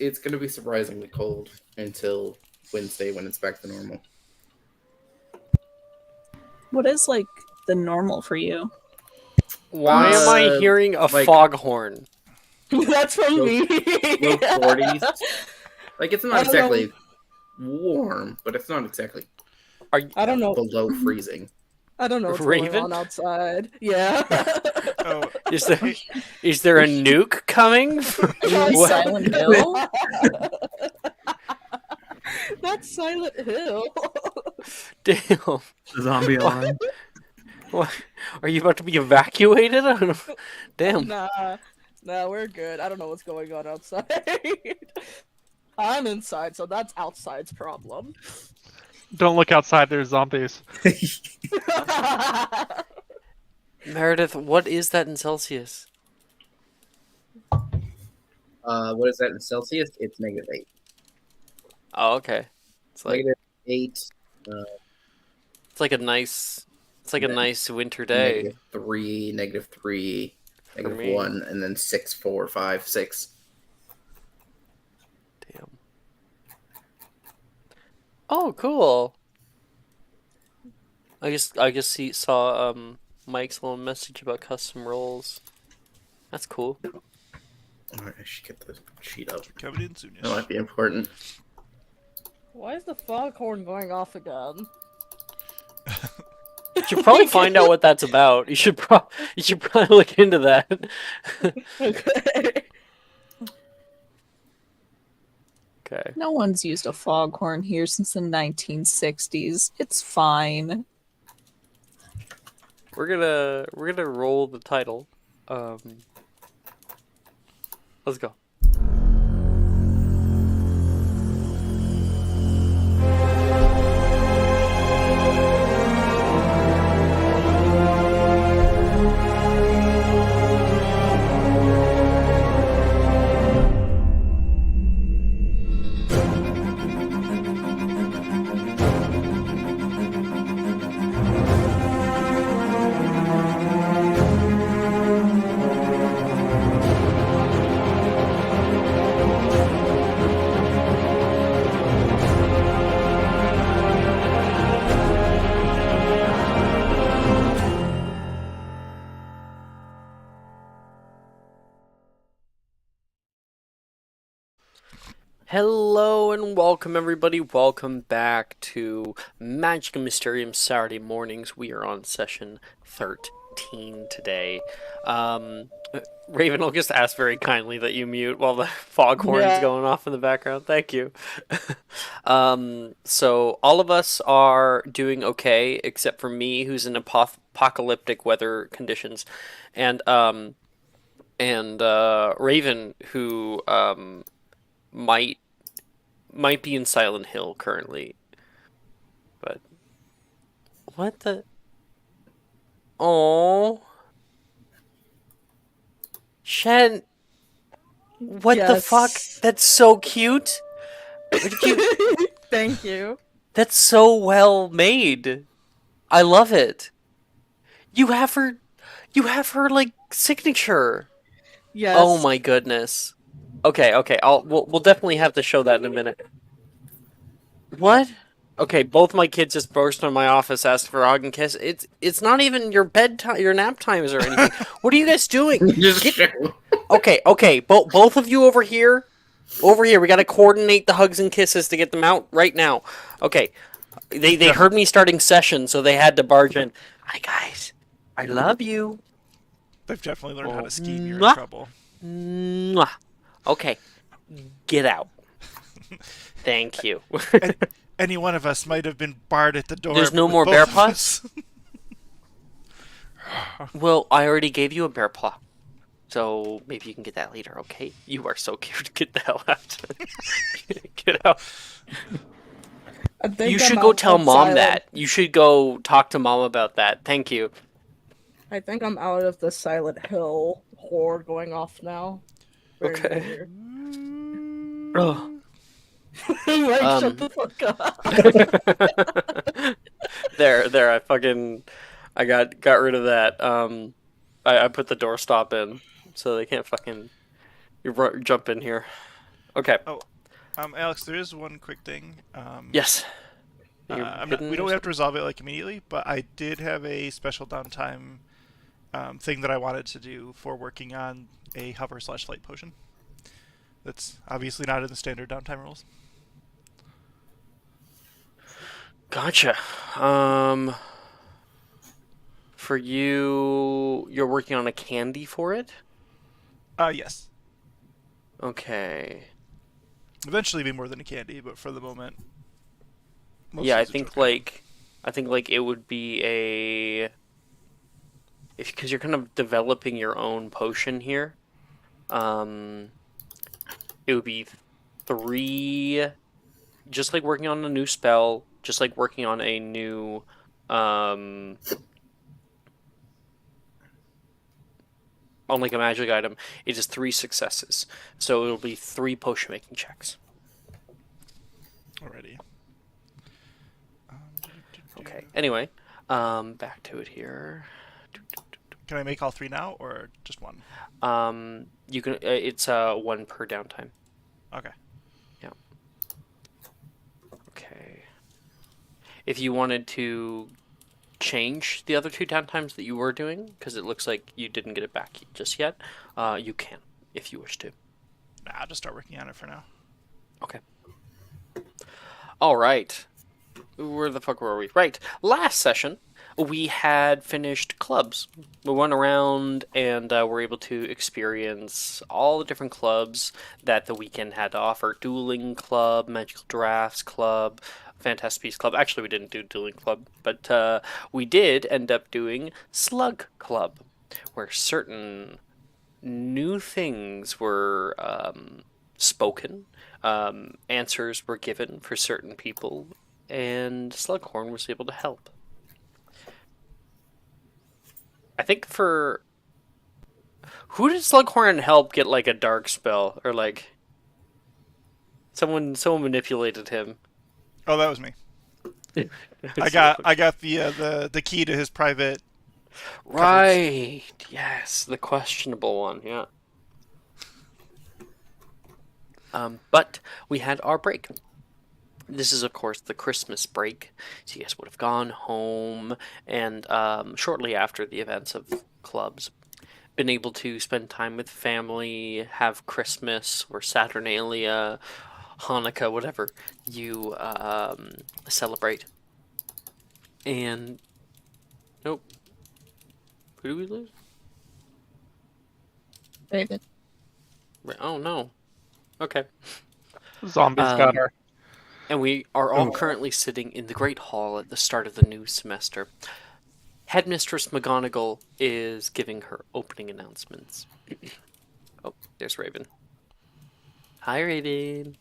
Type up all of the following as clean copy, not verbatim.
it's going to be surprisingly cold until Wednesday when it's back to normal. What is like the normal for you? Why am I hearing a foghorn? That's from me. Low 40s. Like, it's not exactly warm, but it's not exactly I don't know. below freezing. I don't know what's Raven? going on outside. Yeah. Oh, Is there a nuke coming? What? Silent Hill? That's Silent Hill. Damn. Zombie alarm. What? Are you about to be evacuated? I don't know. Damn. Nah, we're good. I don't know what's going on outside. I'm inside, so that's outside's problem. don't look outside. There's zombies. Meredith, what is that in Celsius? What is that in Celsius? It's -8. Oh, okay. It's like -8. it's like a nice winter day. -3, -3, For me. -1, and then 6, 4, 5, 6. Damn. Oh, cool. I just saw Mike's little message about custom roles. That's cool. Alright, I should get the sheet up. Covered in soonish. That might be important. Why is the foghorn going off again? You should probably find out what that's about. You should probably look into that. Okay. Okay. No one's used a foghorn here since the 1960s. It's fine. We're gonna roll the title. Let's go. Hello and welcome everybody. Welcome back to Magic and Mysterium Saturday mornings. We are on session 13 today. Raven, I'll just ask very kindly that you mute while the foghorn's going off in the background. Thank you. So all of us are doing okay, except for me, who's in apocalyptic weather conditions, and Raven, who might be in Silent Hill currently. But what the? Oh, Shen, what the fuck? That's so cute. Thank you. That's so well made. I love it. You have her like signature. Yes. Oh my goodness. Okay. We'll definitely have to show that in a minute. What? Okay, both my kids just burst on my office, asked for a hug and kiss. It's not even your bedtime, your nap times or anything. What are you guys doing? Okay. Both of you over here. We gotta coordinate the hugs and kisses to get them out right now. Okay. They heard me starting session, so they had to barge in. Hi guys, I love you. They've definitely learned how to ski and you're in trouble. Mwah. Okay, get out. Thank you. Any one of us might have been barred at the door. There's no with more both bear of paws? us. Well, I already gave you a bear paw. So maybe you can get that later, okay? You are so cute. Get the hell out. Get out. You should go tell Mom that. You should go talk to Mom about that. Thank you. I think I'm out of the Silent Hill horde going off now. Very Okay. weird. Oh. Like, shut the fuck up. There. I got rid of that. I put the doorstop in, so they can't fucking jump in here. Okay. Alex, there is one quick thing. Yes. We don't have to resolve it like immediately, but I did have a special downtime thing that I wanted to do for working on a hover/light potion. That's obviously not in the standard downtime rules. Gotcha. For you, you're working on a candy for it? Yes. Okay. Eventually be more than a candy, but for the moment. Yeah, I think like it would be a because you're kind of developing your own potion here. It would be 3, just like working on a new spell, just like working on a new on like a magic item. It is 3 successes, so it'll be 3 potion making checks. Already. Okay. Anyway, back to it here. Can I make all 3 now, or just one? You can. It's 1 per downtime. Okay. Yeah. Okay. If you wanted to change the other 2 downtimes that you were doing, because it looks like you didn't get it back just yet, you can, if you wish to. Nah, I'll just start working on it for now. Okay. All right. Where the fuck were we? Right. Last session, we had finished clubs. We went around and were able to experience all the different clubs that the weekend had to offer. Dueling Club, Magical Drafts Club, Fantastic Beasts Club. Actually, we didn't do Dueling Club, but we did end up doing Slug Club, where certain new things were spoken, answers were given for certain people, and Slughorn was able to help. I think for... Who did Slughorn help get, like, a dark spell? Or, like... Someone manipulated him. Oh, that was me. I got the key to his private... Right! Cupboards. Yes, the questionable one, yeah. But we had our break. This is, of course, the Christmas break. So you guys would have gone home, and shortly after the events of clubs, been able to spend time with family, have Christmas or Saturnalia, Hanukkah, whatever you celebrate. And nope, who do we lose? David. Oh no. Okay. Zombies got her. And we are all currently sitting in the Great Hall at the start of the new semester. Headmistress McGonagall is giving her opening announcements. Oh, there's Raven. Hi, Raven.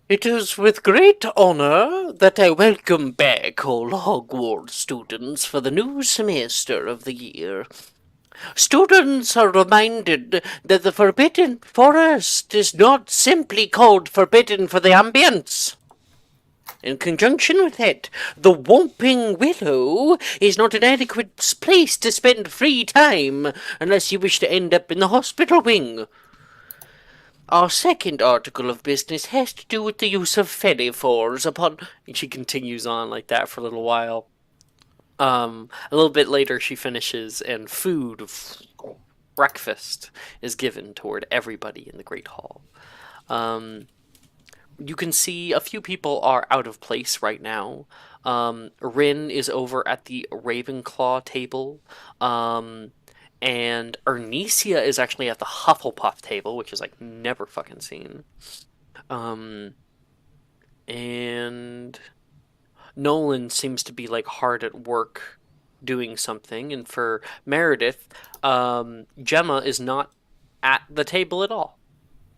It is with great honor that I welcome back all Hogwarts students for the new semester of the year. Students are reminded that the Forbidden Forest is not simply called forbidden for the ambience. In conjunction with that, the Whomping Willow is not an adequate place to spend free time unless you wish to end up in the hospital wing. Our second article of business has to do with the use of fenifores upon... She continues on like that for a little while. A little bit later she finishes, and food, breakfast, is given toward everybody in the Great Hall. You can see a few people are out of place right now. Rin is over at the Ravenclaw table. And Ernisia is actually at the Hufflepuff table, which is like never fucking seen. And Nolan seems to be like hard at work doing something. And for Meredith, Gemma is not at the table at all.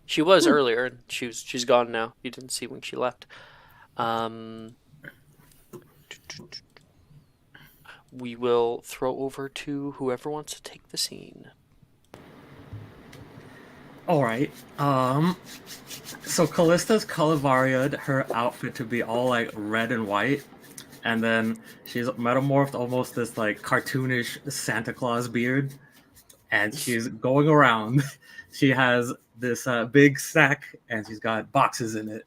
She was earlier, and she's gone now. You didn't see when she left. We will throw over to whoever wants to take the scene. Alright, so Callista's colorvariated her outfit to be all, like, red and white, and then she's metamorphed almost this, like, cartoonish Santa Claus beard, and she's going around. She has this big sack, and she's got boxes in it.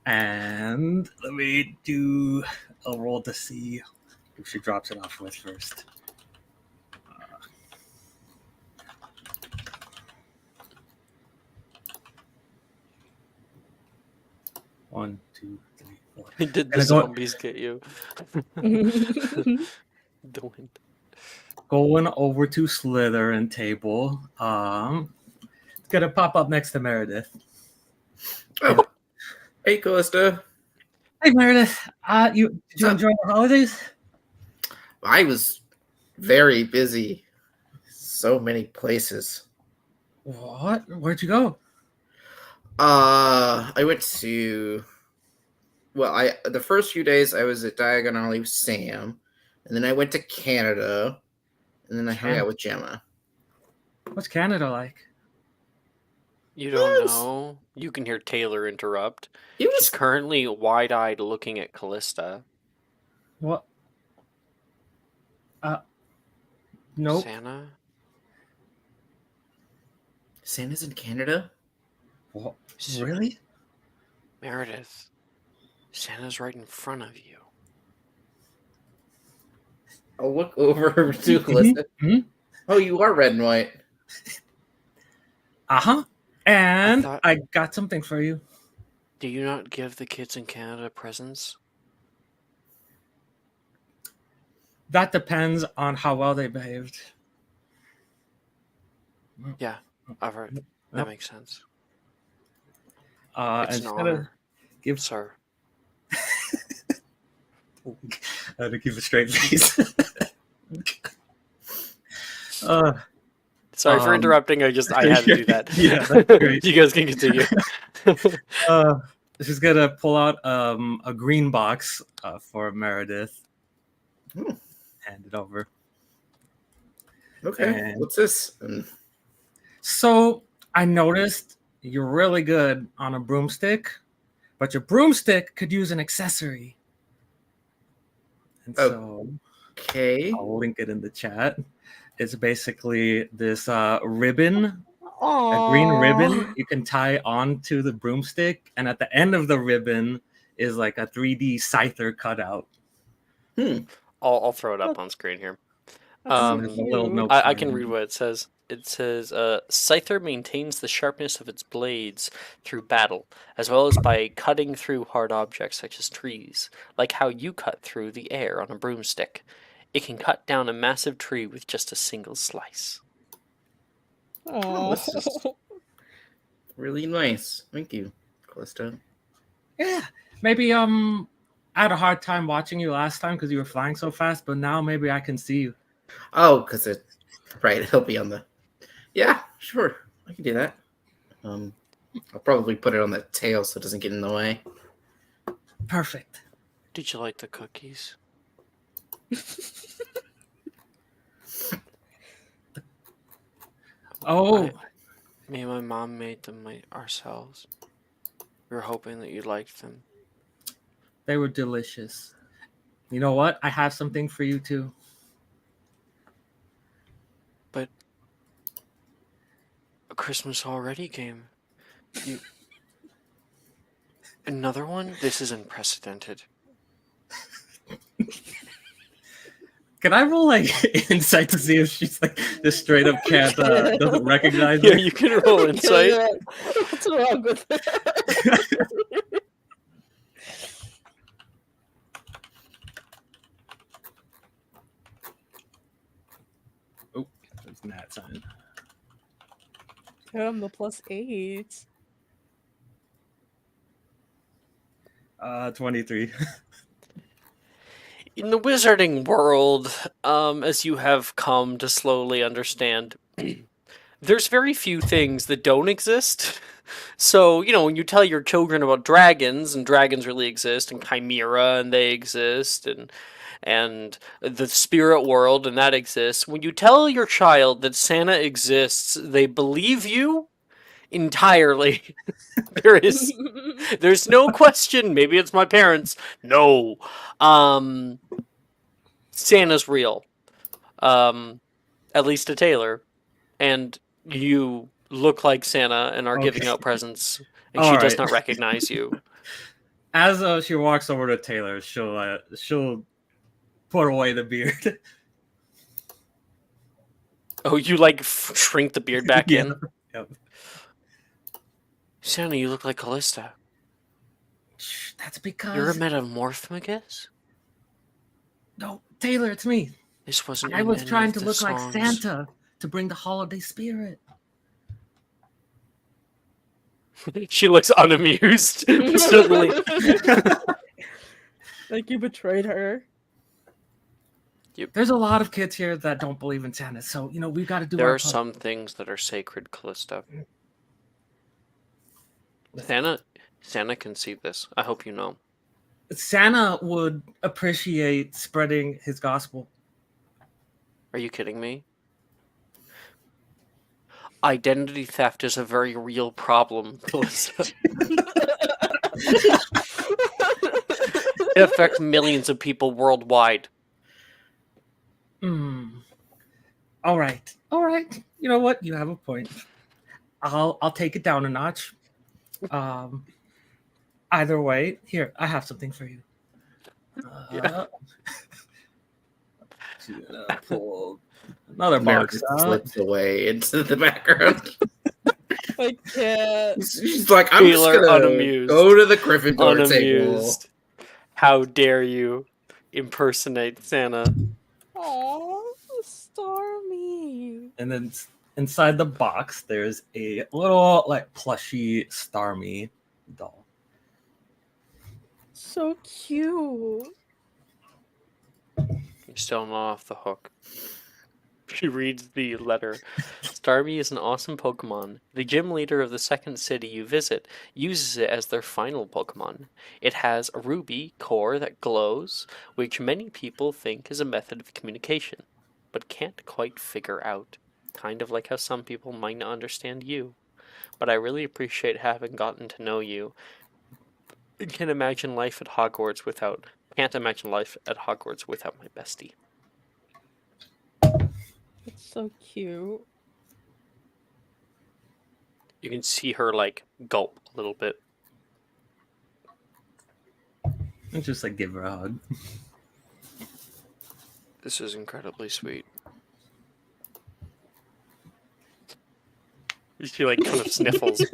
And let me do a roll to see if she drops it off with first. One, two, three, four. Did the zombies get you? The wind. Going over to Slytherin table. It's gonna pop up next to Meredith. Oh, hey, Callista. Hey Meredith, did you enjoy the holidays? I was very busy. So many places. What? Where'd you go? I went to. Well, the first few days I was at Diagon Alley with Sam, and then I went to Canada, and then I hung out with Gemma. What's Canada like? You don't know? You can hear Taylor interrupt. She's currently wide-eyed looking at Callista. What? Nope. Santa's in Canada? What? Really? Meredith, Santa's right in front of you. I'll look over to Callista. Oh, you are red and white. Uh-huh. And I got something for you. Do you not give the kids in Canada presents? That depends on how well they behaved. Yeah, I've heard. That makes sense. It's an honor. Sir. I had to keep a straight face. Sorry for interrupting. I had to do that. Yeah, that's great. You guys can continue. She's gonna pull out a green box for Meredith. Hand it over. Okay, and what's this? So I noticed you're really good on a broomstick, but your broomstick could use an accessory. And so, okay, I'll link it in the chat. It's basically this ribbon, Aww. a green ribbon you can tie onto the broomstick, and at the end of the ribbon is like a 3D scyther cutout. I'll throw it up on screen here. I can read what it says. It says, Scyther maintains the sharpness of its blades through battle, as well as by cutting through hard objects such as trees, like how you cut through the air on a broomstick. It can cut down a massive tree with just a single slice. Oh, this is really nice. Thank you, Callista. Yeah, maybe I had a hard time watching you last time because you were flying so fast, but now maybe I can see you. Oh, because it'll be on the. Yeah, sure, I can do that. I'll probably put it on the tail so it doesn't get in the way. Perfect. Did you like the cookies? Me and my mom made them ourselves. We were hoping that you liked them. They were delicious. You know what? I have something for you too. But Christmas already came. Another one? This is unprecedented. Can I roll insight to see if she's just straight up doesn't recognize me? Yeah, me? you can roll insight. What's wrong with that? Oh, that's Nat sign. Damn, the +8. 23. In the wizarding world, as you have come to slowly understand, there's very few things that don't exist. So, when you tell your children about dragons, and dragons really exist, and chimera, and they exist, and the spirit world, and that exists, when you tell your child that Santa exists, they believe you entirely. There's no question. Maybe it's my parents. No. Santa's real. At least to Taylor. and you look like Santa and are giving Okay. out presents, and All she does right. not recognize you. As she walks over to Taylor, she'll put away the beard. Oh, you like shrink the beard back Yeah. in? Yep. Santa, you look like Callista. Shh, that's You're a because metamorphomagus? no, Taylor, it's me. This wasn't I in was any trying of to the look like songs. Santa to bring the holiday spirit. She looks unamused. Suddenly. Like you betrayed her. There's a lot of kids here that don't believe in Santa, so we've got to do There our are part. some things that are sacred, Callista. Santa can see this. I hope you know. Santa would appreciate spreading his gospel. Are you kidding me? Identity theft is a very real problem, Callista. It affects millions of people worldwide. All right. You know what? You have a point. I'll take it down a notch. Either way, here I have something for you. Pull another America box out. slips away into the background. I can't. She's like, I'm just Taylor, gonna unamused. go to the Gryffindor table. Unamused. How dare you impersonate Santa? Oh, Stormy. And then inside the box, there's a little plushy Starmie doll. So cute. You're still not off the hook. She reads the letter. Starmie is an awesome Pokemon. The gym leader of the second city you visit uses it as their final Pokemon. It has a ruby core that glows, which many people think is a method of communication, but can't quite figure out. Kind of like how some people might not understand you. But I really appreciate having gotten to know you. Can't imagine life at Hogwarts without my bestie. It's so cute. You can see her gulp a little bit. And just give her a hug. This is incredibly sweet. She kind of sniffles.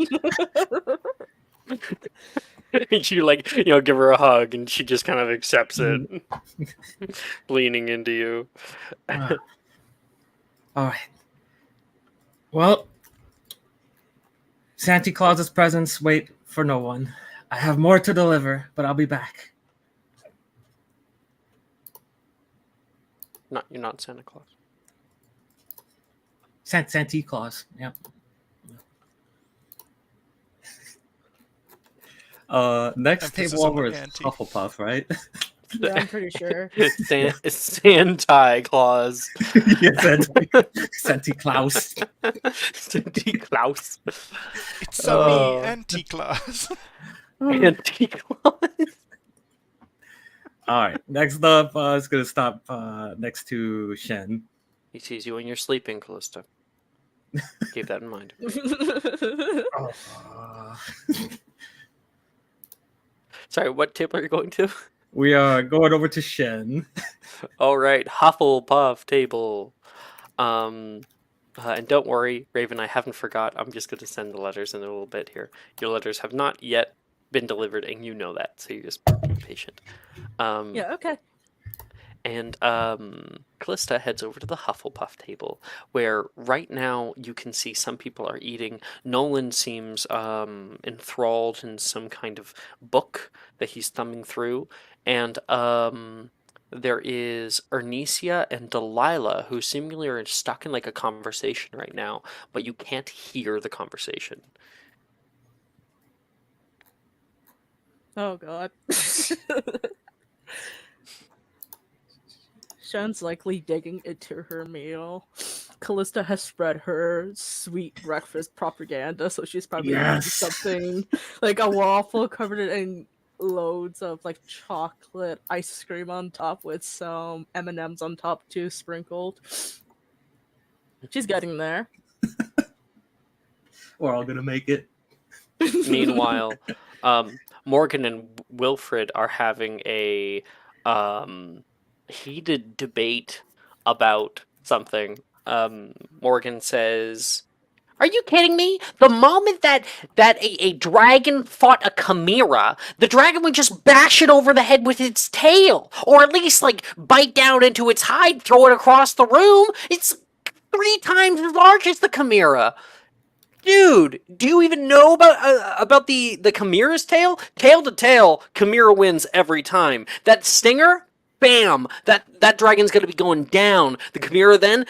And you give her a hug, and she just kind of accepts it, leaning into you. All right. Well, Santa Claus's presents wait for no one. I have more to deliver, but I'll be back. You're not Santa Claus. Santa Claus. Yep. Next table over is Hufflepuff, right? Yeah, I'm pretty sure. Santa Claus. Yes, Santa Claus. Santa Claus. It's me, Anti-Claus. Anti-Claus. All right. Next up, is going to stop next to Shen. He sees you when you're sleeping, Callista. Keep that in mind. Sorry, what table are you going to? We are going over to Shen. All right, Hufflepuff table. And don't worry, Raven, I haven't forgot. I'm just going to send the letters in a little bit here. Your letters have not yet been delivered, and you know that, so you just be patient. Yeah, okay. And Callista heads over to the Hufflepuff table, where right now you can see some people are eating. Nolan seems enthralled in some kind of book that he's thumbing through. And there is Ernesia and Delilah, who seemingly are stuck in a conversation right now, but you can't hear the conversation. Oh, God. Shen's likely digging into her meal. Callista has spread her sweet breakfast propaganda, so she's probably eating something like a waffle covered in loads of chocolate ice cream on top with some M&Ms on top too, sprinkled. She's getting there. We're all gonna make it. Meanwhile, Morgan and Wilfred are having a heated debate about something. Morgan says, "Are you kidding me? The moment that a dragon fought a chimera, the dragon would just bash it over the head with its tail, or at least like bite down into its hide, throw it across the room. It's 3 times as large as the chimera." Dude, do you even know about the chimera's tail? Tail to tail, chimera wins every time. That stinger, bam! That dragon's gonna be going down. The chimera then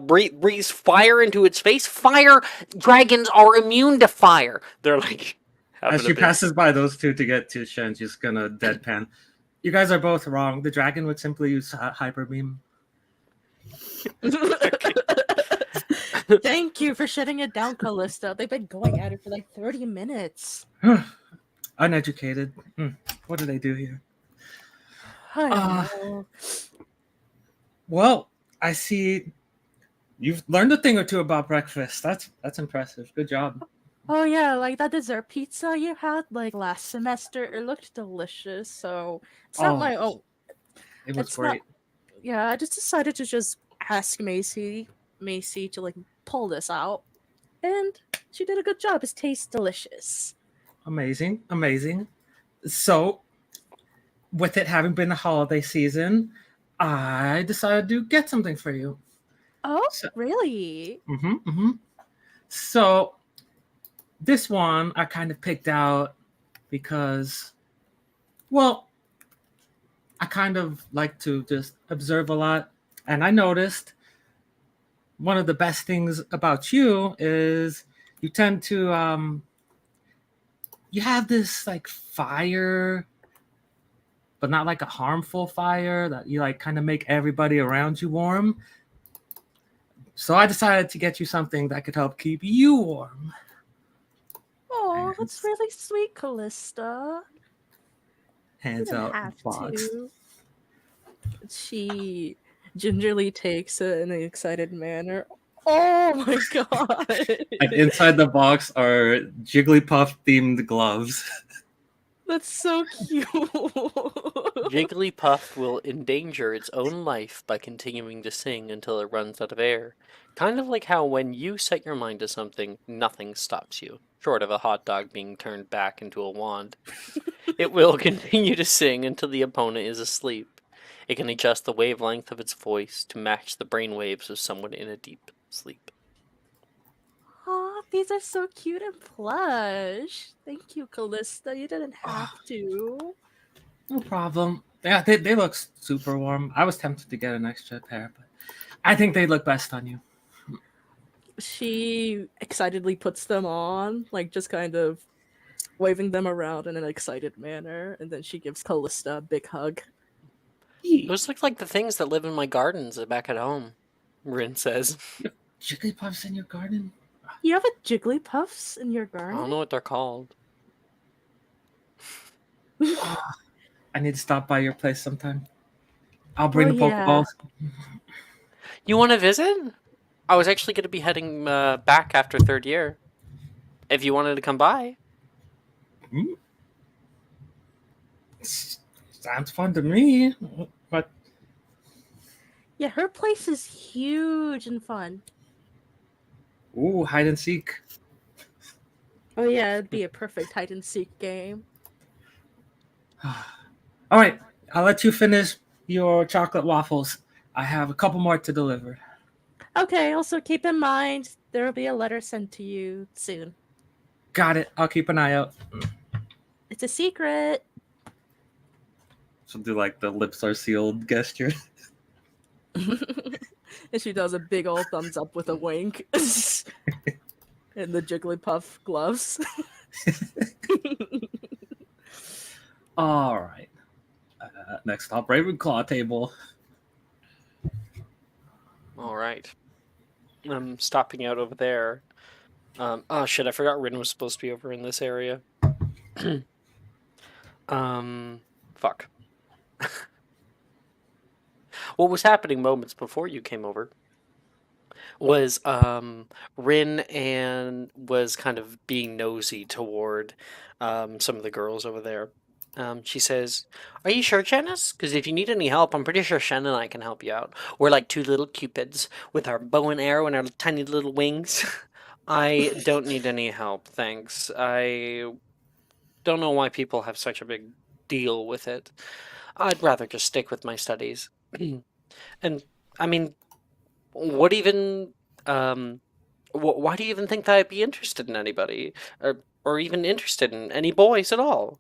breathes fire into its face. Fire dragons are immune to fire. They're like As she passes by those two to get to Shen, she's gonna deadpan. You guys are both wrong. The dragon would simply use hyper beam. Thank you for shutting it down, Callista. They've been going at it for like 30 minutes. Uneducated. What do they do here? I don't know. Well, I see you've learned a thing or two about breakfast. That's impressive. Good job. Oh yeah, like that dessert pizza you had like last semester. It looked delicious. So it's not my own. It was It's great. Yeah, I just decided to just ask Macy to like pull this out, and she did a good job. It tastes delicious. Amazing. So, with it having been the holiday season, I decided to get something for you. Oh, really? So, this one I kind of picked out because, well, I kind of like to just observe a lot, and I noticed one of the best things about you is you tend to you have this like fire, but not like a harmful fire that you like kind of make everybody around you warm. So I decided to get you something that could help keep you warm. Oh, that's really sweet, Callista. Hands You out didn't have box. to. She gingerly takes it in an excited manner. Oh my god! And inside the box are Jigglypuff themed gloves. That's so cute. Jigglypuff will endanger its own life by continuing to sing until it runs out of air. Kind of like how when you set your mind to something, nothing stops you, short of a hot dog being turned back into a wand. It will continue to sing until the opponent is asleep. It can adjust the wavelength of its voice to match the brain waves of someone in a deep sleep. Aw, these are so cute and plush. Thank you, Callista. You didn't have to. No problem. Yeah, they look super warm. I was tempted to get an extra pair, but I think they look best on you. She excitedly puts them on, like just kind of waving them around in an excited manner, and then she gives Callista a big hug. Those look like the things that live in my gardens back at home, Rin says. Jigglypuffs in your garden? You have a Jigglypuffs in your I garden? don't know what they're called. I need to stop by your place sometime. I'll bring the yeah. Pokeballs. You want to visit? I was actually going to be heading back after third year. If you wanted to come by. Sounds fun to me. But Yeah, her place is huge and fun. ooh, hide and seek. Oh yeah, it'd be a perfect hide and seek game. All right, I'll let you finish your chocolate waffles. I have a couple more to deliver. Okay, also keep in mind there will be a letter sent to you soon. Got it. I'll keep an eye out. It's a secret. She'll do like the lips are sealed gesture. And she does a big old thumbs up with a wink. And the Jigglypuff gloves. All right. Next stop, Ravenclaw table. All right. I'm stopping out over there. Oh shit! I forgot Rin was supposed to be over in this area. Fuck. What was happening moments before you came over was Rin and was kind of being nosy toward some of the girls over there. She says, "Are you sure, Janice? Because if you need any help, I'm pretty sure Shen and I can help you out. We're like two little cupids with our bow and arrow and our tiny little wings. I don't need any help, thanks. I don't know why people have such a big deal with it. I'd rather just stick with my studies." And I mean, what even why do you even think that I'd be interested in anybody or even interested in any boys at all?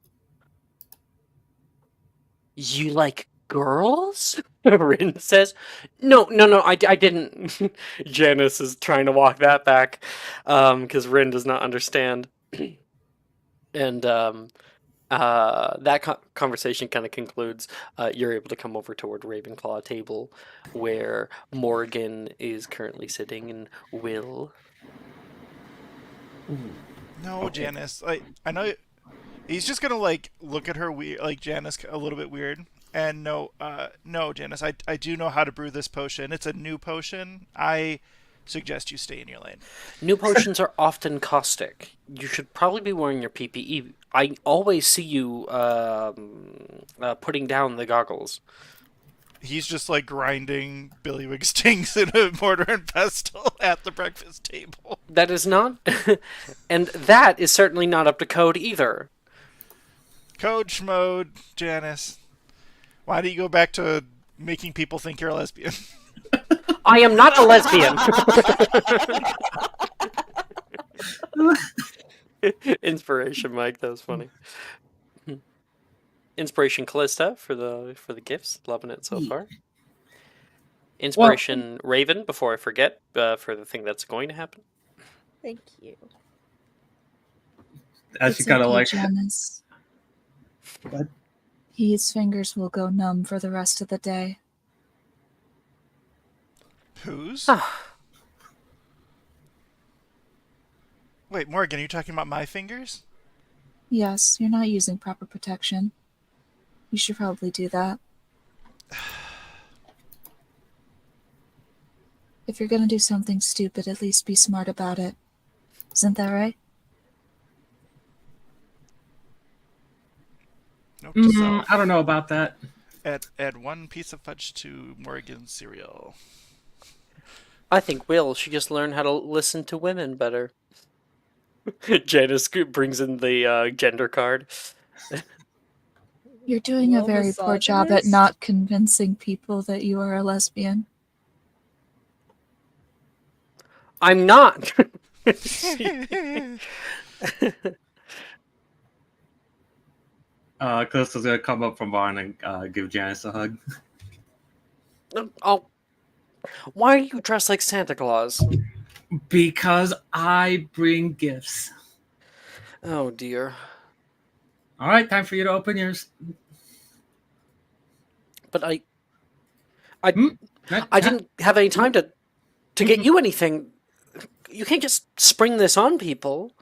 You like girls? Rin says. No, I didn't. Janice is trying to walk that back because Rin does not understand. And that conversation kind of concludes. You're able to come over toward Ravenclaw table, where Morgan is currently sitting, and Will. No, Okay. Janice. I know he's just gonna like look at her weird, like Janice a little bit weird. And no, Janice. I do know how to brew this potion. It's a new potion. I suggest you stay in your lane. New potions are often caustic. You should probably be wearing your PPE. I always see you putting down the goggles. He's just like grinding Billywig stings in a mortar and pestle at the breakfast table. That is not, and that is certainly not up to code either. Coach mode, Janice. Why do you go back to making people think you're a lesbian? I am not a lesbian. Inspiration, Mike. That was funny. Inspiration, Callista, for the gifts. Loving it so far. Inspiration, Raven. Before I forget, for the thing that's going to happen. Thank you. As It's she kind of okay, like. Janice. What? His fingers will go numb for the rest of the day. Whose? Wait, Morgan, are you talking about my fingers? Yes, you're not using proper protection. You should probably do that. If you're gonna do something stupid, at least be smart about it. Isn't that right? Nope. I don't know about that. Add 1 piece of fudge to Morgan's cereal. I think Will should just learn how to listen to women better. Janice brings in the gender card. You're doing a Well, very poor job at misogynist? not convincing people that you are a lesbian. I'm not. Callista's gonna come up from behind and give Janice a hug. Oh, why are you dressed like Santa Claus? Because I bring gifts. Oh dear. All right, time for you to open yours. But I Hmm? didn't have any time to get you anything. You can't just spring this on people.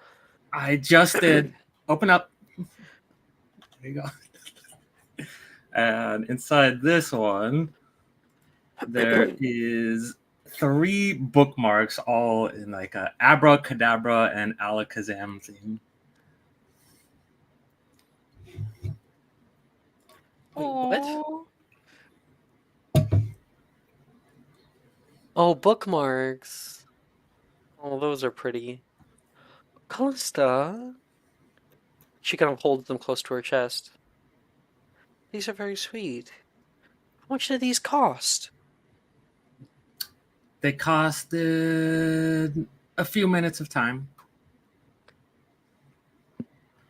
I just did. Open up. There you go. And inside this one, there is 3 bookmarks, all in like a abracadabra and alakazam theme. Wait, what? Oh, bookmarks. Oh, those are pretty. Callista. She kind of holds them close to her chest. These are very sweet. How much do these cost? They costed a few minutes of time.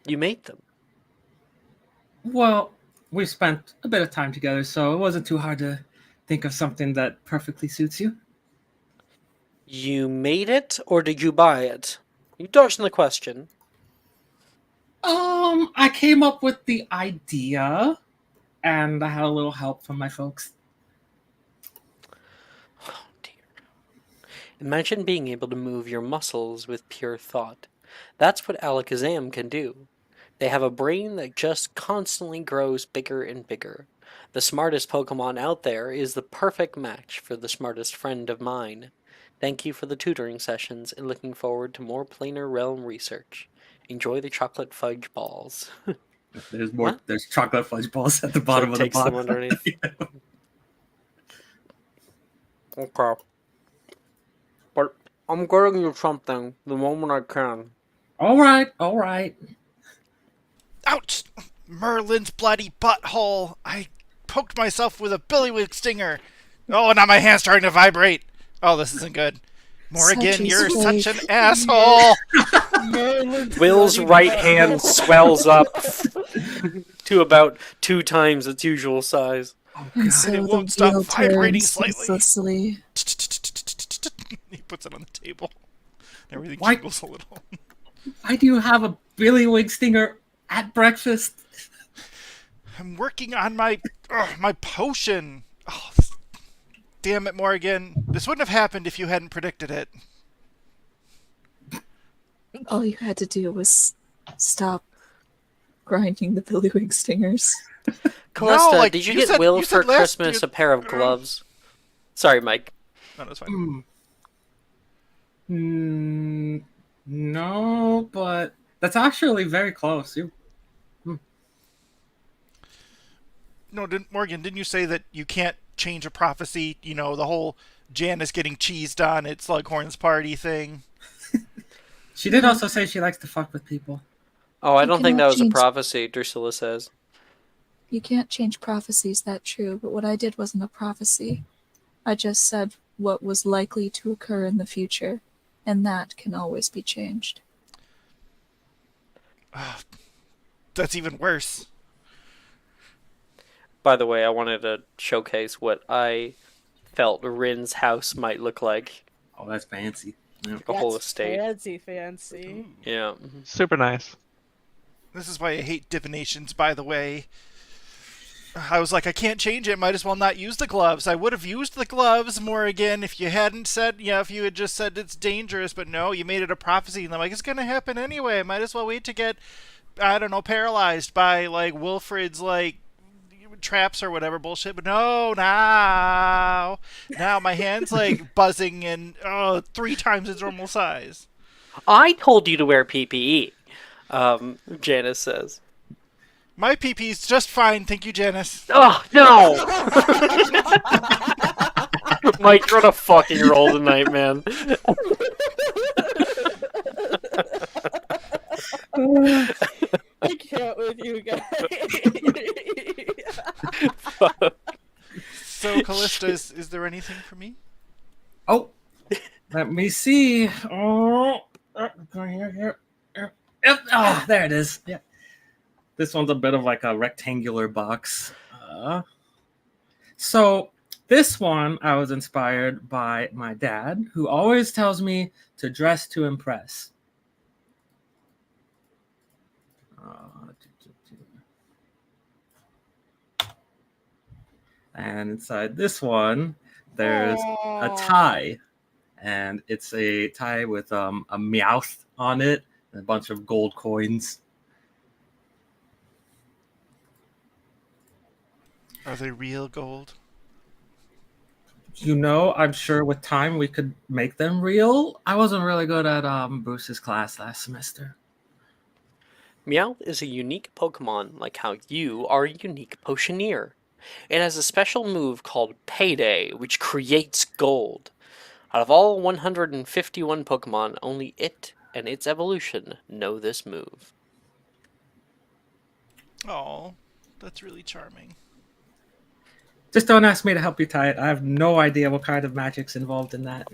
You made them. Well, we spent a bit of time together, so it wasn't too hard to think of something that perfectly suits you. You made it, or did you buy it? You dodging the question. I came up with the idea, and I had a little help from my folks. Oh, dear. Imagine being able to move your muscles with pure thought. That's what Alakazam can do. They have a brain that just constantly grows bigger and bigger. The smartest Pokemon out there is the perfect match for the smartest friend of mine. Thank you for the tutoring sessions and looking forward to more planar realm research. Enjoy the chocolate fudge balls. There's more. What? There's chocolate fudge balls at the So bottom it of the takes them box. underneath. Yeah. Okay. But I'm getting you something the moment I can. All right. All right. Ouch! Merlin's bloody butthole! I poked myself with a billywig stinger. Oh, now my hand's starting to vibrate. Oh, this isn't good. Morgan, Such a you're sweet- such an asshole. Will's right hand swells up to about 2 times its usual size. And so it the won't stop wheel vibrating turns slightly. ceaselessly. He puts it on the table. Everything Why- jiggles a little. Why do you have a billywig stinger at breakfast? I'm working on my my potion. Oh, damn it, Morgan. This wouldn't have happened if you hadn't predicted it. All you had to do was stop grinding the billywig stingers. Callista, like, did you you get said- Will you for said last Christmas year- a pair of gloves? Sorry, Mike. No, that's fine. No, but that's actually very close. No, Morgan, didn't you say that you can't change a prophecy? You know, the whole Janice getting cheesed on at Slughorn's party thing. She did also say she likes to fuck with people. Oh, I You don't think that cannot was a change- prophecy, Drusilla says. You can't change prophecies, that's true, but what I did wasn't a prophecy. I just said what was likely to occur in the future, and that can always be changed. That's even worse. By the way, I wanted to showcase what I felt Rin's house might look like. Oh, that's fancy. Yeah. A whole estate. Fancy. Yeah. Super nice. This is why I hate divinations, by the way. I was like, I can't change it. Might as well not use the gloves. I would have used the gloves more again if you hadn't said, if you had just said it's dangerous. But no, you made it a prophecy. And I'm like, it's going to happen anyway. Might as well wait to get, I don't know, paralyzed by, like, Wilfred's, like, traps or whatever bullshit. But no, now my hand's, like, buzzing and 3 times its normal size. I told you to wear PPE, Janice says. My PP's just fine, thank you, Janice. Oh, no! Mike, you're on a fucking roll tonight, man. I can't with you guys. So, Callista, is there anything for me? Oh, let me see. Oh, here. Yep. Oh, there it is. Yeah. This one's a bit of like a rectangular box. So this one, I was inspired by my dad, who always tells me to dress to impress. And inside this one, there's a tie. And it's a tie with a Meowth on it and a bunch of gold coins. Are they real gold? You know, I'm sure with time we could make them real. I wasn't really good at Bruce's class last semester. Meowth is a unique Pokemon, like how you are a unique Potioneer. It has a special move called Payday, which creates gold. Out of all 151 Pokemon, only it and its evolution know this move. Oh, that's really charming. Just don't ask me to help you tie it. I have no idea what kind of magic's involved in that.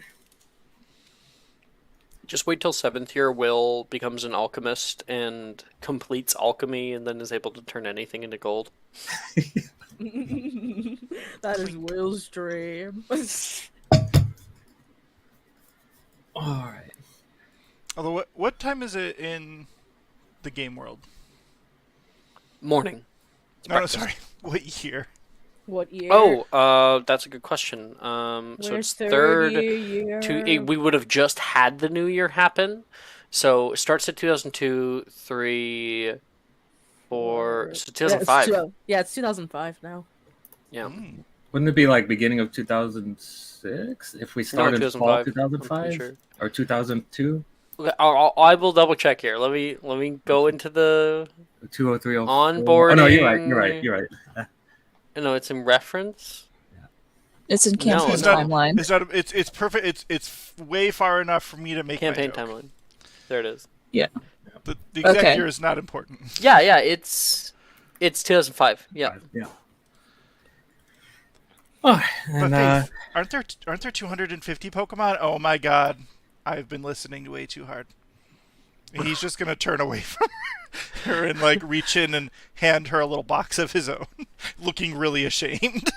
Just wait till 7th year Will becomes an alchemist and completes alchemy and then is able to turn anything into gold. That is Will's dream. All right. Although, what time is it in the game world? Morning. No, sorry. What year? What year? Oh, that's a good question. So Where's it's third year? we would have just had the new year happen. So it starts at 2002, 3, 4, so 2005. Yeah, it's 2005 now. Yeah. Wouldn't it be like beginning of 2006 if we started fall 2005. I'm pretty 2005 sure. or 2002? Okay, I will double check here. Let me go into the 20304. onboarding. Oh no, you're right. No, it's in reference. It's in No, campaign It's not. timeline. It's not. It's perfect. It's way far enough for me to make Campaign my joke. timeline. There it is. The exact Okay. year is not important. Yeah, it's 2005. Yeah. Yeah. Oh, But and Faith, aren't there 250 Pokemon? Oh my god, I've been listening way too hard. And he's just gonna turn away from her and like reach in and hand her a little box of his own, looking really ashamed.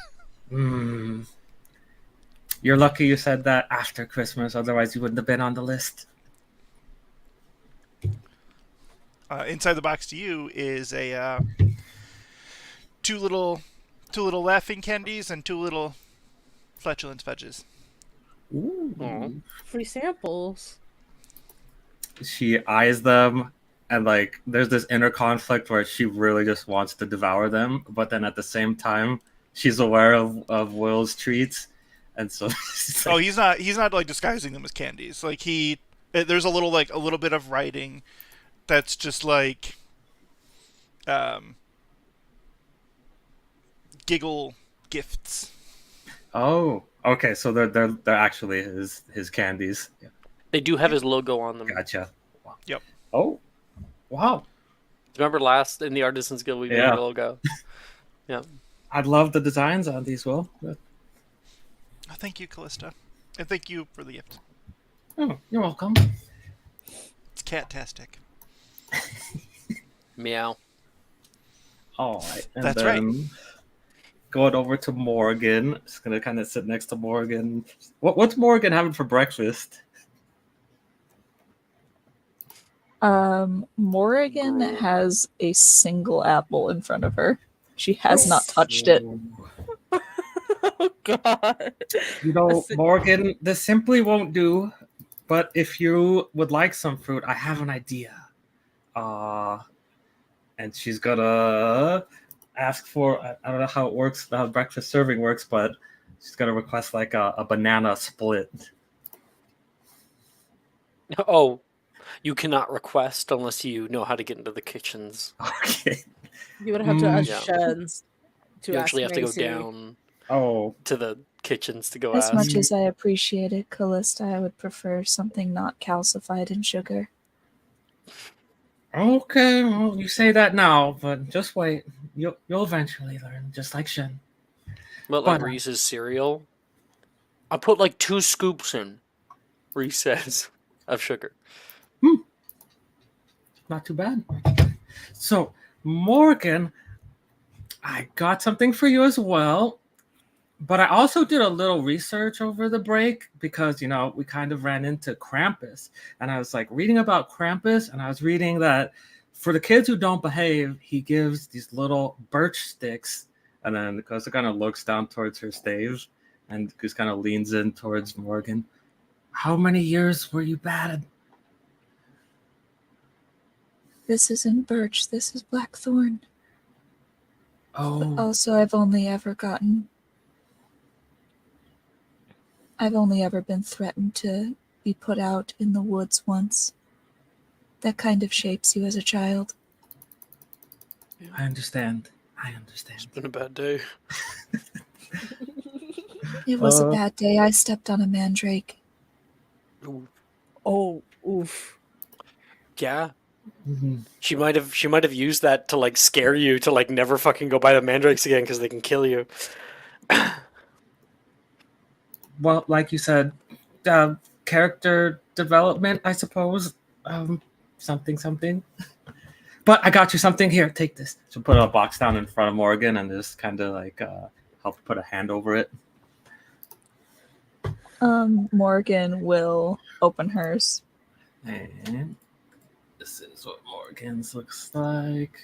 you're lucky you said that after Christmas, otherwise you wouldn't have been on the list. Inside the box to you is a two little laughing candies and two little flatulence fudges. Ooh. Free samples. She eyes them, and like there's this inner conflict where she really just wants to devour them, but then at the same time she's aware of Will's treats, and so she's like, Oh, he's not like disguising them as candies. Like there's a little bit of writing that's just like giggle gifts. oh, okay, so they're actually his candies. Yeah. They do have his logo on them. Gotcha. Wow. Yep. Oh, wow. Remember last in the Artisans Guild we made Yeah. a logo. Yeah. I'd love the designs on these, Will. Oh, thank you, Callista, and thank you for the gift. Oh, you're welcome. It's cat-tastic. Meow. All right. And That's then going over to Morgan. Just gonna kind of sit next to Morgan. What's Morgan having for breakfast? Morrigan has a single apple in front of her. She has not touched it. Oh god. You know, Morgan, this simply won't do. But if you would like some fruit, I have an idea. And she's gonna ask for, I don't know how it works, how breakfast serving works, but she's gonna request like a banana split. Oh, you cannot request unless you know how to get into the kitchens. Okay. You would have to ask Yeah. Shens to You ask actually have to go Macy. down Oh, to the kitchens to go As ask. much as I appreciate it, Callista, I would prefer something not calcified in sugar. okay. Well, you say that now, but just wait. You'll eventually learn, just like Shen. What, like But- Reese's cereal? I put like 2 scoops in, Reese says, of sugar. Not too bad. So, Morgan, I got something for you as well. But I also did a little research over the break because, you know, we kind of ran into Krampus. And I was like reading about Krampus, and I was reading that for the kids who don't behave, he gives these little birch sticks. And then Costa kind of looks down towards her stave and just kind of leans in towards Morgan. How many years were you bad? This isn't birch, this is blackthorn. Oh, Also, I've only ever been threatened to be put out in the woods once. That kind of shapes you as a child. I understand. I understand. It's been a bad day. It was a bad day. I stepped on a mandrake. Ooh. Oh, oof. Yeah. Mhm. She might have used that to like scare you to like never fucking go buy the mandrakes again because they can kill you. Well, like you said, character development, I suppose. Something. But I got you something here. Take this. So put a box down in front of Morgan and just kind of like help put a hand over it. Morgan will open hers. And this is what Morgan's looks like.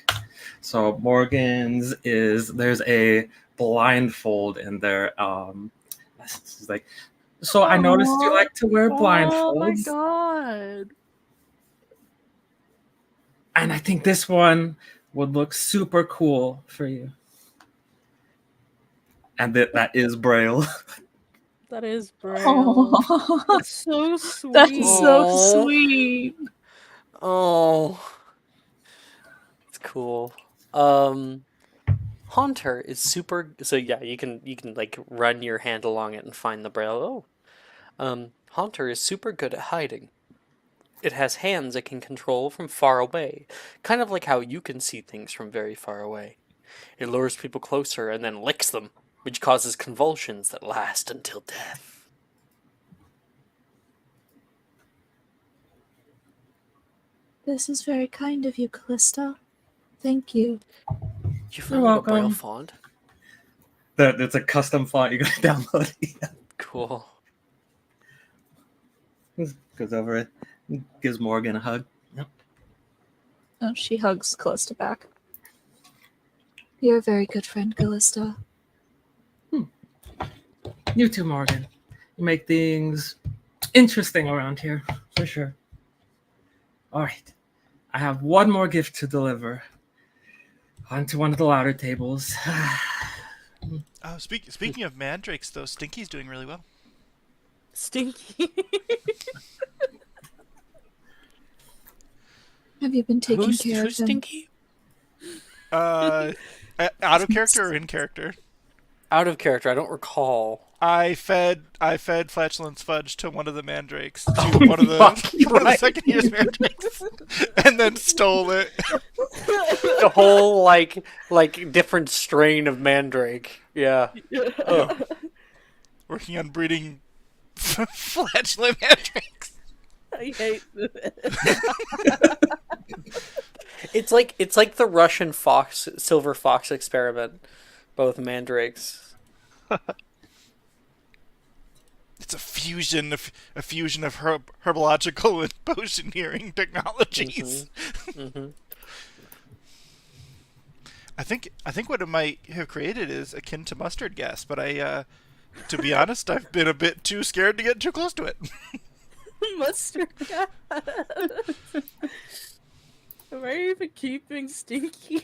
So Morgan's there's a blindfold in there. It's like, so I noticed you like to wear blindfolds. Oh my god. And I think this one would look super cool for you. and that is Braille. That is Braille. Oh, That's so sweet. that's so Aw. sweet. Oh, it's cool. Haunter is super. So yeah, you can like run your hand along it and find the Braille. Oh, Haunter is super good at hiding. It has hands it can control from far away, kind of like how you can see things from very far away. It lures people closer and then licks them, which causes convulsions that last until death. This is very kind of you, Callista. Thank you. You found a welcome. Braille font? It's a custom font you gotta download. Cool. Goes over it, gives Morgan a hug. Oh, she hugs Callista back. You're a very good friend, Callista. You too, Morgan. You make things interesting around here, for sure. All right. I have one more gift to deliver. Onto one of the louder tables. Oh, speaking of mandrakes, though, Stinky's doing really well. Stinky. Have you been taking care Who's of him? Stinky? Out of character or in character? Out of character, I don't recall. I fed flatulence fudge to one of the mandrakes, to one of the second year's mandrakes, and then stole it. The whole like different strain of mandrake. Yeah. Oh. Working on breeding flatulent mandrakes. I hate this. It's like the Russian silver fox experiment, but with mandrakes. It's a fusion of herbological and potioneering technologies. Mm-hmm. I think what it might have created is akin to mustard gas, but to be honest, I've been a bit too scared to get too close to it. Mustard gas. Am I even keeping Stinky?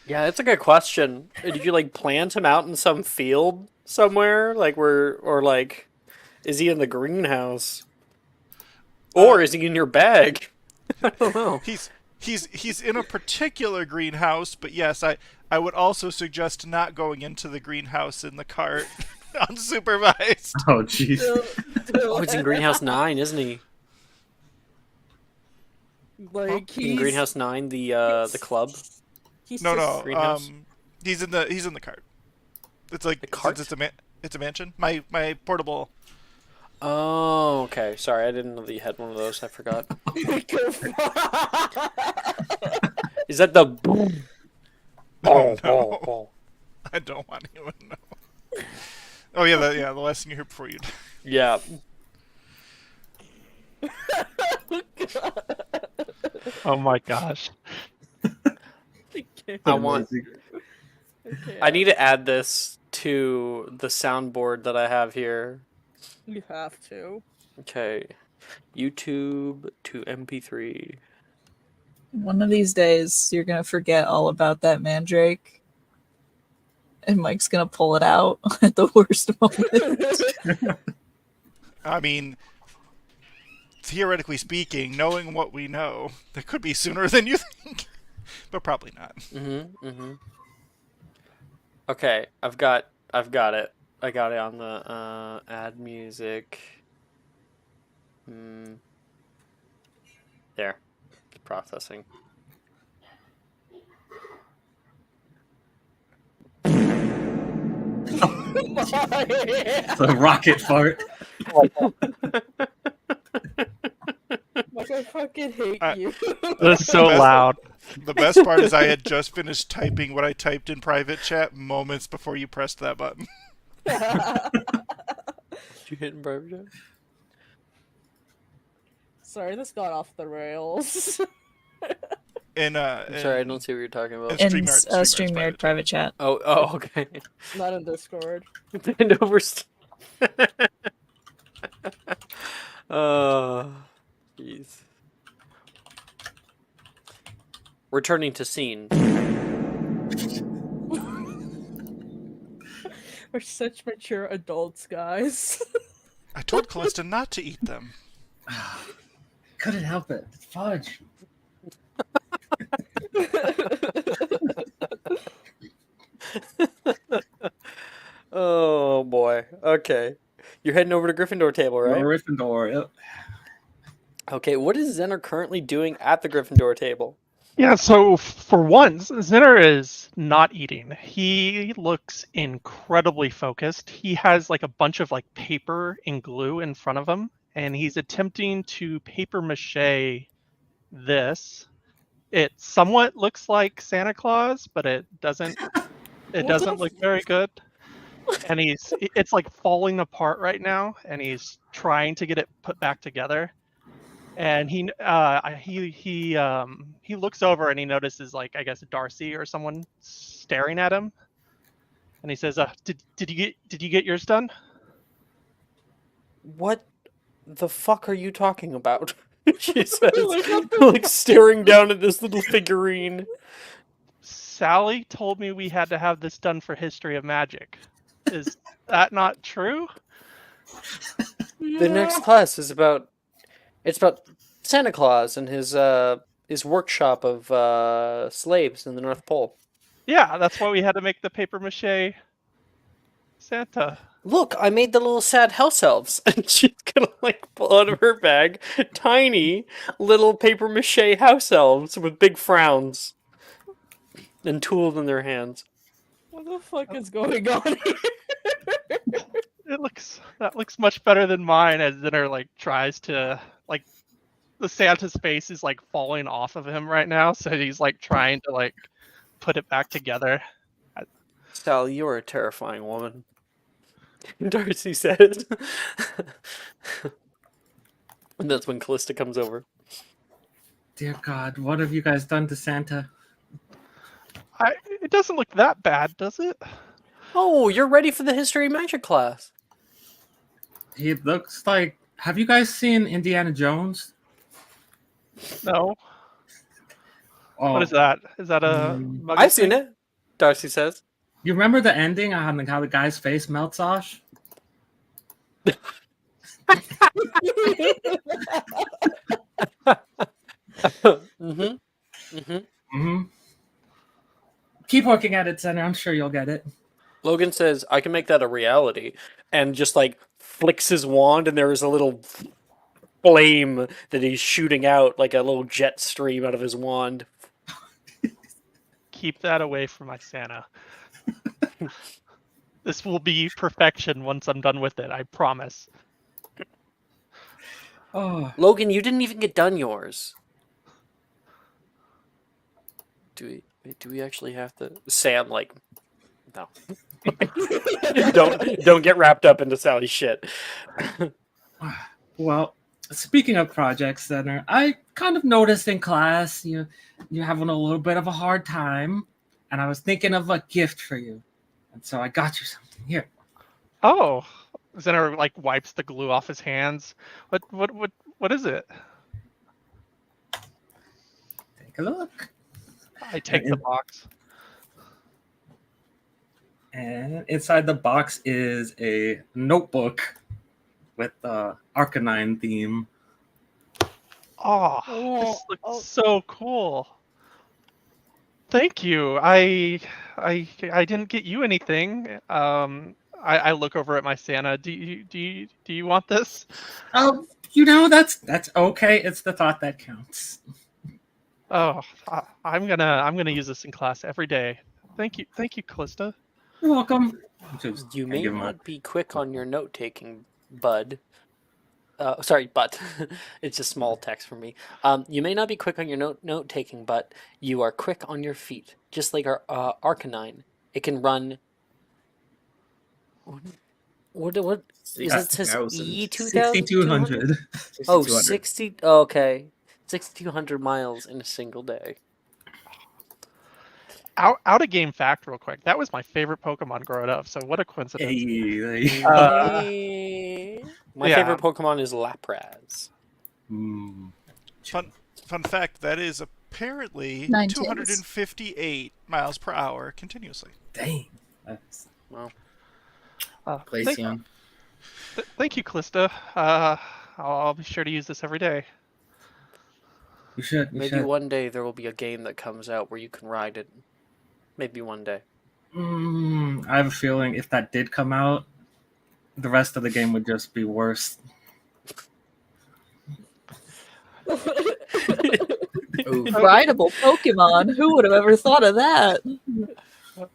Yeah, that's a good question. Did you like plant him out in some field somewhere, or is he in the greenhouse, or is he in your bag? I don't know. He's in a particular greenhouse, but yes, I would also suggest not going into the greenhouse in the cart unsupervised. Oh, jeez. Oh, he's in Greenhouse 9, isn't he? Like he's In Greenhouse 9, the club. He's No, Greenhouse? he's in the cart. It's like The cart? It's a mansion. My portable. Oh, okay. Sorry, I didn't know that you had one of those. I forgot. Is that the? Oh, no. I don't want anyone to know. Oh yeah, the last thing you heard before you. Yeah. Oh my gosh. I want. Okay, I need to add this to the soundboard that I have here. You have to. Okay. YouTube to MP3. One of these days, you're gonna forget all about that mandrake, and Mike's gonna pull it out at the worst moment. I mean, theoretically speaking, knowing what we know, that could be sooner than you think, but probably not. Okay, I've got it. I got it on the add music. There. It's processing. It's a rocket fart. Like, I fucking hate you. That's so loud. The best part is I had just finished typing what I typed in private chat moments before you pressed that button. Did you hit in private chat? Sorry, this got off the rails. In Sorry, I don't see what you're talking about. In StreamYard's StreamYard private chat. Oh, okay. Not in Discord. Bend over. Jeez. Returning to scene. We're such mature adults, guys. I told Callista not to eat them. Couldn't help it. It's fudge. Oh boy. Okay. You're heading over to Gryffindor table, right? Gryffindor, yep. Okay, what is Zenner currently doing at the Gryffindor table? Yeah, so for once, Zinner is not eating. He looks incredibly focused. He has like a bunch of like paper and glue in front of him, and he's attempting to paper mache this. It somewhat looks like Santa Claus, but it doesn't look very good. And it's like falling apart right now, and he's trying to get it put back together. And he looks over and he notices, like, I guess Darcy or someone staring at him, and he says, did you get yours done?" What the fuck are you talking about? She says, like staring down at this little figurine. "Sally told me we had to have this done for History of Magic. Is that not true?" The next class is about Santa Claus and his workshop of slaves in the North Pole. Yeah, that's why we had to make the paper mache Santa. Look, I made the little sad house elves. And she's gonna like pull out of her bag tiny little paper mache house elves with big frowns and tools in their hands. What the fuck is going on here? That looks much better than mine, as Zinner like tries to like, the Santa's face is like falling off of him right now, so he's like trying to like put it back together. Sally, you're a terrifying woman. Darcy says. And that's when Callista comes over. Dear God, what have you guys done to Santa? It doesn't look that bad, does it? Oh, you're ready for the History of Magic class. He looks like... Have you guys seen Indiana Jones? No. Oh, What is that? Is that a... I've seen it, Darcy says. You remember the ending on how the guy's face melts off? Keep working at it, Center. I'm sure you'll get it. Logan says, I can make that a reality. And just like flicks his wand, and there is a little flame that he's shooting out, like a little jet stream out of his wand. Keep that away from my Santa. This will be perfection once I'm done with it, I promise. Oh, Logan, you didn't even get done yours. Do we actually have to? Sam, like, no. don't get wrapped up into Sally's shit. well, speaking of projects, Center, I kind of noticed in class you're having a little bit of a hard time, and I was thinking of a gift for you, and so I got you something here. Oh, Zinner like wipes the glue off his hands. What is it? Take a look. I take the box. And inside the box is a notebook with the Arcanine theme. Oh, this looks so cool. Thank you. I didn't get you anything. I look over at my Santa. Do you want this? That's okay. It's the thought that counts. Oh, I'm gonna use this in class every day. Thank you, Callista. You're welcome. You may not be quick on your note taking, bud. Sorry, but it's just small text for me. You may not be quick on your note taking, but you are quick on your feet, just like our Arcanine. It can run. What is it? Says E 6200. Oh, 60. Oh, okay, 6,200 miles in a single day. Out of game fact, real quick. That was my favorite Pokemon growing up. So what a coincidence! My favorite Pokemon is Lapras. Fun fact: that is apparently 258 miles per hour continuously. Dang. Well, Glaceon. Thank you, Callista. I'll be sure to use this every day. You should. Maybe one day there will be a game that comes out where you can ride it. Maybe one day. I have a feeling if that did come out, the rest of the game would just be worse. Rideable Pokemon. Who would have ever thought of that?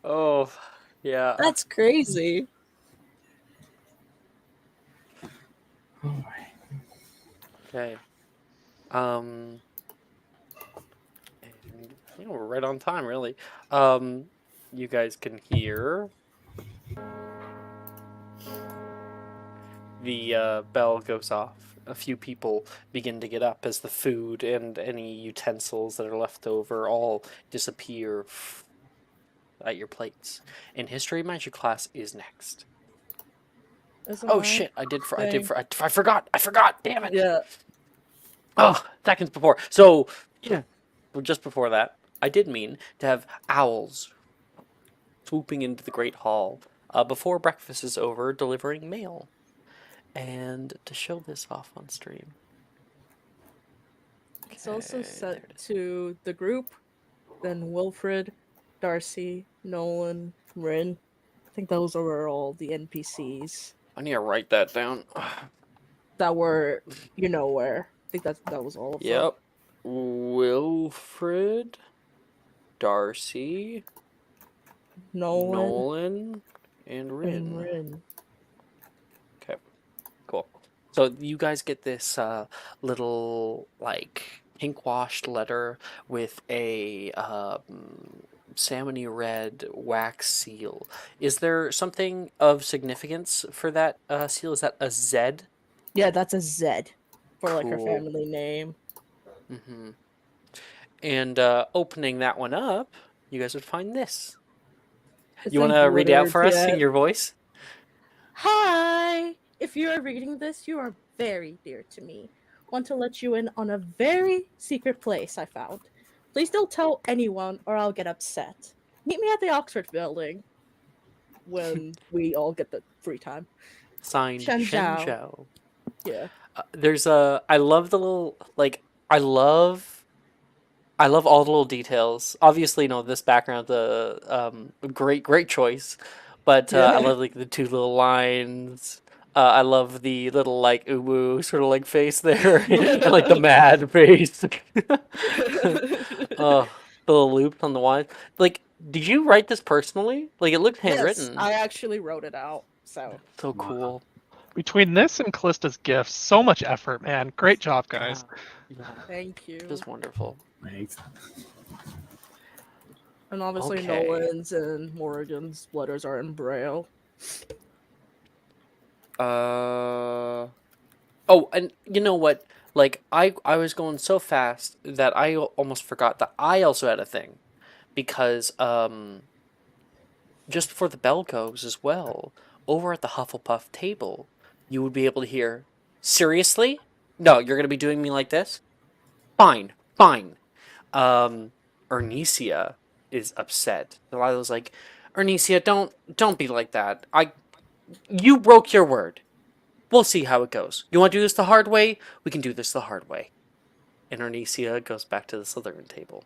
Oh, yeah. That's crazy. Okay. And, we're right on time, really. You guys can hear the bell goes off. A few people begin to get up as the food and any utensils that are left over all disappear at your plates. And History Magic class is next. Oh shit! I forgot. Damn it. Yeah. Oh, seconds before. So, yeah, just before that, I did mean to have owls swooping into the Great Hall before breakfast is over, delivering mail, and to show this off on stream. It's also Okay, there set it is. to the group, then Wilfred, Darcy, Nolan, Rin. I think those were all the NPCs I need to write that down. that were, you know where. I think that was all of them. Yep. Wilfred, Darcy, Nolan, and Rin. and Rin. Okay, cool. So you guys get this little like pink washed letter with a salmony red wax seal. Is there something of significance for that seal? Is that a Z? Yeah, that's a Z for like her Cool. family name. Mm-hmm. And opening that one up, you guys would find this. It's You want like to read it out glittered, for us yeah. in your voice? Hi! If you are reading this, you are very dear to me. Want to let you in on a very secret place I found. Please don't tell anyone or I'll get upset. Meet me at the Oxford building when we all get the free time. Signed, Shen Shen Zhao. Zhao. Yeah. There's a. I love the little like. I love all the little details. Obviously, this background, the great choice, but I love like the two little lines. I love the little like uwu sort of like face there, and like the mad face. Oh, the little loops on the wine. Like, did you write this personally? Like, it looked handwritten. Yes, I actually wrote it out. So So cool. Between this and Callista's gifts, so much effort, man. Great job, guys. Yeah, thank you. it was wonderful. Right. And obviously Okay. Nolan's and Morrigan's letters are in Braille. Oh, and you know what? Like, I was going so fast that I almost forgot that I also had a thing. Because, just before the bell goes as well, over at the Hufflepuff table, you would be able to hear, seriously? No, you're going to be doing me like this? Fine. Ernesia is upset. Delilah's like, Ernesia, don't be like that. You broke your word. We'll see how it goes. You want to do this the hard way? We can do this the hard way. And Ernesia goes back to the Slytherin table.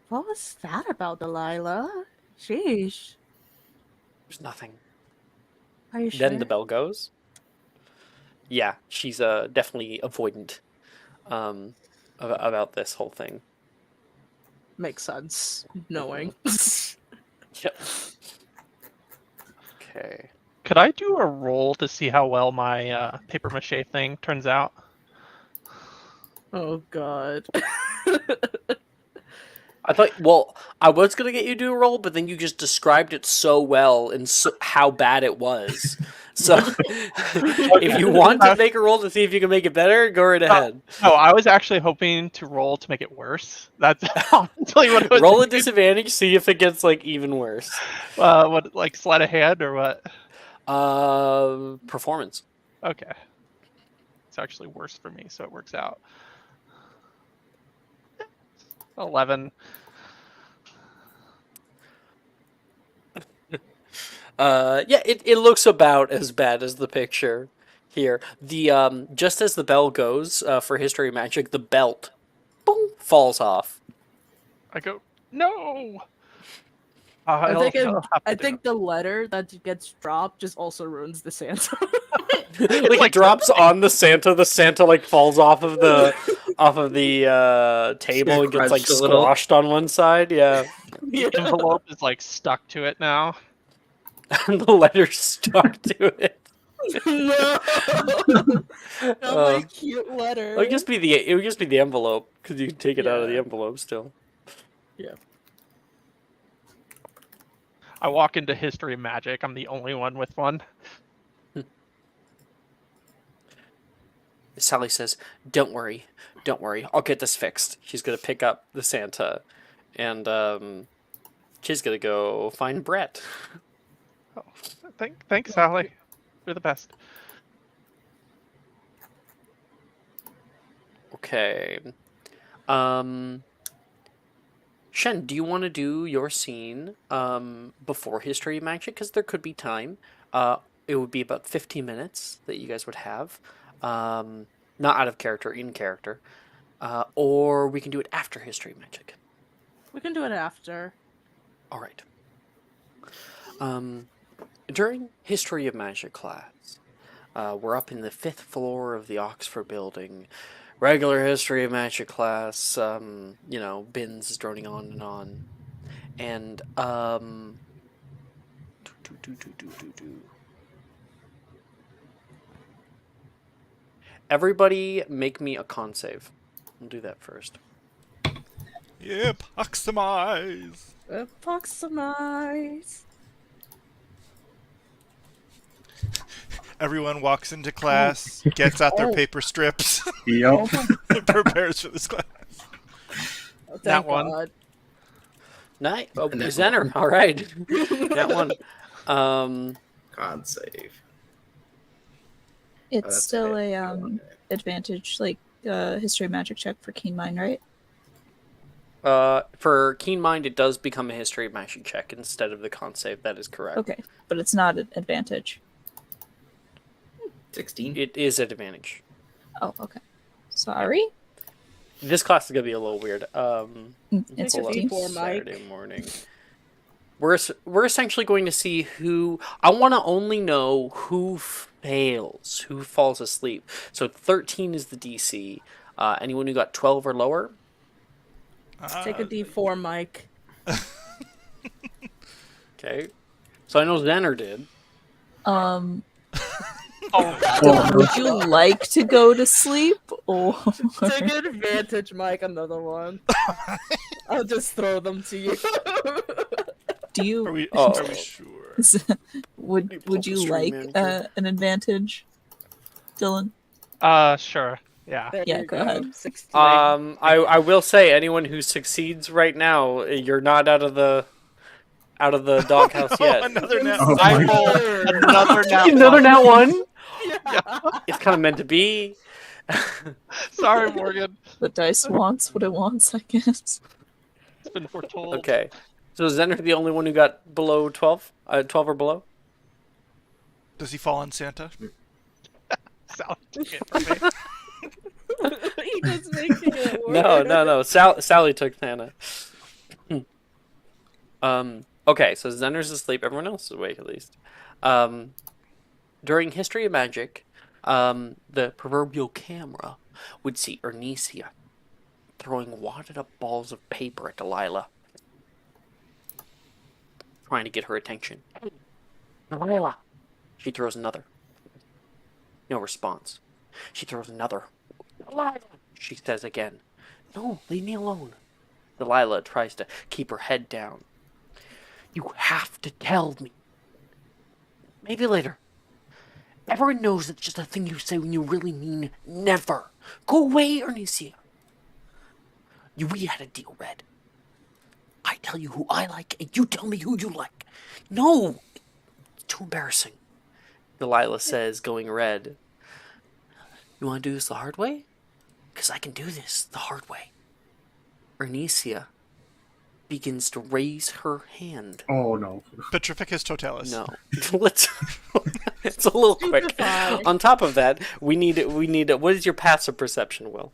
What was that about, Delilah? Sheesh. There's nothing. Are you sure? Then the bell goes. Yeah, she's definitely avoidant about this whole thing. Makes sense, knowing. Yep. Okay. Could I do a roll to see how well my paper mache thing turns out? Oh god. I was going to get you to do a roll, but then you just described it so well and how bad it was. So, if you want to make a roll to see if you can make it better, go right ahead. No, I was actually hoping to roll to make it worse. That's I'll tell you what. I was Roll a thinking. disadvantage, see if it gets like even worse. What, like sleight of hand or what? Performance. Okay. It's actually worse for me, so it works out. 11. Yeah, it looks about as bad as the picture here. The just as the bell goes for history magic, the belt boom, falls off. I go, no. I think I'll have to I do think it. the letter that gets dropped just also ruins the Santa. Like it drops on the Santa like falls off of the table and gets like Crunched a little. squashed on one side. Yeah, Yeah. The envelope is like stuck to it now. and the letter's stuck to it. No, not Uh, my cute letter. it would just be the envelope because you can take it out of the Yeah. envelope still. Yeah. I walk into history magic. I'm the only one with one. Sally says, don't worry, I'll get this fixed." She's gonna pick up the Santa, and she's gonna go find Brett. Oh, thanks, Sally. You're the best. Okay. Shen, do you want to do your scene before history magic? Because there could be time. It would be about 15 minutes that you guys would have. Not out of character, in character. Or we can do it after history magic. We can do it after. All right. During history of magic class, we're up in the 5th floor of the Oxford building. Regular history of magic class, bins droning on and on. And, everybody make me a con save. We'll do that first. Yep, maximize. Approximize. Everyone walks into class, gets out their paper strips, Yep. and prepares for this class. Oh, thank That one. God. Nice. Oh, Zenner. All right. That one. Con save. It's that's still it. a advantage, like history magic check for keen mind, right? For keen mind, it does become a history magic check instead of the con save. That is correct. Okay, but it's not an advantage. 16. It is an advantage. Oh, okay. Sorry. This class is gonna be a little weird. It's pull up 15. For Mike. Saturday morning. We're essentially going to see who. I want to only know who fails, who falls asleep. So 13 is the DC. Anyone who got 12 or lower. Take a D4, Mike. Okay. So I know Zenner did. Would you like to go to sleep, or Take advantage, Mike. Another one. I'll just throw them to you. do Are you we sure? would you Stream like manager. an advantage, Dylan? Sure. Yeah. There Yeah, you go ahead. 16. I will say anyone who succeeds right now, you're not out of the doghouse yet. Another net. Oh, I my- rolled another nat Another one. nat one. Yeah. It's kind of meant to be. Sorry, Morgan. The dice wants what it wants, I guess. It's been foretold. Okay. So is Zenner the only one who got below 12? 12 or below? Does he fall on Santa? Sally took it from me. He just making it work. No. Sally took Santa. Okay, so Zenner's asleep. Everyone else is awake at least. During History of Magic, the proverbial camera would see Ernesia throwing wadded up balls of paper at Delilah, trying to get her attention. Delilah! She throws another. No response. She throws another. Delilah! She says again. No, leave me alone. Delilah tries to keep her head down. You have to tell me. Maybe later. Everyone knows it's just a thing you say when you really mean never. Go away, Ernesia. We had a deal, Red. I tell you who I like, and you tell me who you like. No! It's too embarrassing. Delilah says, going red. You want to do this the hard way? Because I can do this the hard way. Ernesia begins to raise her hand. Oh no. Petrificus totalis. No. Let's. It's a little quick. Stupefy. On top of that, we need. What is your passive perception, Will?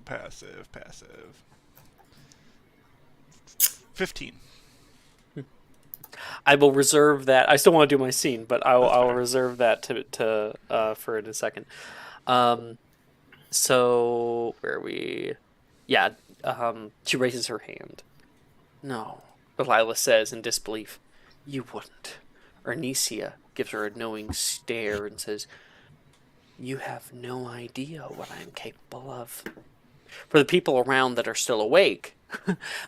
Passive. 15. I will reserve that. I still want to do my scene, but I will reserve that for in a second. So where are we? Yeah. She raises her hand. No, Delilah says in disbelief. You wouldn't. Arnesia gives her a knowing stare and says, "You have no idea what I am capable of." For the people around that are still awake,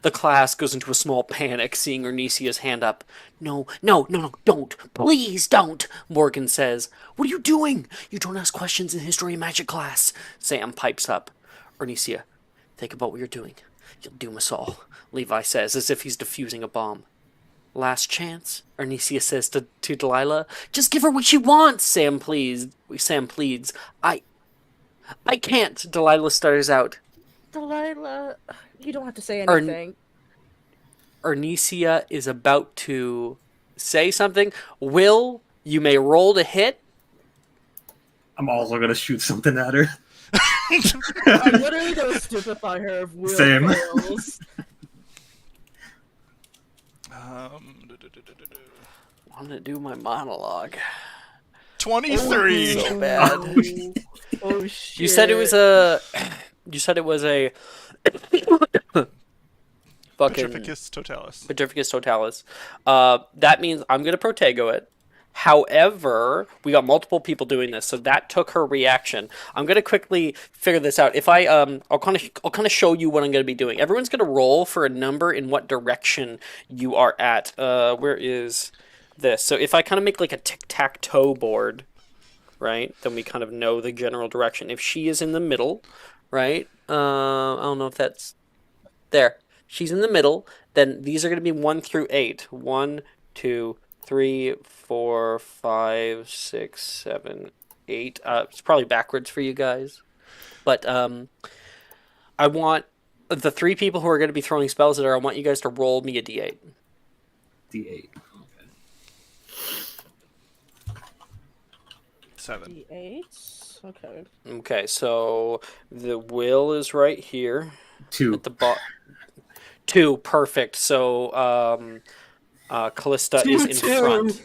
the class goes into a small panic, seeing Arnesia's hand up. No, don't. Please don't, Morgan says. What are you doing? You don't ask questions in history and magic class, Sam pipes up. Arnesia, think about what you're doing. You'll doom us all, Levi says, as if he's defusing a bomb. Last chance, Arnesia says to Delilah. Just give her what she wants, Sam pleads. I can't, Delilah stutters out. Delilah, you don't have to say anything. Arnesia is about to say something. Will, you may roll to hit. I'm also gonna shoot something at her. I'm literally gonna stupefy her if Will Same. fails. I'm gonna do my monologue. 23. So bad. Oh shit. You said it was a. Fucking Petrificus totalis. Petrificus totalis. That means I'm gonna protego it. However, we got multiple people doing this, so that took her reaction. I'm gonna quickly figure this out. If I'll kind of show you what I'm gonna be doing. Everyone's gonna roll for a number in what direction you are at. Where is this? So if I kind of make like a tic-tac-toe board, right? Then we kind of know the general direction. If she is in the middle, right? I don't know if that's there. She's in the middle. Then these are gonna be 1 through 8. 1, 2, 3, 4, 5, 6, 7, 8. It's probably backwards for you guys. But I want the 3 people who are going to be throwing spells at her, I want you guys to roll me a d8. D8. 7. D8. Okay. Okay, so the Will is right here. 2. At the bottom. 2, perfect. So Callista is in front.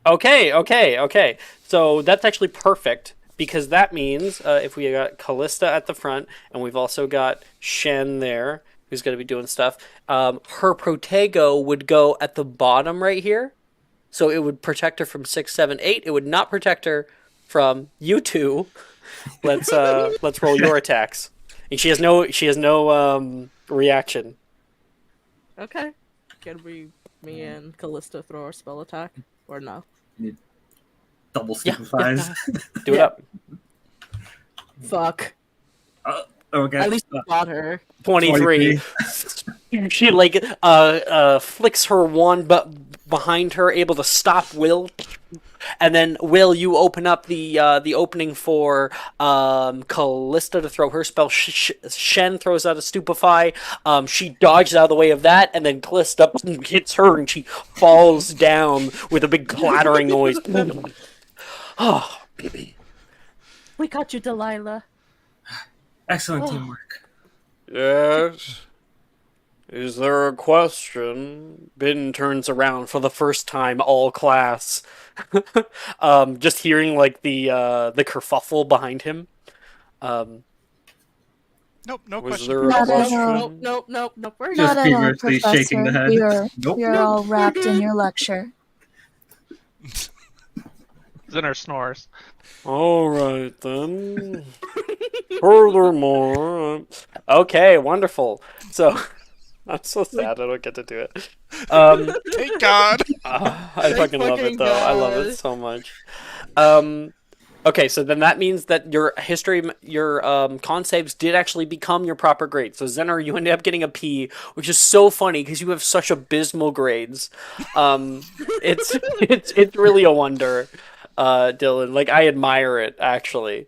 Okay. So that's actually perfect, because that means if we got Callista at the front, and we've also got Shen there, who's going to be doing stuff, her protego would go at the bottom right here. So it would protect her from 6, 7, 8. It would not protect her from you two. Let's roll your attacks. And she has no reaction. Okay. Can me and Callista throw our spell attack? Or no? Double stupefies. Do it up. Fuck. Okay. At least we got her. 23. She flicks her wand behind her, able to stop Will. And then Will, you open up the opening for Callista to throw her spell. Shen throws out a stupefy. She dodges out of the way of that, and then Callista hits her, and she falls down with a big clattering noise. Oh, baby. We got you, Delilah. Excellent teamwork. Yes. Is there a question? Ben turns around for the first time, all class. Just hearing like the kerfuffle behind him. Nope, no Was question. there a Not at question? all. Nope. We're Just Not at all, feverishly Professor. shaking the head. Nope. You're all wrapped in your lecture. Zinner snores. All right then. Furthermore, okay, wonderful. So, I'm so sad I don't get to do it. Thank God. I fucking love it though. I love it so much. Okay, so then that means that your con saves did actually become your proper grade. So Zener, you ended up getting a P, which is so funny because you have such abysmal grades. It's really a wonder, Dylan. Like, I admire it actually.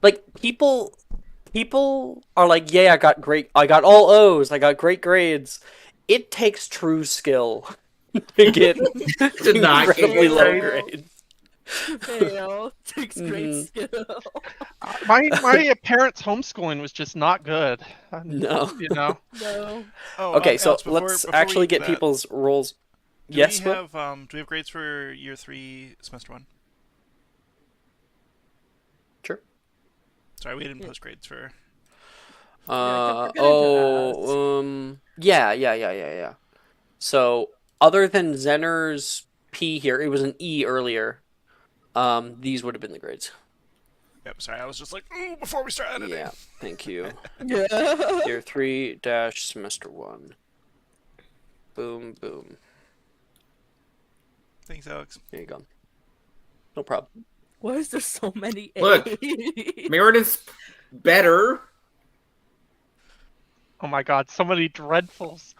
Like people people are like, yeah, I got all O's, I got great grades. It takes true skill to get To not get incredibly good low grades. grades. To fail takes great Mhm. skill. My parents' homeschooling was just not good. No. You know. No. Oh, Okay, so Alex, let's before we actually do get that, people's roles. do Yes, we Will? have grades for year 3, semester 1? Sure. Sorry, we didn't post grades for. Yeah, I kept forgetting to ask. Yeah. So other than Zener's P here, it was an E earlier. These would have been the grades. Yep, sorry, I was just like, ooh, before we start editing. Yeah, thank you. Yeah. Year 3 dash semester 1. Boom, boom. Thanks, Alex. There you go. No problem. Why is there so many A's? Look, Meredith's better. Oh my God, so many dreadfuls.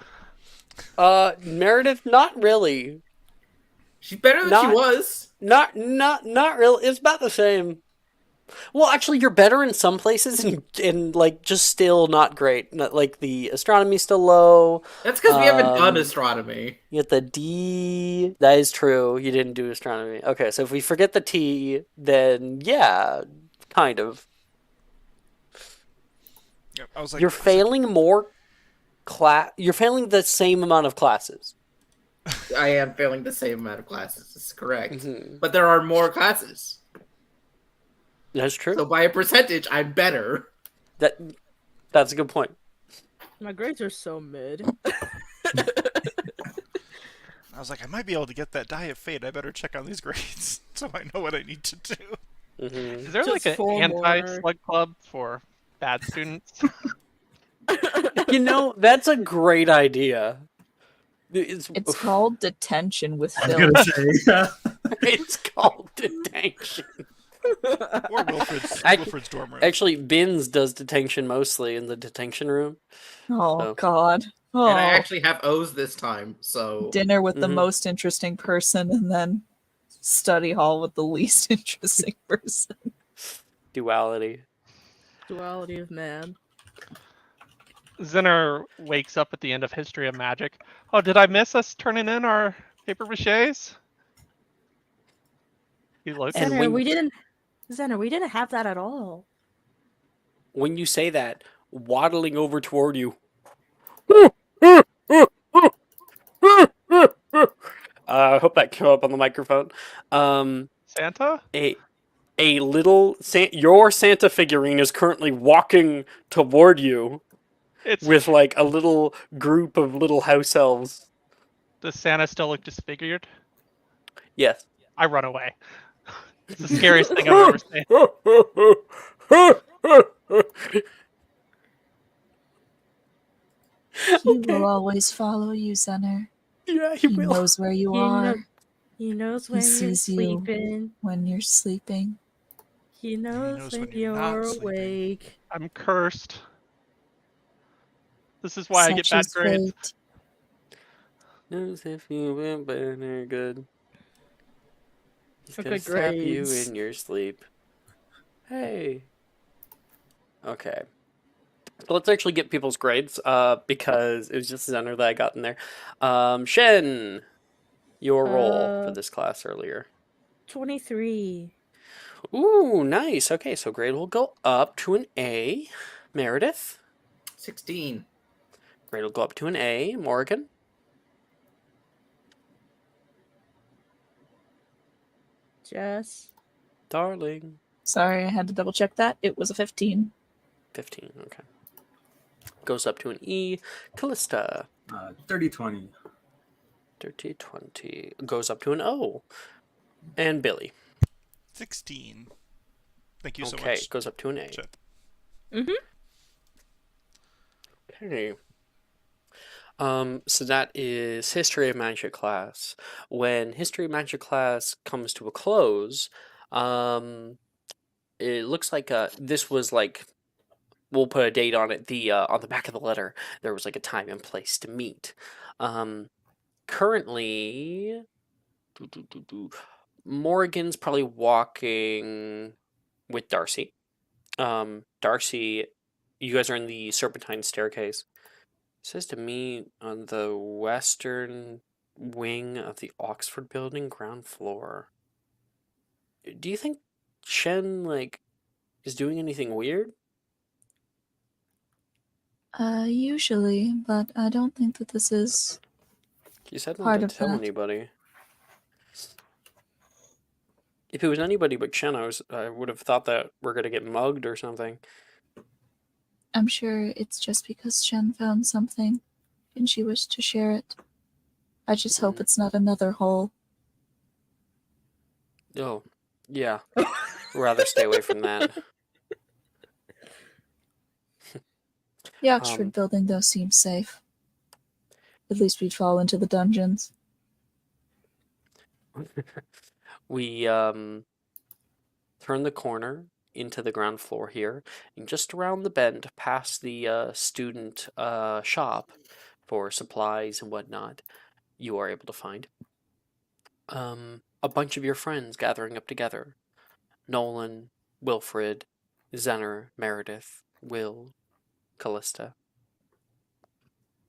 Meredith, not really. She's better than she was. Not really. It's about the same. Well, actually, you're better in some places, and like just still not great. Not, like the astronomy's still low. That's because we haven't done astronomy. You get the D. That is true. You didn't do astronomy. Okay, so if we forget the T, then yeah, kind of. Yep, I was like, You're failing more class. You're failing the same amount of classes. I am failing the same amount of classes. That's correct. Mhm. But there are more classes. That's true. So by a percentage, I'm better. That's a good point. My grades are so mid. I was like, I might be able to get that diet fade. I better check on these grades so I know what I need to do. Mm-hmm. Is there Just like an 4 anti-slug club for bad students? You know, that's a great idea. It's called detention with I was Phil. gonna say. It's called detention. Or Wilfred's dorm room. Actually, Bins does detention mostly in the detention room. Oh So. God. Oh. And I actually have O's this time, so Dinner with the Mhm. most interesting person, and then study hall with the least interesting person. Duality. Duality of man. Zinner wakes up at the end of History of Magic. Oh, did I miss us turning in our paper maches? He looks. And Zener, we didn't have that at all. When you say that, waddling over toward you. I hope that came up on the microphone. Santa? A little your Santa figurine is currently walking toward you It's with like a little group of little house elves. Does Santa still look disfigured? Yes. I run away. It's the scariest thing I've ever seen. He will always follow you, Zenner. Yeah, he He will. knows where you He are know- He knows when you're sees you. sleeping. when you're sleeping. He knows knows when when you're not you're sleeping. awake. I'm cursed. This is why I get Such bad is grades. fate. Knows if you went better good. He's For gonna good slap you grades. in your sleep. Hey. Okay. So let's actually get people's grades, because it was just Zenner that I got in there. Shen, your role for this class earlier. 23. Ooh, nice. Okay, so grade will go up to an A. Meredith, 16. grade will go up to an A. Morgan, Jess. darling, Sorry, I had to double check that. It was a 15. 15. Okay. Goes up to an E. Callista, 30-20. 30, 20. Goes up to an O. And Billy. 16. Thank you so Okay, much. goes up to an A. Chet. Okay. So that is History of Magic class. When History of Magic class comes to a close, it looks like this was like, we'll put a date on it. On the back of the letter, there was like a time and place to meet. Currently, Morgan's probably walking with Darcy. Darcy you guys are in the serpentine staircase. It says to me on the western wing of the Oxford building, ground floor. Do you think Shen, is doing anything weird? Usually, but I don't think that this is You said not part to of tell that. anybody. If it was anybody but Shen, I would have thought that we're gonna get mugged or something. I'm sure it's just because Shen found something and she wished to share it. I just hope it's not another hole. Oh, yeah. Rather stay away from that. The Oxford building, though, seems safe. At least we'd fall into the dungeons. We turn the corner into the ground floor here, and just around the bend, past the student shop for supplies and whatnot, you are able to find a bunch of your friends gathering up together. Nolan, Wilfred, Zenner, Meredith, Will, Callista.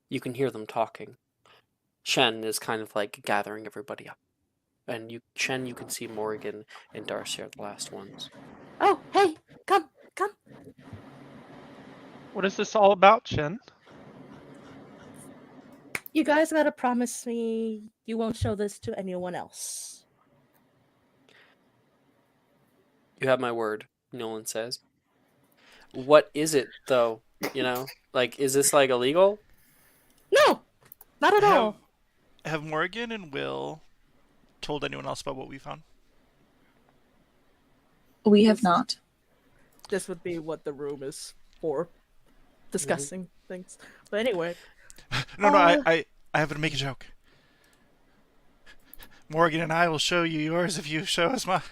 You can hear them talking. Shen is kind of gathering everybody up. And Shen, you can see Morrigan and Darcy are the last ones. Oh, hey, come. What is this all about, Shen? You guys gotta promise me you won't show this to anyone else. You have my word, Nolan says. What is it, though? Is this illegal? No, not at all. Have Morgan and Will told anyone else about what we found? We have not. This would be what the room is for. Discussing things. But anyway. No, I have to make a joke. Morgan and I will show you yours if you show us mine.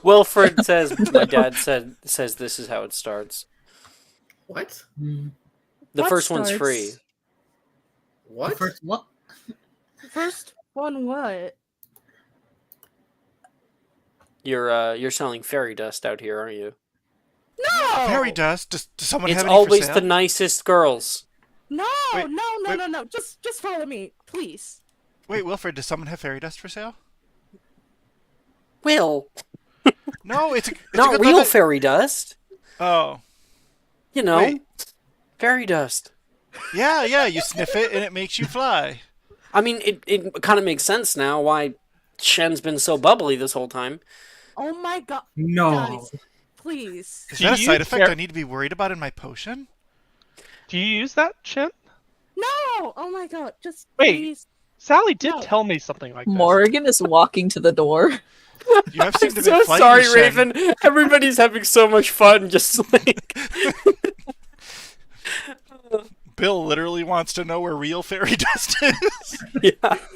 Wilfred says, my dad says this is how it starts. What? The first one's free. What? First, what? First one what? You're selling fairy dust out here, aren't you? No! Fairy dust? Does someone It's have any for always sale? the nicest girls. No, Wait, no. Just follow me, please. Wait, Wilfred, does someone have fairy dust for sale? Will. No, it's not a good real limit. fairy dust. Oh. Wait. Fairy dust. Yeah, you sniff it and it makes you fly. I mean, it kind of makes sense now why Shen's been so bubbly this whole time. Oh my god. No. Guys, please. Is that a side effect I need to be worried about in my potion? Do you use that, Shen? No! Oh my god, just Wait. please. Sally did tell me something like this. Morgan is walking to the door. You have seemed a I'm bit so flighty, sorry, Shen. Raven. Everybody's having so much fun, just Bill literally wants to know where real fairy dust is.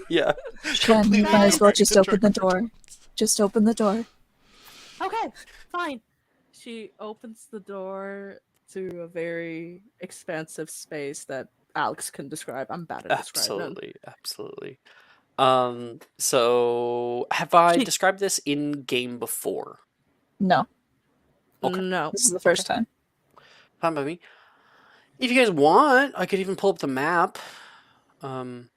Yeah. Shen, you might as well just open the door. Just open the door. Okay, fine. She opens the door to a very expansive space that Alex can describe. I'm bad at describing. Absolutely. So have I described this in game before? No. Okay. No. This is the first time. Fine by me. If you guys want, I could even pull up the map. Would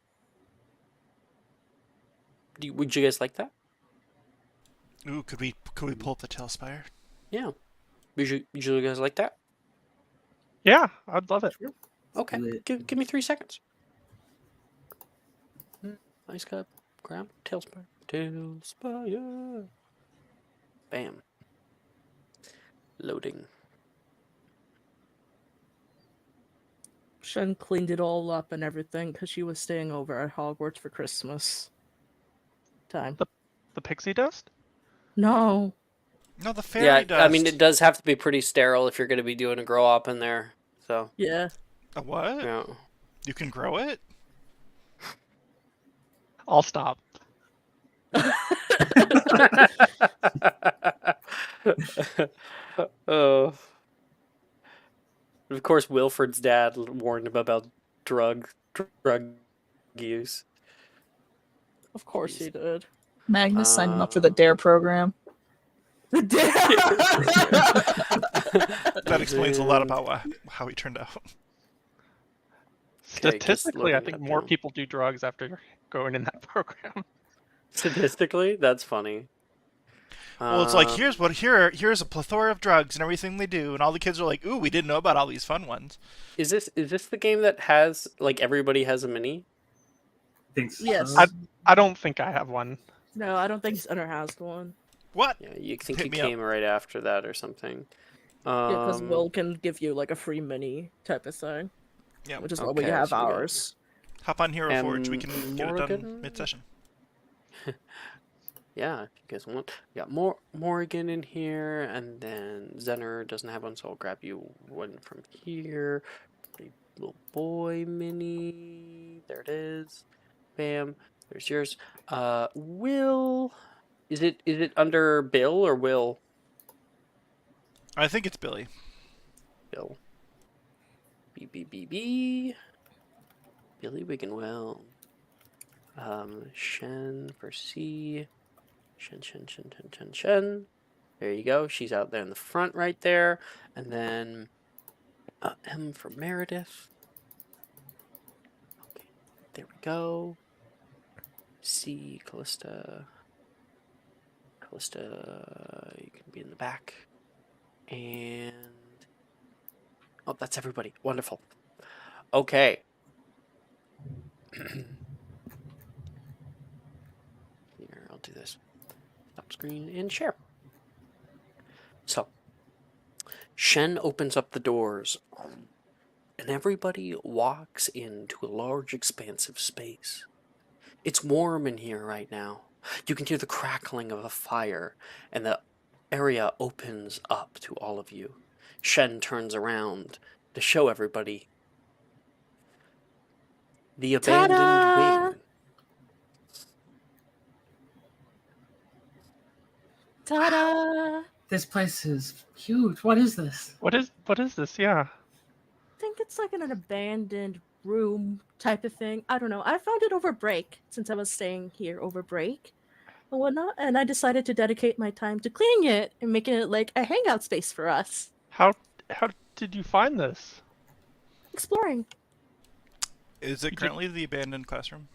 you guys like that? Ooh, could we pull up the Tailspire? Yeah. Would you guys like that? Yeah, I'd love it. Okay. Give me 3 seconds. Nice cup. Grab Tailspire. Bam. Loading. Shen cleaned it all up and everything because she was staying over at Hogwarts for Christmas time. The pixie dust? No. No, the fairy dust. I mean, it does have to be pretty sterile if you're going to be doing a grow up in there. So. Yeah. A what? Yeah. You can grow it? I'll stop. Oh. Of course, Wilfred's dad warned him about drug use. Of course he did. Magnus signed him up for the DARE program. The That explains a lot about how he turned out. Statistically, I think more down. people do drugs after going in that program. Statistically, that's funny. Well, it's like here's a plethora of drugs and everything they do, and all the kids are like, "Ooh, we didn't know about all these fun ones." Is this the game that has like everybody has a mini? Think so. Yes. I don't think I have one. No, I don't think Center has one. What? Yeah, you think Hit you me up. came right after that or something. Yeah, because Will can give you like a free mini type of thing. Yeah. Which is why we Okay, have so we got- ours. Hop on Hero Forge. We can get it done Morgan? mid-session. Yeah, if you guys want. We got Morgan in here, and then Zener doesn't have one, so I'll grab you one from here. The little boy mini. There it is. Bam. There's yours. Will. Is it under Bill or Will? I think it's Billy. Bill. B. Billy Wigginwell. Shen for C. Shen. There you go. She's out there in the front right there. And then M for Meredith. Okay, there we go. C, Callista, you can be in the back. And... oh, that's everybody. Wonderful. Okay. Here, I'll do this. Stop screen and share. So, Shen opens up the doors, and everybody walks into a large, expansive space. It's warm in here right now. You can hear the crackling of a fire, and the area opens up to all of you. Shen turns around to show everybody the abandoned Ta-da! wing. Ta-da! This place is huge. What is this? What is this? Yeah. I think it's like an abandoned room type of thing. I don't know. I found it over break since I was staying here over break and whatnot, and I decided to dedicate my time to cleaning it and making it like a hangout space for us. How did you find this? Exploring. Is it currently the abandoned classroom?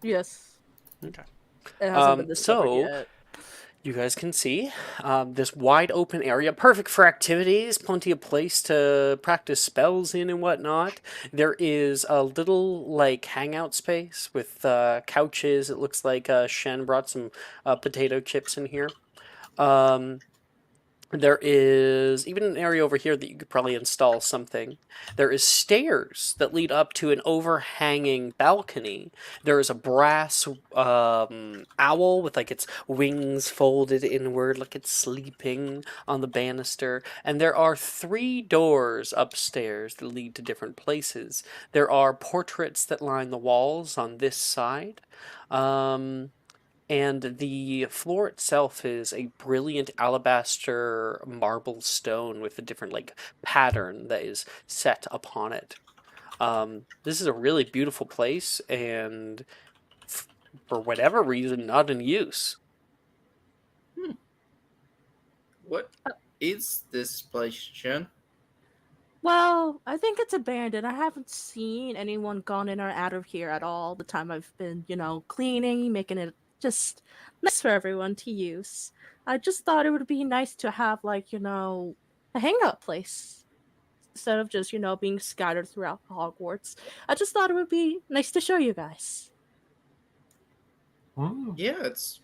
Yes. Okay. It hasn't been discovered so yet. you guys can see this wide open area, perfect for activities, plenty of place to practice spells in and whatnot. There is a little like hangout space with couches. It looks like Shen brought some potato chips in here. There is even an area over here that you could probably install something. There is stairs that lead up to an overhanging balcony. There is a brass owl with like its wings folded inward like it's sleeping on the banister. And there are 3 doors upstairs that lead to different places. There are portraits that line the walls on this side. And the floor itself is a brilliant alabaster marble stone with a different like pattern that is set upon it. This is a really beautiful place, and for whatever reason, not in use. What is this place, Shen? Well, I think it's abandoned. I haven't seen anyone gone in or out of here at all the time I've been, cleaning, making it just nice for everyone to use. I just thought it would be nice to have, a hangout place instead of just, being scattered throughout Hogwarts. I just thought it would be nice to show you guys. Oh, Yeah, it's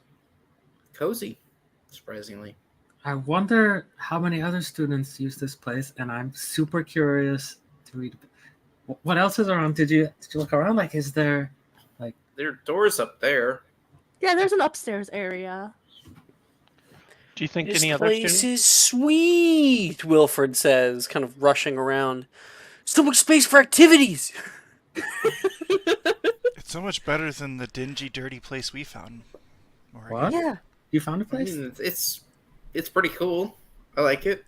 cozy, surprisingly. I wonder how many other students use this place, and I'm super curious to read. What else is around? Did you look around? Like, is there There are doors up there. Yeah, there's an upstairs area. Do you think This any other place students? is sweet, Wilfred says, kind of rushing around. So much space for activities! It's so much better than the dingy, dirty place we found. Morgan. what? Yeah. You found a I place? mean, it's pretty cool. I like it.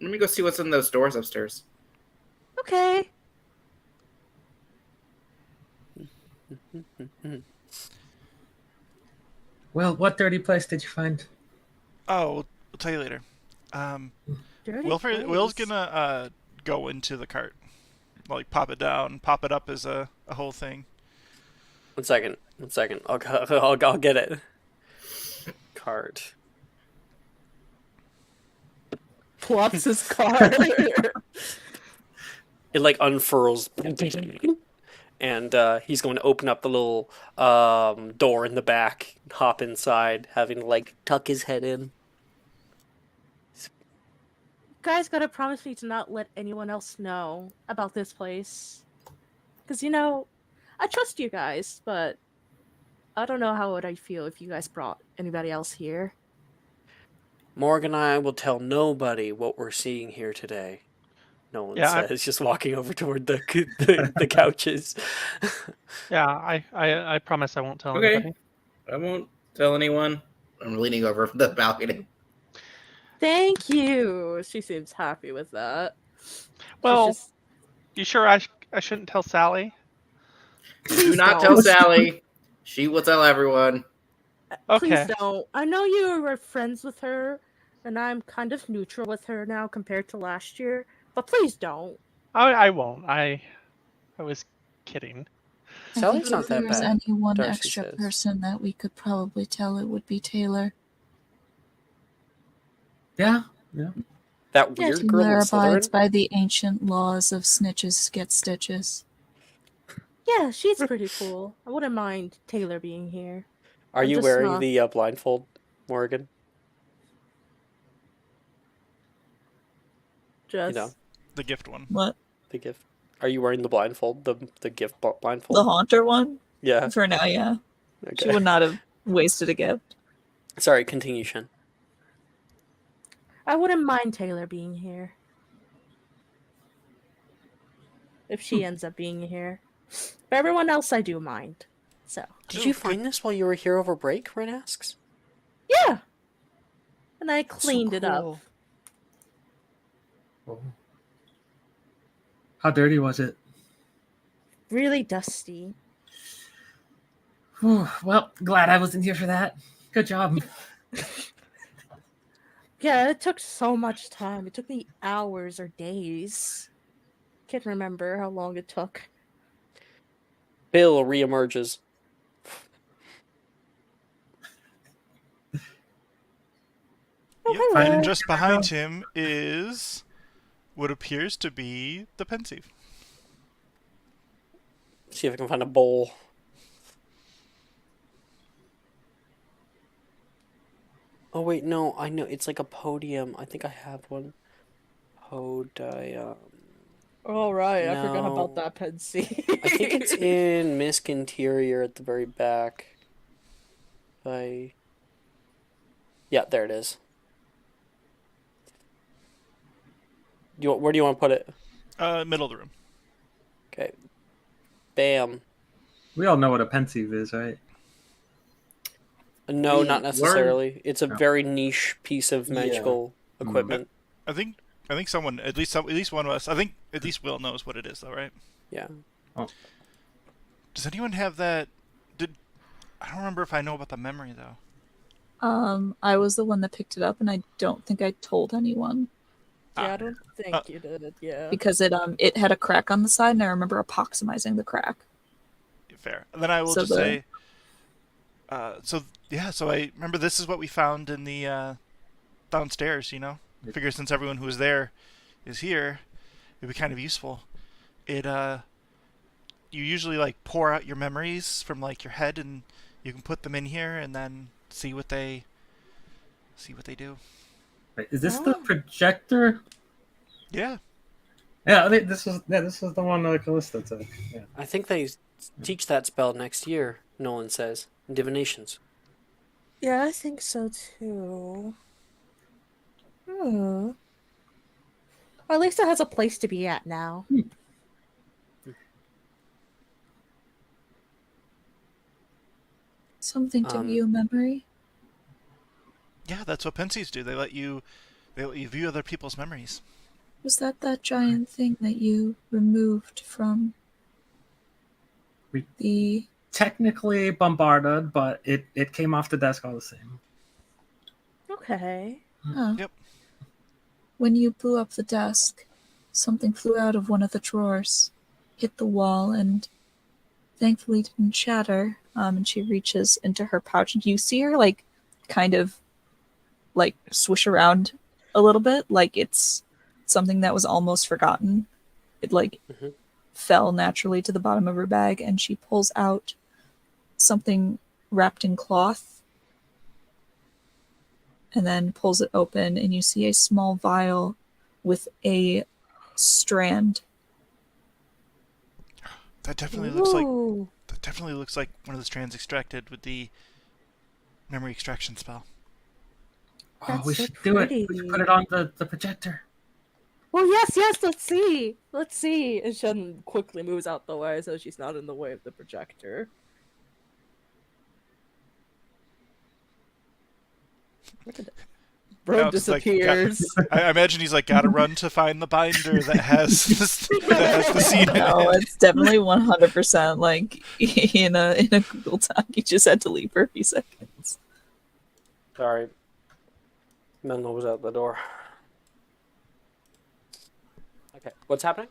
Let me go see what's in those doors upstairs. Okay. Well, what dirty place did you find? Oh, we'll tell you later. Dirty Will's place. gonna go into the cart, like pop it down, pop it up as a whole thing. 1 second. 1 second. I'll get it. Cart. Plops his car. It like unfurls, and he's going to open up the little door in the back, hop inside, having to like tuck his head in. Guys gotta promise me to not let anyone else know about this place. Because, you know, I trust you guys, but I don't know how would I feel if you guys brought anybody else here. Morgan and I will tell nobody what we're seeing here today. Nolan says, just walking over toward the couches. Yeah, I promise I won't tell Okay. anybody. I won't tell anyone. I'm leaning over from the balcony. Thank you. She seems happy with that. Well, just... you sure I shouldn't tell Sally? Do not tell Sally. She will tell everyone. Okay. Please don't. I know you were friends with her, and I'm kind of neutral with her now compared to last year, but please don't. I won't. I was kidding. Sally's not If there that was bad. any one Darcy extra says. person that we could probably tell, it would be Taylor. Yeah. That weird girl Taylor in abides Slytherin? by the ancient laws of snitches get stitches. Yeah, she's pretty cool. I wouldn't mind Taylor being here. Are I'm you just wearing not- the blindfold, Morgan? Just You know, The gift one. What? the gift. Are you wearing the blindfold? The gift blindfold? The Haunter one? Yeah. For now, yeah. Okay. She would not have wasted a gift. Sorry, continue, Shen. I wouldn't mind Taylor being here. If she ends up being here. But everyone else I do mind. So. Did you find this while you were here over break, Ren asks? Yeah. And I cleaned it up. cool. Oh. How dirty was it? Really dusty. Whew, well, glad I wasn't here for that. Good job. Yeah, it took so much time. It took me hours or days. Can't remember how long it took. Bill reemerges. Yep. hello. And just behind him is what appears to be the pensieve. See if I can find a bowl. Oh wait, no, I know it's like a podium. I think I have one. Podium. All right, I forgot No. about that pensieve. I think it's in Misc Interior at the very back. Yeah, there it is. Where do you want to put it? Middle of the room. Okay. Bam. We all know what a pensieve is, right? No, We not necessarily. It's a very niche piece of magical equipment. I think someone, at least one of us, I think at least Will knows what it is, though, right? Yeah. Oh. Does anyone have that? I don't remember if I know about the memory though. I was the one that picked it up, and I don't think I told anyone Yeah, I don't think you did. Yeah. because it had a crack on the side, and I remember epoximizing the crack. Fair. And then I will So just say, so I remember this is what we found in the downstairs. You know, I figure since everyone who was there is here, it'd be kind of useful. You usually like pour out your memories from like your head, and you can put them in here, and then see what they do. Wait, is this the projector? Yeah. Yeah, I think this was the one Callista took. Yeah. I think they teach that spell next year, Nolan says. In divinations. Yeah, I think so too. Well, at least it has a place to be at now. Something to view memory. Yeah, that's what pensives do. They let you view other people's memories. Was that giant thing that you removed from the... Technically bombarded, but it came off the desk all the same. Okay. Oh. Yep. When you blew up the desk, something flew out of one of the drawers, hit the wall, and thankfully didn't shatter. And she reaches into her pouch, and you see her like kind of like swish around a little bit, like it's something that was almost forgotten. It like fell naturally to the bottom of her bag, and she pulls out something wrapped in cloth and then pulls it open, and you see a small vial with a strand. That definitely looks like one of the strands extracted with the memory extraction spell. Oh, we should do it. We should put it on the projector. Well, yes, let's see. And Shen quickly moves out the way so she's not in the way of the projector. Look at that. Bro disappears. Like, I imagine he's like, gotta run to find the binder that has the scene in No, it. it's definitely 100% like in a Google Doc. You just had to leave for a few seconds. Sorry. Menlo was out the door. Okay, what's happening?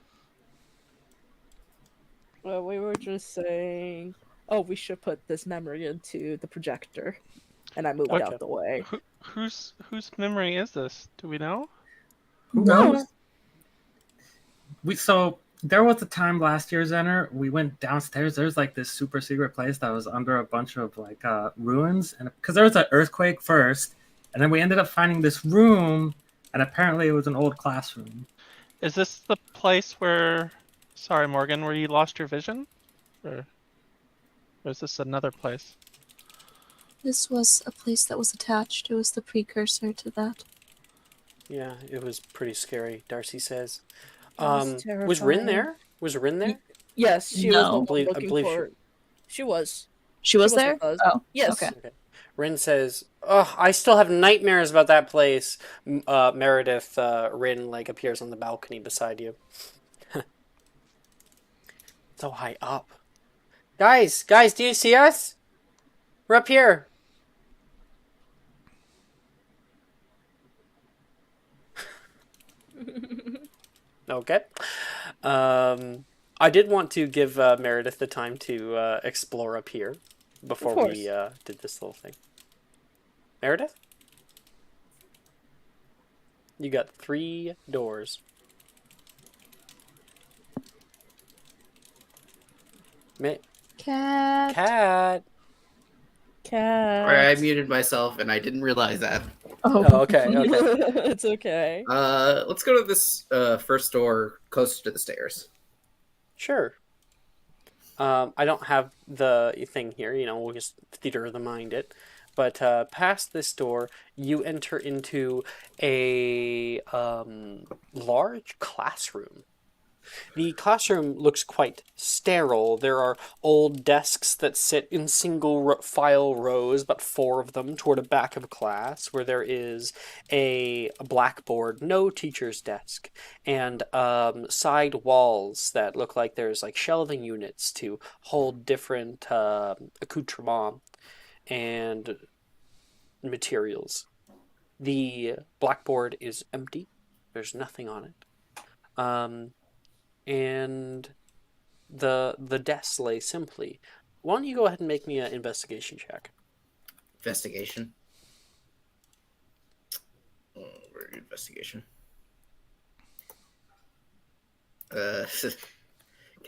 Well, we were just saying, oh, we should put this memory into the projector. And I moved out the way. Whose memory is this? Do we know? Who knows? So there was a time last year, Zenner, we went downstairs. There's like this super secret place that was under a bunch of like ruins, and because there was an earthquake first, and then we ended up finding this room, and apparently it was an old classroom. Is this the place where, sorry Morgan, where you lost your vision? Or is this another place? This was a place that was attached. It was the precursor to that. Yeah, it was pretty scary, Darcy says. Was Rin there? Was Rin there? Yes, she No. was looking for... She was. She was there? Oh, yes. Okay. Rin says, "Oh, I still have nightmares about that place." Meredith, Rin, like appears on the balcony beside you. So high up. Guys, do you see us? We're up here. Okay. I did want to give Meredith the time to explore up here before we did this little thing. Meredith? You got 3 doors. Cat. Sorry, I muted myself and I didn't realize that. Oh, okay. It's okay. Let's go to this first door closer to the stairs. Sure. I don't have the thing here, we'll just theater of the mind it. But past this door, you enter into a large classroom. The classroom looks quite sterile. There are old desks that sit in single file rows, but 4 of them toward the back of class, where there is a blackboard, no teacher's desk, and side walls that look like there's like shelving units to hold different accoutrements and materials. The blackboard is empty. There's nothing on it. And the desks lay simply. Why don't you go ahead and make me an investigation check? Investigation. Oh, very good investigation. Can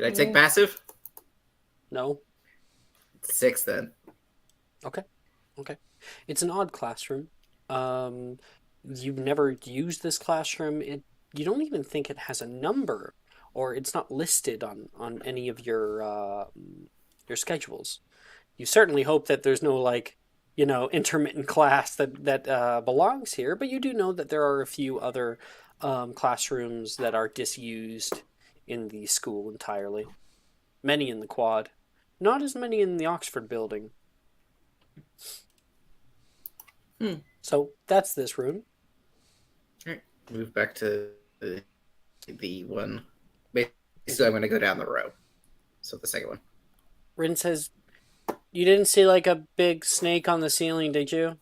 I take passive? No. 6 then. Okay. It's an odd classroom. You've never used this classroom. You don't even think it has a number, or it's not listed on any of your schedules. You certainly hope that there's no intermittent class that belongs here, but you do know that there are a few other classrooms that are disused in the school entirely. Many in the quad. Not as many in the Oxford building. So that's this room. Alright, move back to the one. Basically, I'm going to go down the row. So the second one. Rin says, "You didn't see like a big snake on the ceiling, did you?"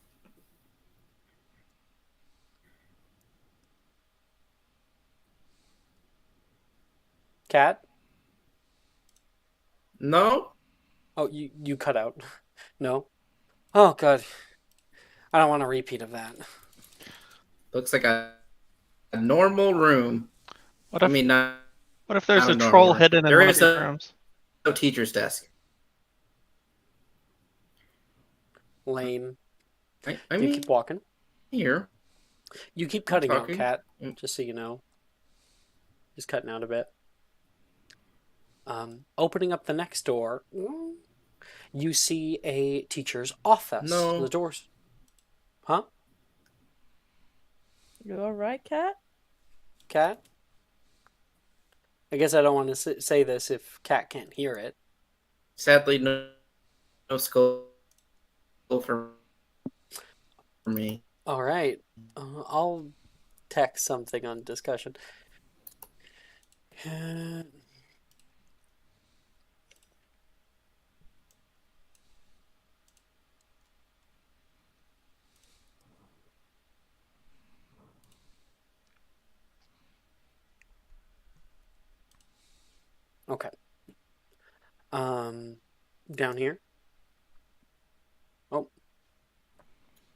Cat? No. Oh, you cut out. No? Oh, God. I don't want a repeat of that. Looks like a normal room. What I if mean, not there's a a normal troll room. hidden in There one of is these rooms? no teacher's desk. Lame. I You mean, keep walking. here. You keep cutting out, talking. Cat. Just so you know. Just cutting out a bit. Opening up the next door, you see a teacher's office. No. The doors. Huh? You alright, Cat? Cat? I guess I don't want to say this if Cat can't hear it. Sadly, no skull for me. All right. I'll text something on discussion. Okay. Down here. Oh,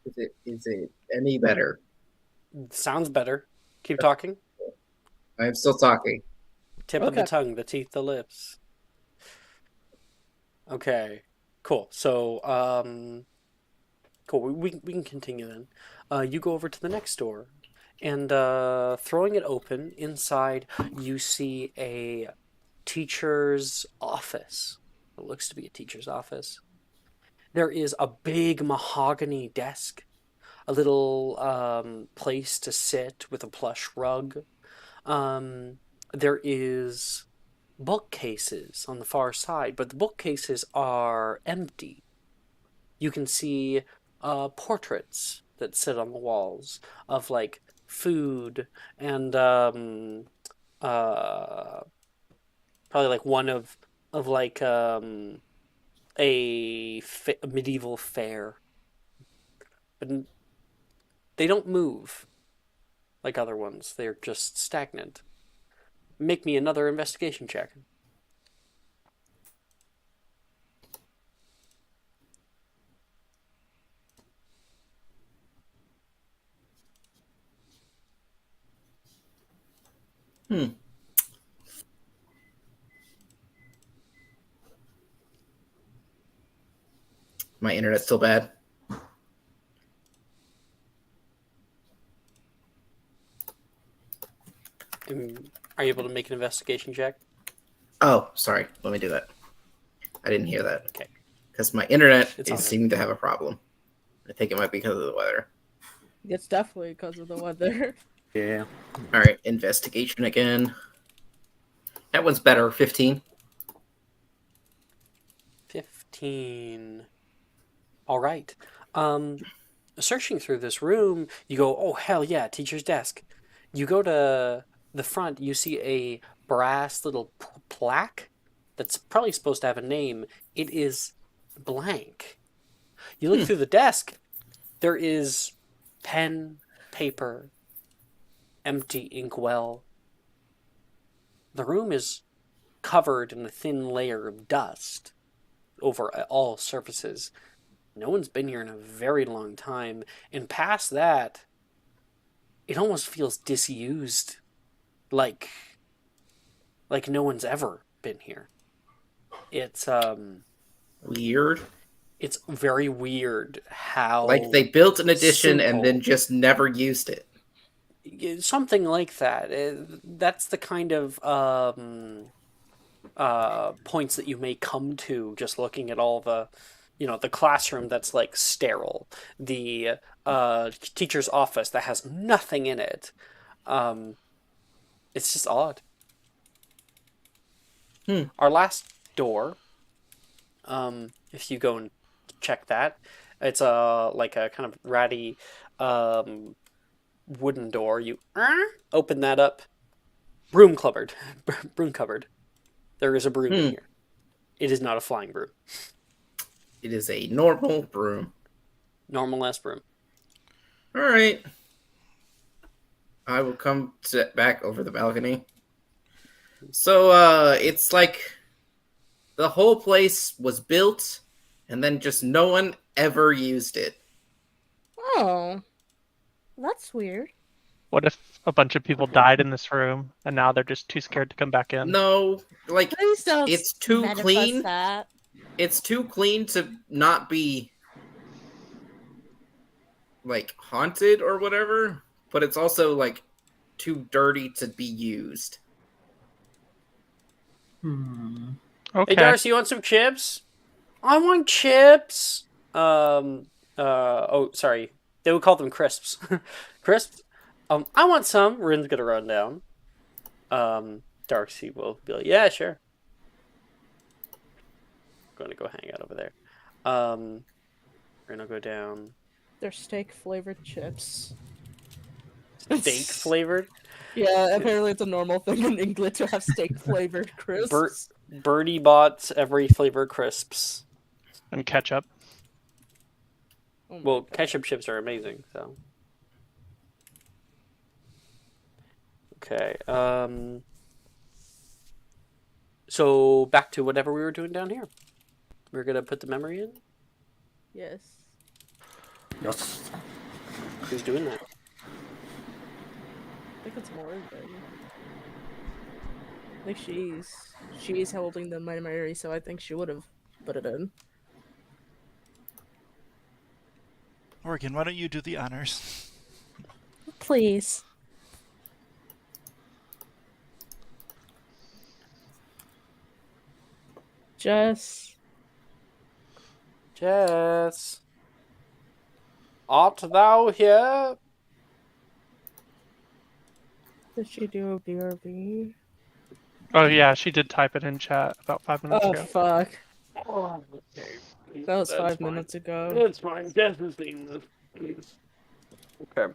Is it any better? sounds better. Keep talking. I'm still talking. Tip of the tongue, the teeth, the lips. Okay. Cool. So, cool. We can continue then. You go over to the next door, and throwing it open, inside you see a teacher's office. It looks to be a teacher's office. There is a big mahogany desk, a little place to sit with a plush rug. There is bookcases on the far side, but the bookcases are empty. You can see portraits that sit on the walls of like food and probably like one of like a medieval fair, but they don't move like other ones. They're just stagnant. Make me another investigation check. My internet's still bad. Are you able to make an investigation check? Oh, sorry. Let me do that. I didn't hear that. Okay. Because my internet It's is all right. seeming to have a problem. I think it might be because of the weather. It's definitely because of the weather. Yeah. All right, investigation again. That one's better. 15. 15. All right. Searching through this room, you go, oh, hell yeah, teacher's desk. You go to the front, you see a brass little plaque that's probably supposed to have a name. It is blank. You look through the desk, there is pen, paper, empty inkwell. The room is covered in a thin layer of dust over all surfaces. No one's been here in a very long time, and past that, it almost feels disused, like no one's ever been here. It's Weird. It's very weird how Like they built an addition and simple. then just never used it. Something like that. That's the kind of points that you may come to just looking at all the, the classroom that's like sterile, the teacher's office that has nothing in it. It's just odd. Our last door, if you go and check that, it's like a kind of ratty wooden door. You open that up. Broom cupboard. Broom cupboard. There is a broom in here. It is not a flying broom. It is a normal broom. Normal-ass broom. All right. I will come back over the balcony. So it's like the whole place was built and then just no one ever used it. Oh, that's weird. What if a bunch of people died in this room and now they're just too scared to come back in? No, like Please don't it's too manifest clean. that. It's too clean to not be like haunted or whatever, but it's also like too dirty to be used. Okay. Hey, Darcy, you want some chips? I want chips. Oh, sorry. They would call them crisps. Crisps? I want some. Rin's gonna run down. Darcy will be like, yeah, sure. Gonna go hang out over there. Rin will go down. They're steak flavored chips. Steak flavored? Yeah, apparently it's a normal thing in England to have steak flavored crisps. Birdie bought every flavor crisps. And ketchup. Oh my Well, God. ketchup chips are amazing, so. Okay, so back to whatever we were doing down here. We're gonna put the memory in. Yes. Yes. Who's doing that? I think it's Morgan. I think she's holding the memory, so I think she would have put it in. Morgan, why don't you do the honors? Please. Jess. Jess. Art thou here? Did she do a BRB? Oh yeah, she did type it in chat about 5 minutes Oh ago. fuck. Oh, okay. That was That's 5 fine. minutes ago. That's fine. Jess has seen this. Please. Okay.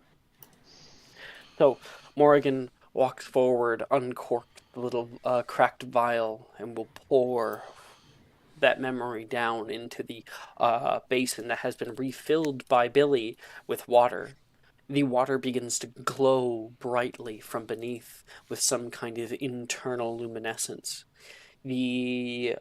So, Morrigan walks forward, uncorked the little cracked vial, and will pour that memory down into the basin that has been refilled by Billy with water. The water begins to glow brightly from beneath with some kind of internal luminescence. The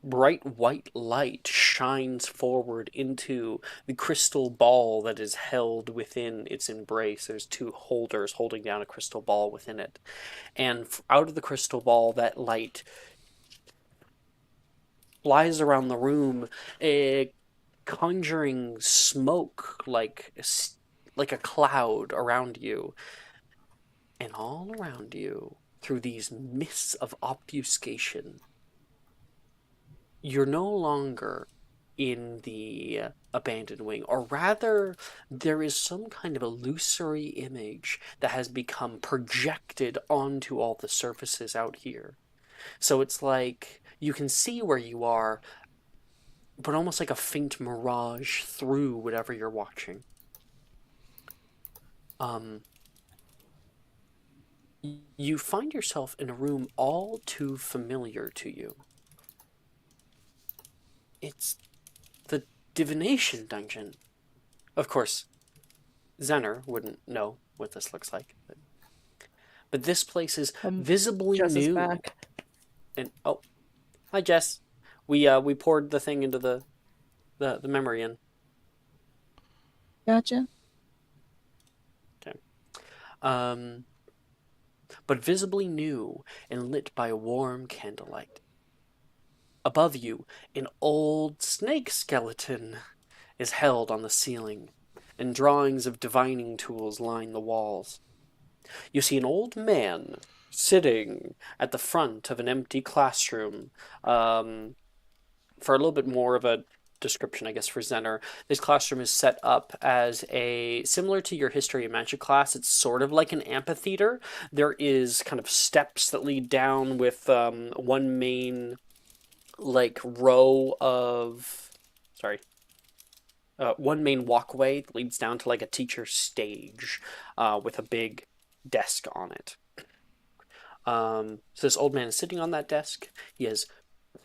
bright white light shines forward into the crystal ball that is held within its embrace. There's two holders holding down a crystal ball within it. And out of the crystal ball, that light flies around the room, conjuring smoke like a cloud around you. And all around you, through these mists of obfuscation, you're no longer in the abandoned wing, or rather, there is some kind of illusory image that has become projected onto all the surfaces out here. So it's like you can see where you are, but almost like a faint mirage through whatever you're watching. You find yourself in a room all too familiar to you. It's the divination dungeon. Of course, Zenner wouldn't know what this looks like. But this place is visibly Jess is new. back. And oh, hi Jess. We poured the thing into the memory in. Gotcha. Okay. But visibly new and lit by a warm candlelight. Above you, an old snake skeleton is held on the ceiling, and drawings of divining tools line the walls. You see an old man sitting at the front of an empty classroom. For a little bit more of a description, I guess, for Zenner, this classroom is set up as similar to your history and magic class. It's sort of like an amphitheater. There is kind of steps that lead down with one main row of one main walkway that leads down to like a teacher's stage with a big desk on it. So this old man is sitting on that desk. He has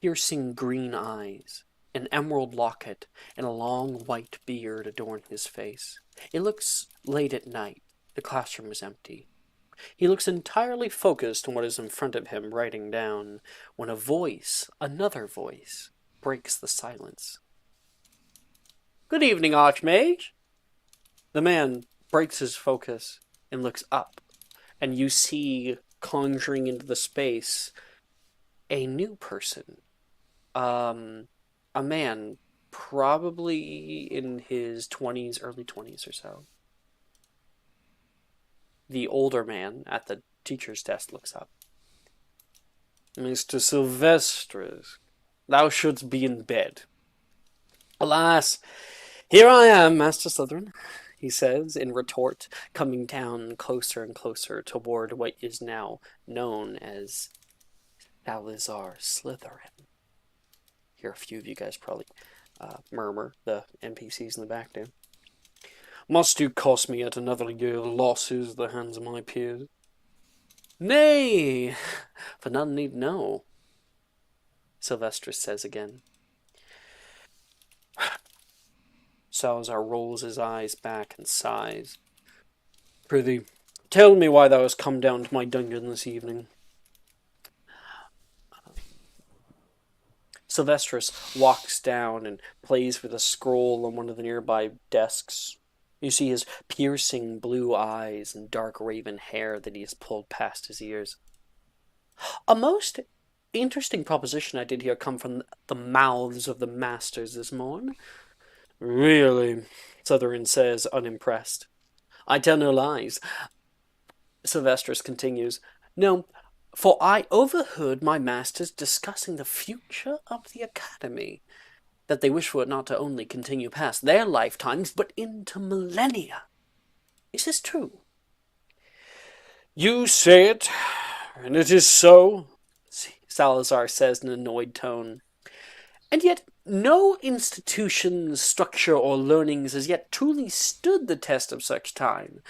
piercing green eyes, an emerald locket, and a long white beard adorn his face. It looks late at night. The classroom is empty. He looks entirely focused on what is in front of him, writing down, when a voice, another voice, breaks the silence. "Good evening, Archmage." The man breaks his focus and looks up, and you see, conjuring into the space, a new person. A man, probably in his 20s, early 20s or so. The older man at the teacher's desk looks up. "Mr. Sylvestris, thou shouldst be in bed." "Alas, here I am, Master Slytherin," he says in retort, coming down closer and closer toward what is now known as Salazar Slytherin. Hear a few of you guys probably murmur, the NPCs in the back do. "Must you cost me yet another year of losses at the hands of my peers?" "Nay, for none need know," Sylvestris says again. Salazar rolls his eyes back and sighs. "Prithee, tell me why thou hast come down to my dungeon this evening." Sylvestris walks down and plays with a scroll on one of the nearby desks. You see his piercing blue eyes and dark raven hair that he has pulled past his ears. "A most interesting proposition I did hear come from the mouths of the masters this morn." "Really?" Slytherin says, unimpressed. "I tell no lies," Sylvestris continues. "No, for I overheard my masters discussing the future of the academy, that they wish for it not to only continue past their lifetimes, but into millennia. Is this true?" "You say it, and it is so," Salazar says in an annoyed tone. "And yet no institution, structure, or learnings has yet truly stood the test of such time."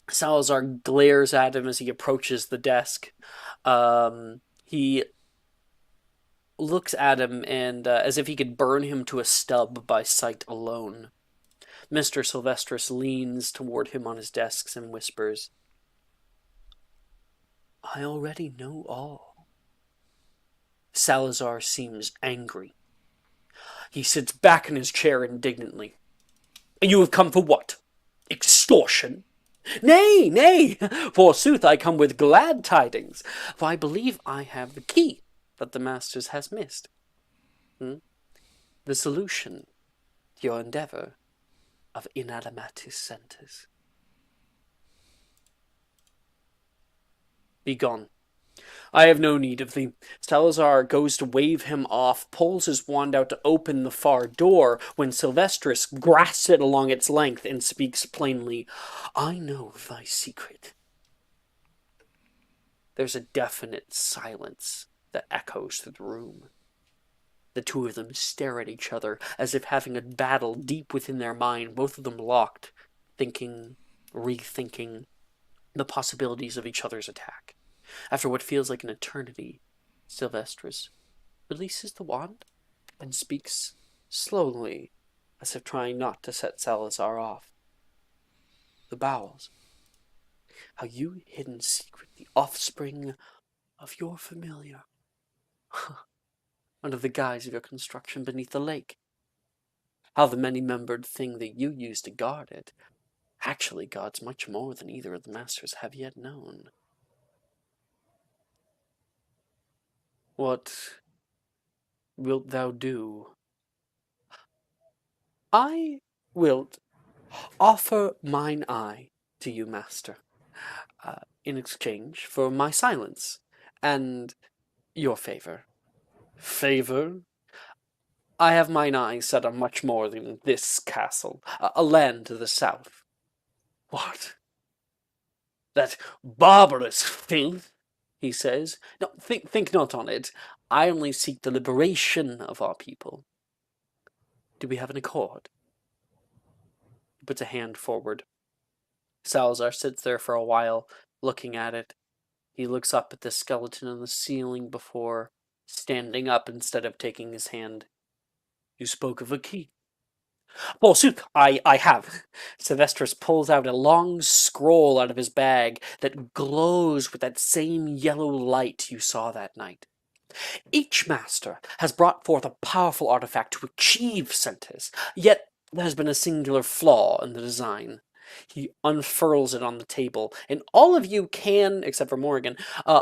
Salazar glares at him as he approaches the desk. He looks at him and as if he could burn him to a stub by sight alone. Mr. Sylvestris leans toward him on his desk and whispers, "I already know all." Salazar seems angry. He sits back in his chair indignantly. "You have come for what? Extortion?" "Nay, nay, forsooth I come with glad tidings, for I believe I have the key that the Masters has missed. The solution to your endeavour of inanimatus centres. Begone. I have no need of thee." Salazar goes to wave him off, pulls his wand out to open the far door, when Sylvestris grasps it along its length and speaks plainly, "I know thy secret." There's a definite silence that echoes through the room. The two of them stare at each other, as if having a battle deep within their mind, both of them locked, thinking, rethinking the possibilities of each other's attack. After what feels like an eternity, Sylvestris releases the wand and speaks slowly, as if trying not to set Salazar off. "The bowels. How you hidden secret, the offspring of your familiar, under the guise of your construction beneath the lake. How the many-membered thing that you used to guard it actually guards much more than either of the masters have yet known. What wilt thou do?" "I wilt offer mine eye to you, master, in exchange for my silence and your favor." "Favor?" "I have mine eye set on much more than this castle, a land to the south." "What? That barbarous filth?" he says. "No, think not on it. I only seek the liberation of our people. Do we have an accord?" He puts a hand forward. Salazar sits there for a while, looking at it. He looks up at the skeleton on the ceiling before standing up instead of taking his hand. "You spoke of a key. Forsooth, I have. Sylvestris pulls out a long scroll out of his bag that glows with that same yellow light you saw that night. Each master has brought forth a powerful artifact to achieve Sentis, yet there has been a singular flaw in the design. He unfurls it on the table, and all of you can, except for Morgan,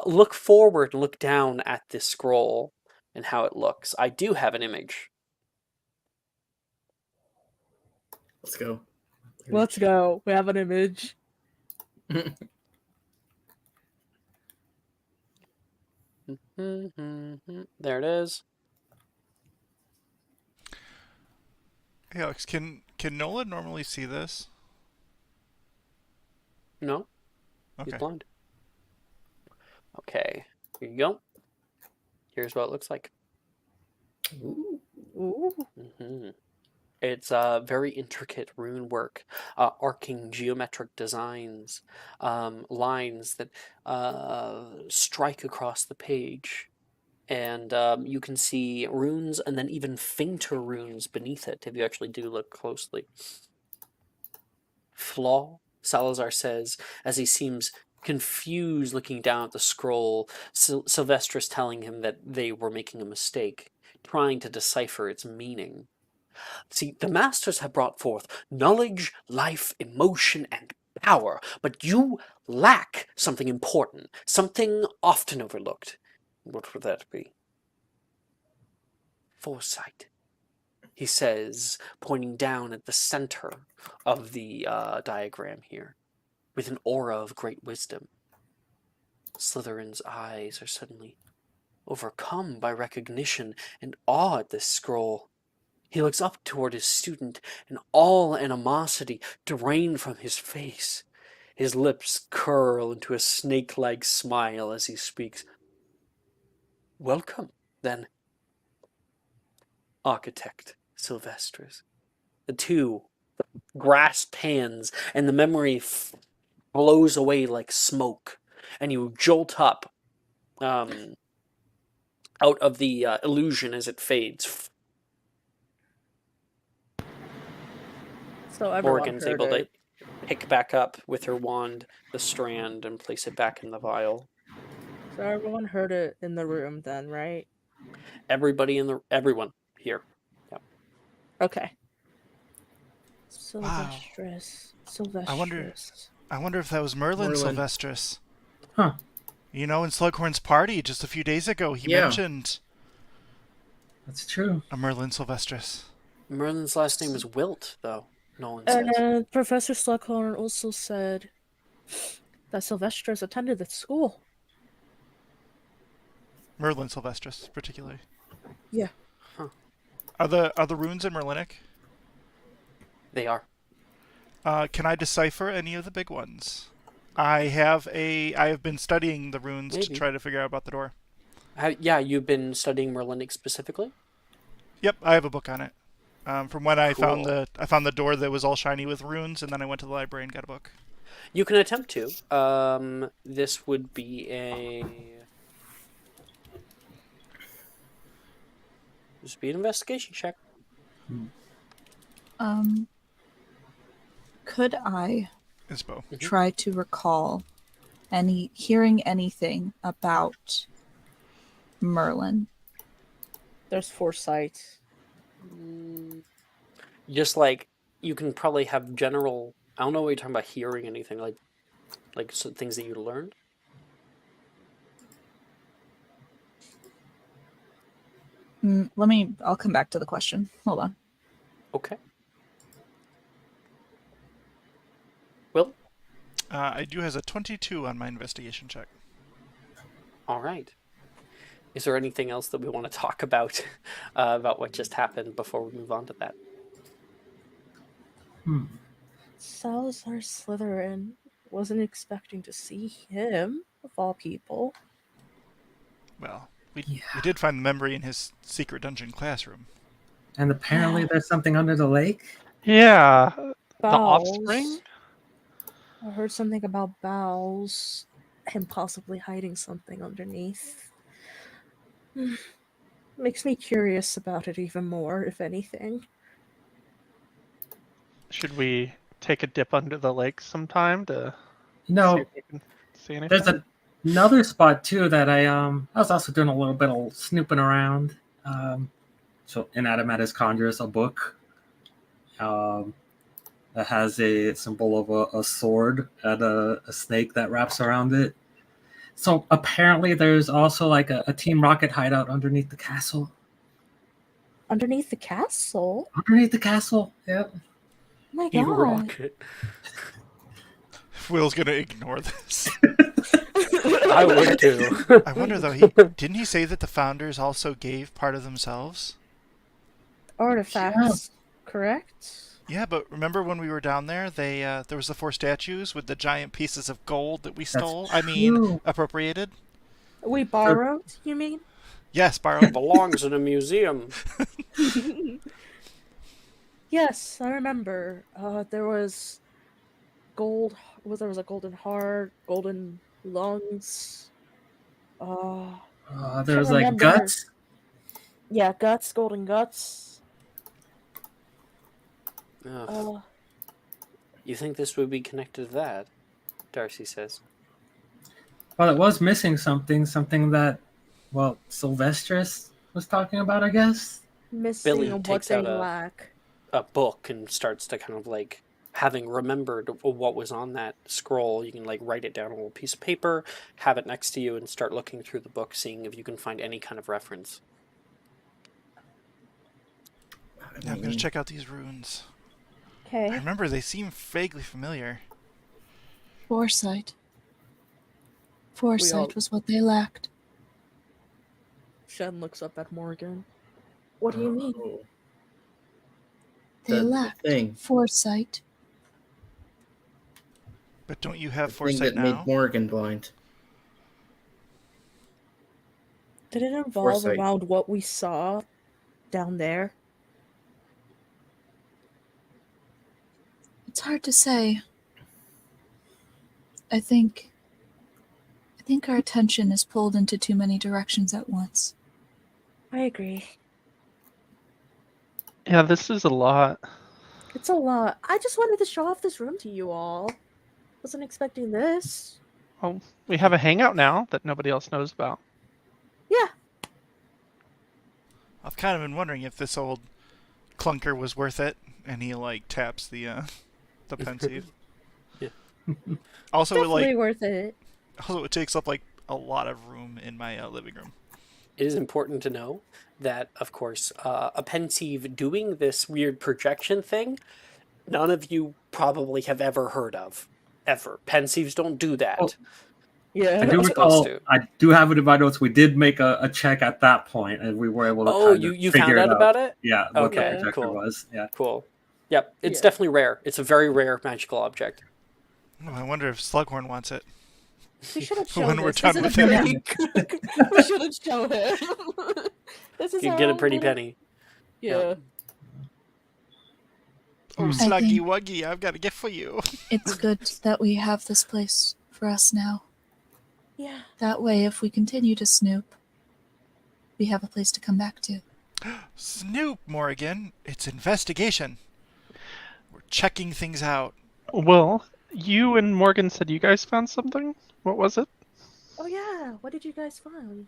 look forward and look down at this scroll and how it looks. I do have an image. Let's go. Let's go. We have an image. There it is. Hey, Alex, can Nolan normally see this? No, Okay. he's blind. Okay, here you go. Here's what it looks like. Ooh. Ooh. It's very intricate rune work, arcing geometric designs, lines that strike across the page. And you can see runes and then even fainter runes beneath it if you actually do look closely. Flaw, Salazar says, as he seems confused looking down at the scroll, Sylvestris telling him that they were making a mistake, trying to decipher its meaning. See, the masters have brought forth knowledge, life, emotion, and power, but you lack something important, something often overlooked. What would that be? Foresight, he says, pointing down at the center of the diagram here, with an aura of great wisdom. Slytherin's eyes are suddenly overcome by recognition and awe at this scroll. He looks up toward his student, and all animosity drained from his face. His lips curl into a snake-like smile as he speaks. Welcome, then, Architect Sylvestris. The two grasp hands, and the memory blows away like smoke, and you jolt up out of the illusion as it fades. So everyone Morgan's heard able it. to pick back up with her wand the strand and place it back in the vial. So everyone heard it in the room then, right? Everyone here. Yep. Okay. Wow. Sylvestris. I wonder if that was Merlin Merlin. Sylvestris. Huh. You know, in Slughorn's party just a few days ago, he mentioned That's true. a Merlin Sylvestris. Merlin's last name is Wilt, though. Nolan says. And Professor Slughorn also said that Sylvestris attended the school. Merlin Sylvestris, particularly. Yeah. Huh. Are the runes in Merlinic? They are. Can I decipher any of the big ones? I have been studying the runes to try to figure out about the door. Yeah, you've been studying Merlinic specifically? Yep, I have a book on it. From when I Cool. found the door that was all shiny with runes, and then I went to the library and got a book. You can attempt to. This would be an investigation check. Could I Ispo. try to recall hearing anything about Merlin? There's foresight. Just like you can probably have general. I don't know what you're talking about. Hearing anything like things that you learned. I'll come back to the question. Hold on. Okay. Will? I do has a 22 on my investigation check. All right. Is there anything else that we want to talk about what just happened before we move on to that? Salazar Slytherin. Wasn't expecting to see him, of all people. Well, we did find the memory in his secret dungeon classroom. And apparently there's something under the lake. Yeah. The Bowels. offspring? I heard something about bowels and possibly hiding something underneath. Makes me curious about it even more, if anything. Should we take a dip under the lake sometime to see No, if we can see anything? there's another spot too that I was also doing a little bit of snooping around. So in Adamatus conjures a book that has a symbol of a sword and a snake that wraps around it. So apparently there's also like a Team Rocket hideout underneath the castle. Underneath the castle? Underneath the castle, yep. Oh my You god. rocket. Will's gonna ignore this. I would too. I wonder though, didn't he say that the founders also gave part of themselves? Artifacts, correct? Yeah, but remember when we were down there, there was the 4 statues with the giant pieces of gold that we stole? true. Appropriated? We borrowed, you mean? Yes, borrowed. Belongs in a museum. Yes, I remember. There was gold. There was a golden heart, golden lungs. There was like remember. guts. Yeah, guts, golden guts. Ugh. You think this would be connected to that? Darcy says. Well, it was missing something that, well, Sylvestris was talking about, I guess. Missing Billy what takes they out lack. a book and starts to kind of like, having remembered what was on that scroll, you can like write it down on a little piece of paper, have it next to you, and start looking through the book, seeing if you can find any kind of reference. Now I'm gonna check out these runes. I Okay. remember they seem vaguely familiar. Foresight. Foresight was what they lacked. Shen looks up at Morgan. What do you mean? Oh, They the lacked thing. foresight. But don't you have The thing foresight that now? made Morgan blind. Did it involve Foresight. around what we saw down there? It's hard to say. I think our attention is pulled into too many directions at once. I agree. Yeah, this is a lot. It's a lot. I just wanted to show off this room to you all. Wasn't expecting this. Oh, we have a hangout now that nobody else knows about. Yeah. I've kind of been wondering if this old clunker was worth it, and he like taps the pensieve. Yeah. Also, Definitely worth it. it takes up like a lot of room in my living room. It is important to know that, of course, a pensieve doing this weird projection thing, none of you probably have ever heard of. Ever. Pensieves don't do that. Oh. Yeah. I do It's recall. supposed to. I do have it in my notes. We did make a check at that point, and we were able to. Oh, kind of you figure found it out about it? Yeah, what the Okay, projector cool. was. Yeah. Cool. Yep, it's Yeah. definitely rare. It's a very rare magical object. Oh, I wonder if Slughorn wants it. We shouldn't show When we're this. done This with is a it. pretty- we shouldn't show him. This is You our can get a own pretty little- penny. Yeah. Oh, I Sluggy think- Wuggy, I've got a gift for you. It's good that we have this place for us now. Yeah. That way, if we continue to snoop, we have a place to come back to. Snoop, Morgan. It's investigation. We're checking things out. Well, you and Morgan said you guys found something. What was it? Oh yeah. What did you guys find?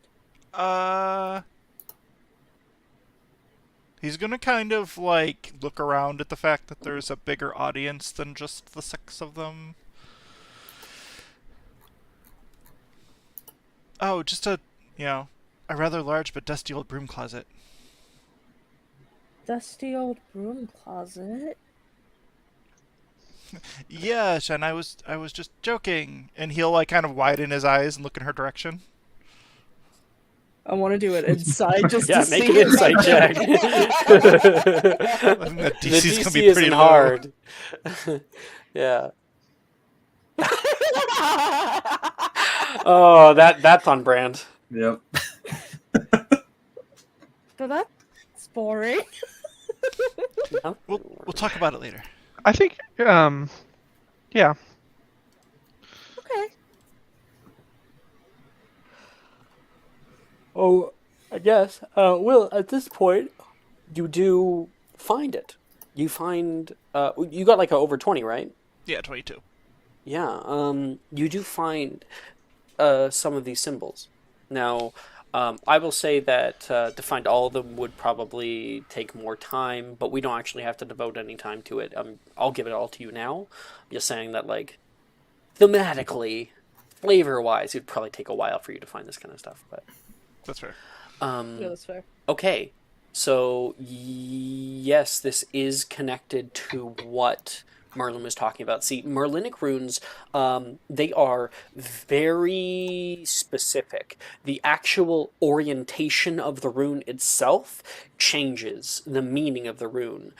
He's gonna kind of like look around at the fact that there's a bigger audience than just the 6 of them. Oh, just a rather large but dusty old broom closet. Dusty old broom closet. Yes, and I was just joking. And he'll like kind of widen his eyes and look in her direction. I want to do it inside just Yeah, to make see an it. insight check. I think that The DC's gonna DC be pretty isn't low. hard. Yeah. Oh, that's on brand. Yep. So that's boring. No? We'll talk about it later. I think, yeah. Okay. Oh, I guess. Well, at this point, you do find it. you find you got like a over 20, right? Yeah, 22. Yeah. You do find some of these symbols. Now, I will say that to find all of them would probably take more time, but we don't actually have to devote any time to it. I'll give it all to you now. I'm just saying that, like, thematically, flavor-wise, it'd probably take a while for you to find this kind of stuff. But That's fair. Yeah, that's fair. okay, so yes, this is connected to what Merlin was talking about. See, Merlinic runes, they are very specific. The actual orientation of the rune itself changes the meaning of the rune.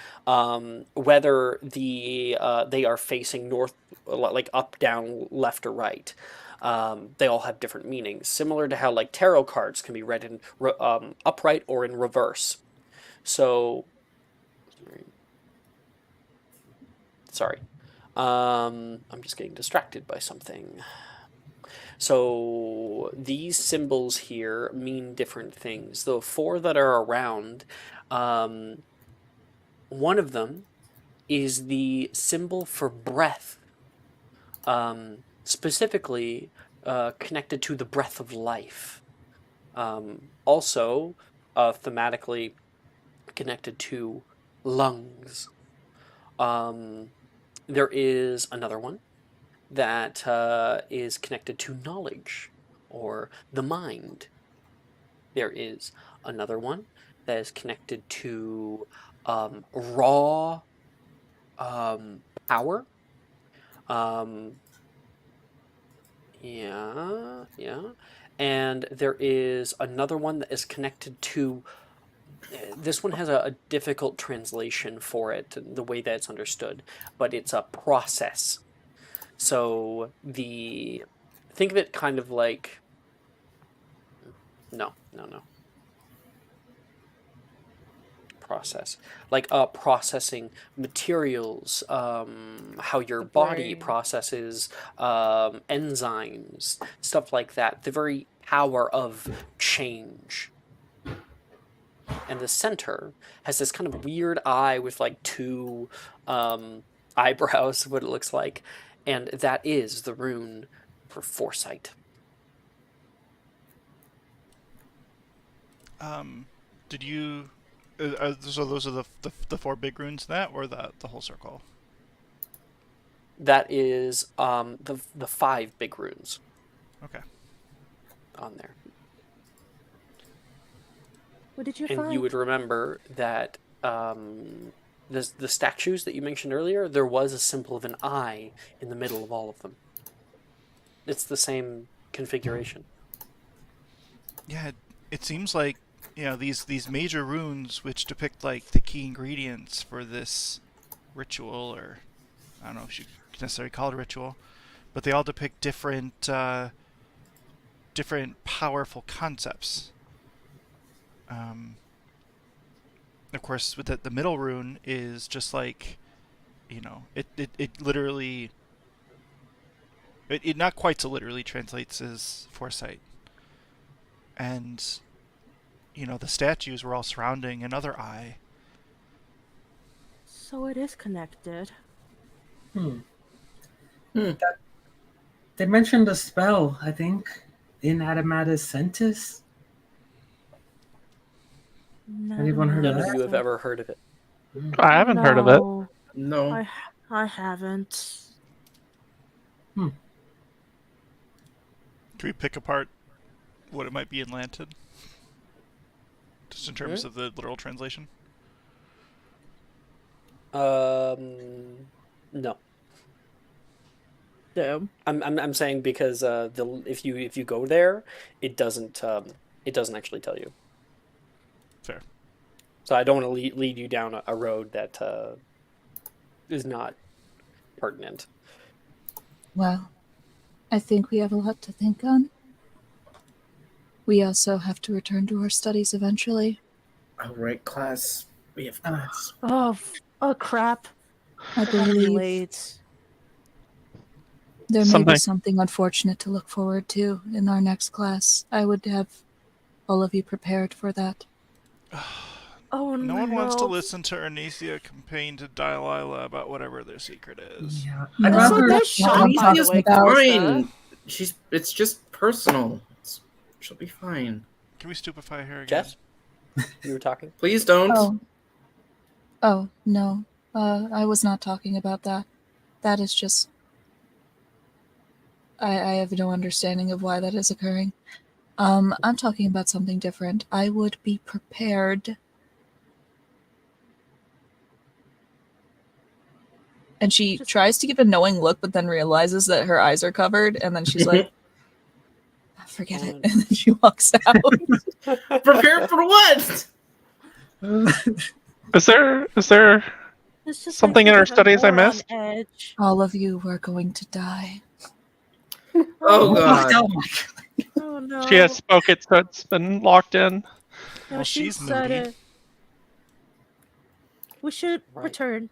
Whether they are facing north, like up, down, left, or right. They all have different meanings, similar to how like tarot cards can be read in upright or in reverse. So, sorry, I'm just getting distracted by something. So these symbols here mean different things. The four that are around, one of them is the symbol for breath, specifically connected to the breath of life. Also, thematically connected to lungs. There is another one that is connected to knowledge or the mind. There is another one that is connected to raw power. Yeah. And there is another one that is connected to. This one has a difficult translation for it, the way that it's understood, but it's a process. So think of it kind of like. No. Process, like processing materials, how your body processes enzymes, stuff like that. The very power of change. And the center has this kind of weird eye with like two eyebrows, what it looks like, and that is the rune for foresight. Did you? So those are the four big runes in that, or the whole circle? That is the five big runes. Okay. On there. What did you and find? You would remember that the statues that you mentioned earlier, there was a symbol of an eye in the middle of all of them. It's the same configuration. Yeah, it seems like these major runes which depict like the key ingredients for this ritual, or I don't know if you can necessarily call it a ritual, but they all depict different powerful concepts. Of course, with the middle rune is just like, it literally, it not quite so literally translates as foresight. And, the statues were all surrounding another eye. So it is connected. They mentioned a spell, I think, in Adamatus Centis. Anyone heard of None that? of you have ever heard of it. I haven't heard of it. No. I haven't. Can we pick apart what it might be in Lantern? Just in terms of the literal translation? No. Damn. I'm saying because if you go there, it doesn't actually tell you. Fair. So I don't want to lead you down a road that is not pertinent. Well, I think we have a lot to think on. We also have to return to our studies eventually. All right, class. We have class. Oh crap. I Gotta be believe late. there may be something unfortunate to look forward to in our next class. I would have all of you prepared for that. Oh No one wants to no. listen to Ernisia complain to Delilah about whatever their secret is. Yeah, No. I'd That's rather. a nice shot, by the Alicia's way, fine. Callista. It's just personal. She'll be fine. Can we stupefy her again? Jess, you were talking. Please don't. Oh, no. I was not talking about that. That is just... I have no understanding of why that is occurring. I'm talking about something different. I would be prepared. And she tries to give a knowing look, but then realizes that her eyes are covered, and then she's like, forget it. And then she walks out. Prepare for what? Is there It's just something like in you her have studies I more on missed? edge. All of you are going to die. Oh god. Oh my God. Oh no. She has spoke it, so it's been locked in. No, Well, she she's said moody. it. We should Right. return.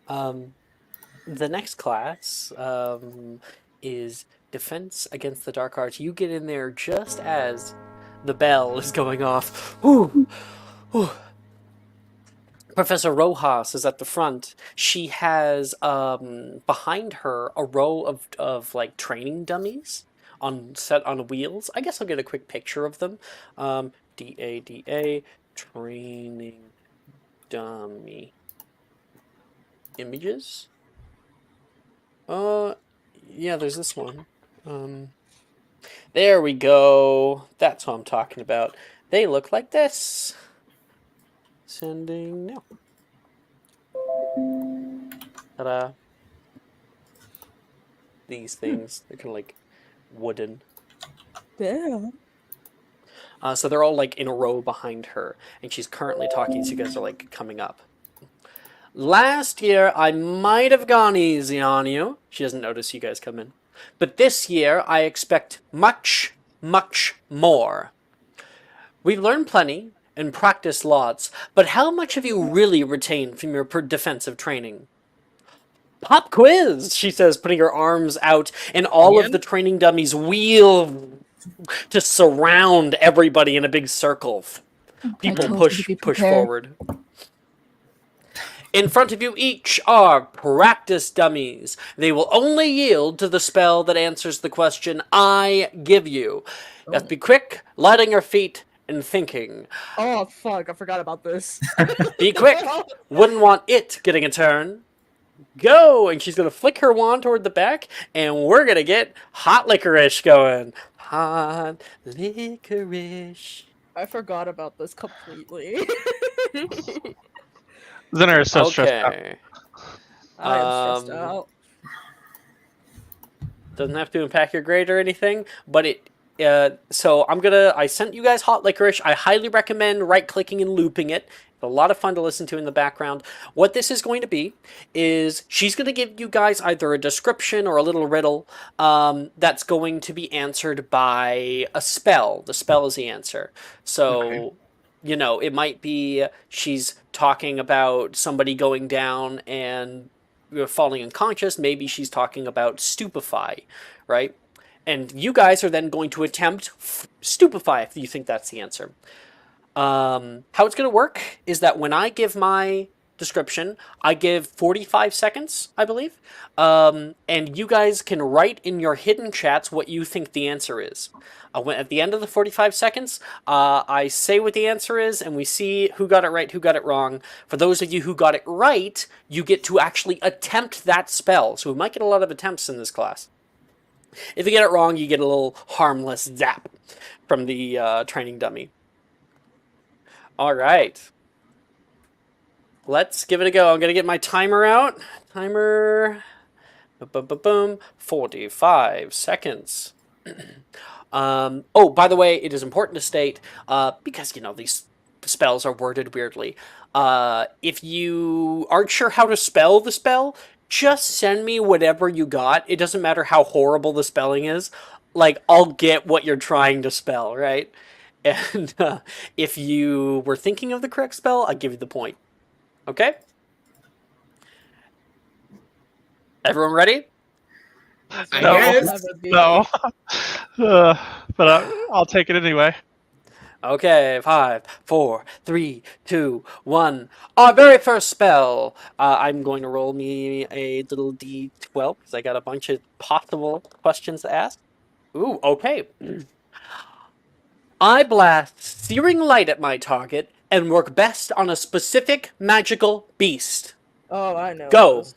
The next class is Defense Against the Dark Arts. You get in there just as the bell is going off. Ooh, ooh. Professor Rojas is at the front. She has behind her a row of like training dummies set on wheels. I guess I'll get a quick picture of them. DADA training dummy images. Yeah, there's this one. There we go. That's what I'm talking about. They look like this. Sending now. Ta-da. These things, they're kind of like wooden. Yeah. So they're all like in a row behind her, and she's currently talking, so you guys are like coming up. Last year, I might have gone easy on you. She doesn't notice you guys come in. But this year, I expect much, much more. We've learned plenty and practiced lots, but how much have you really retained from your defensive training? Pop quiz, she says, putting her arms out, and all of the training dummies wheel to surround everybody in a big circle. People push forward. In front of you each are practice dummies. They will only yield to the spell that answers the question I give you. You have to be quick, light on your feet, and thinking. Oh fuck! I forgot about this. Be quick. Wouldn't want it getting a turn. Go! And she's going to flick her wand toward the back, and we're going to get hot licorice going. Hot licorice. I forgot about this completely. Zinner is so stressed out. Okay. I am stressed out. Doesn't have to impact your grade or anything, but it. So I sent you guys hot licorice. I highly recommend right-clicking and looping it. A lot of fun to listen to in the background. What this is going to be is she's going to give you guys either a description or a little riddle that's going to be answered by a spell. The spell is the answer. So, you know, it might be she's talking about somebody going down and falling unconscious. Maybe she's talking about stupefy, right? And you guys are then going to attempt stupefy if you think that's the answer. How it's going to work is that when I give my description, I give 45 seconds, I believe. And you guys can write in your hidden chats what you think the answer is. At the end of the 45 seconds, I say what the answer is, and we see who got it right, who got it wrong. For those of you who got it right, you get to actually attempt that spell. So we might get a lot of attempts in this class. If you get it wrong, you get a little harmless zap from the training dummy. All right. Let's give it a go. I'm going to get my timer out. Timer. Boom. 45 seconds. Oh, by the way, it is important to state, because, you know, these spells are worded weirdly. If you aren't sure how to spell the spell, just send me whatever you got. It doesn't matter how horrible the spelling is. Like, I'll get what you're trying to spell, right? And if you were thinking of the correct spell, I'll give you the point. Okay? Everyone ready? I guess. No. But I'll take it anyway. Okay, 5, 4, 3, 2, 1. Our very first spell. I'm going to roll me a little d12 because I got a bunch of possible questions to ask. Ooh, okay. I blast searing light at my target and work best on a specific magical beast. Oh, I know Go. this.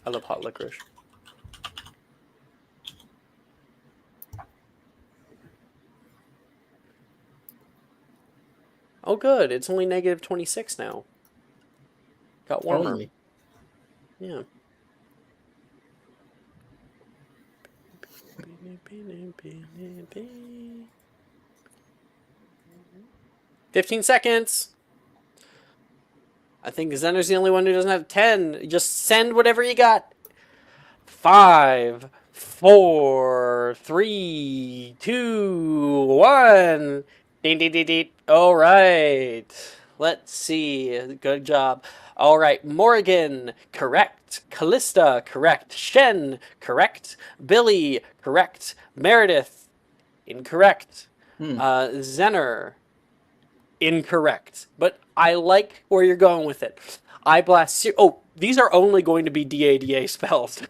I love hot licorice. Oh, good. It's only negative 26 now. Got warmer. Only. Yeah. "15 seconds. I think Zenner's the only one who doesn't have 10. Just send whatever you got. 5, 4, 3, 2, 1. Ding, ding, ding, ding. All right. Let's see. Good job. All right. Morgan, correct. Callista, correct. Shen, correct. Billy, correct. Meredith, incorrect. Zenner, incorrect. But I like where you're going with it. I blast. Oh, these are only going to be DADA spells.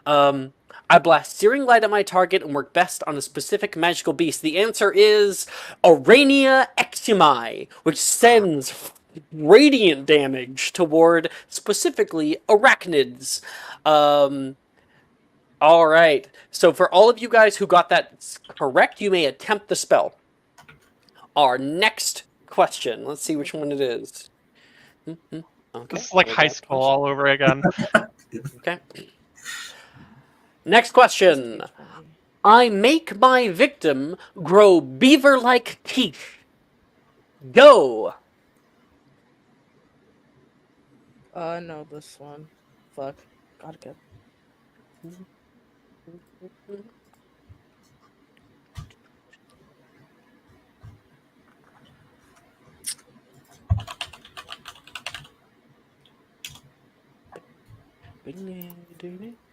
I blast searing light at my target and work best on a specific magical beast. The answer is Arania Exumi, which sends radiant damage toward specifically arachnids. All right. So for all of you guys who got that correct, you may attempt the spell. Our next question. Let's see which one it is. Okay. This is like high school all over again. Okay. Next question. I make my victim grow beaver-like teeth. Go. I know this one. Fuck. Gotta get.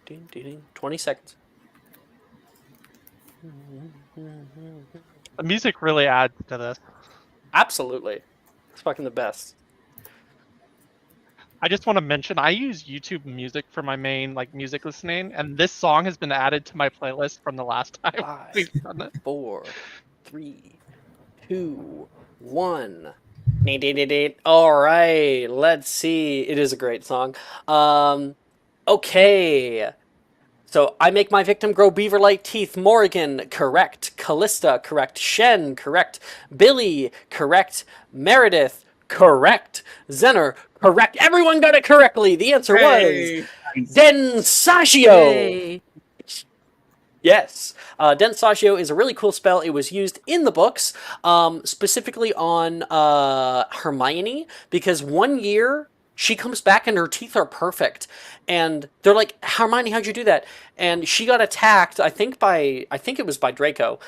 Ding, 20 seconds. The music really adds to this. Absolutely. It's fucking the best. I just want to mention I use YouTube Music for my main like music listening, and this song has been added to my playlist from the last time 5, we've done it. 4, 3, 2, 1. All right, let's see. It is a great song. Okay. So I make my victim grow beaver-like teeth. Morgan, correct. Callista, correct. Shen, correct. Billy, correct. Meredith, correct. Zenner, correct. Everyone got it correctly. The answer was Densagio. Hey. Yes. Densagio is a really cool spell. It was used in the books, specifically on Hermione, because one year she comes back and her teeth are perfect. And they're like, Hermione, how'd you do that? And she got attacked, I think it was by Draco,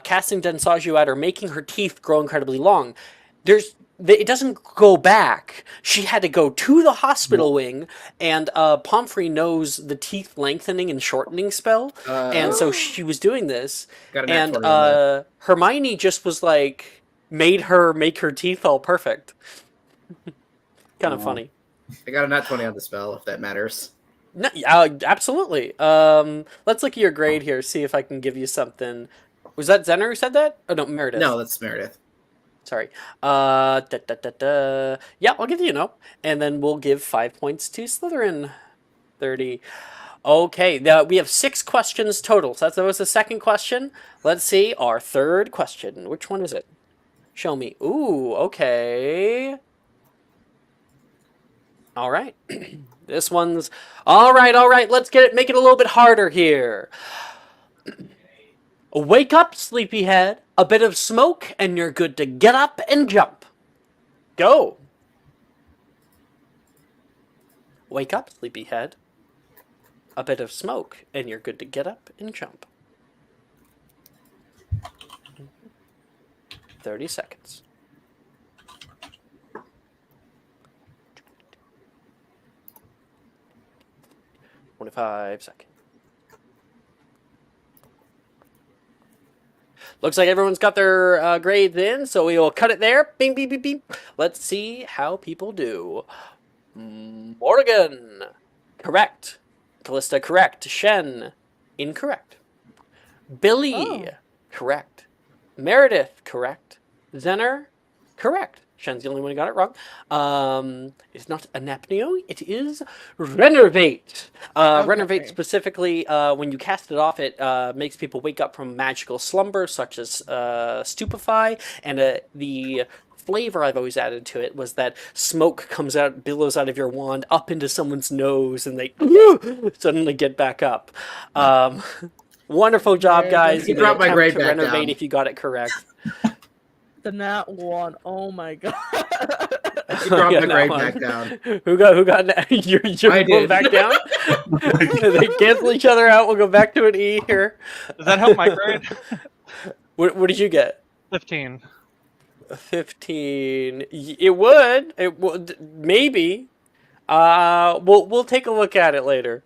casting Densagio at her, making her teeth grow incredibly long. It doesn't go back. She had to go to the hospital wing, and Pomfrey knows the teeth lengthening and shortening spell, and so she was doing this. Got an And actuary on that. Hermione just was like, made her make her teeth all perfect. Kind of funny. I got a nat 20 on the spell, if that matters. No, absolutely. Let's look at your grade here, see if I can give you something. Was that Zenner who said that? Oh, no, Meredith. No, that's Meredith. Sorry. Yeah, I'll give you a no. And then we'll give 5 points to Slytherin. 30. Okay, now we have 6 questions total. So that was the second question. Let's see our third question. Which one is it? Show me. Ooh, okay. All right. This one's... All right. Let's make it a little bit harder here. Wake up, sleepyhead. A bit of smoke, and you're good to get up and jump. Go. Wake up, sleepyhead. A bit of smoke, and you're good to get up and jump. 30 seconds. 25 seconds. Looks like everyone's got their grades in, so we will cut it there. Bing, beep, beep, beep. Let's see how people do. Morgan, correct. Callista, correct. Shen, incorrect. Billy, correct. Meredith, correct. Zener, correct. Shen's the only one who got it wrong. It's not anapneo, it is renovate. Renovate specifically, when you cast it off, it makes people wake up from magical slumber, such as stupefy, and the flavor I've always added to it was that smoke comes out, billows out of your wand up into someone's nose, and they suddenly get back up. Wonderful job, guys. You brought my grade back renovate down. if you got it correct. The nat one. Oh my god. You brought my that grade one. back down. Who got you're I going did. back down? They cancel each other out. We'll go back to an E here. Does that help my grade? What did you get? 15. 15. It would. Maybe. We'll take a look at it later.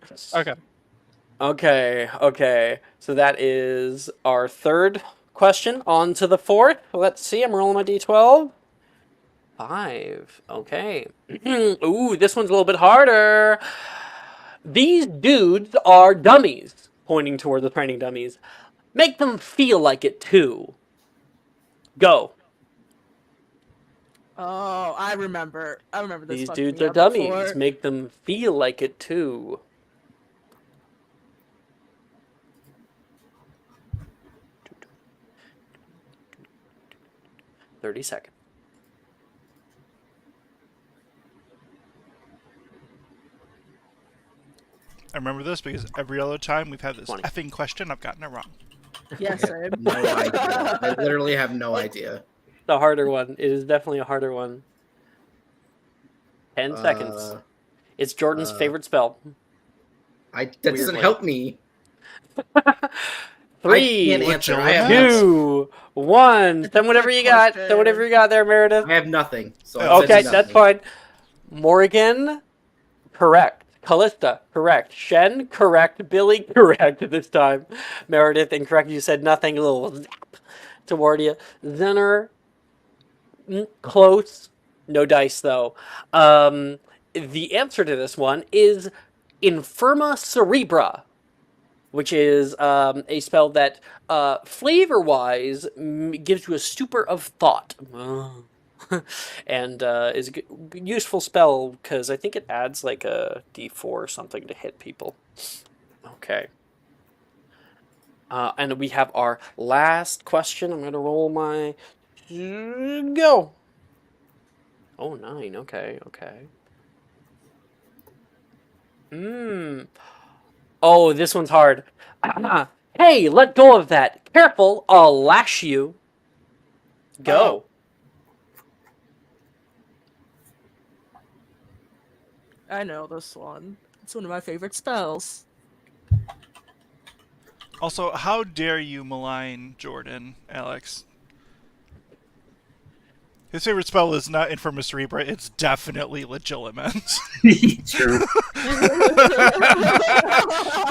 Okay. Okay. So that is our third question. On to the fourth. Let's see. I'm rolling my D12. 5. Okay. Ooh, this one's a little bit harder. These dudes are dummies. Pointing toward the training dummies. Make them feel like it too. Go. Oh, I remember this. These fucking dudes are year dummies. before. Make them feel like it too. "30 seconds. I remember this because every other time we've had this 20. effing question, I've gotten it wrong. Yes, same. No idea. I literally have no idea. The harder one. It is definitely a harder one. 10 seconds. It's Jordan's favorite spell. That doesn't Weirdly. help me. 3, I can't answer. I have 2, 1. Send whatever you got. question. Send whatever you got there, Meredith. I have nothing. So I'm Okay, sending that's nothing. fine. Morgan, correct. Callista, correct. Shen, correct. Billy, correct this time. Meredith, incorrect. You said nothing. A little zap toward you. Zener, close. No dice, though. The answer to this one is Infirma Cerebra, which is a spell that, flavor-wise, gives you a stupor of thought. And is a useful spell because I think it adds like a d4 or something to hit people. Okay. And we have our last question. I'm going to roll my... Go! Oh, 9. Okay. Oh, this one's hard. Hey, let go of that. Careful, I'll lash you. Go. I know this one. It's one of my favorite spells. Also, how dare you malign Jordan, Alex? His favorite spell is not Infirma Cerebra, it's definitely Legilimens. True.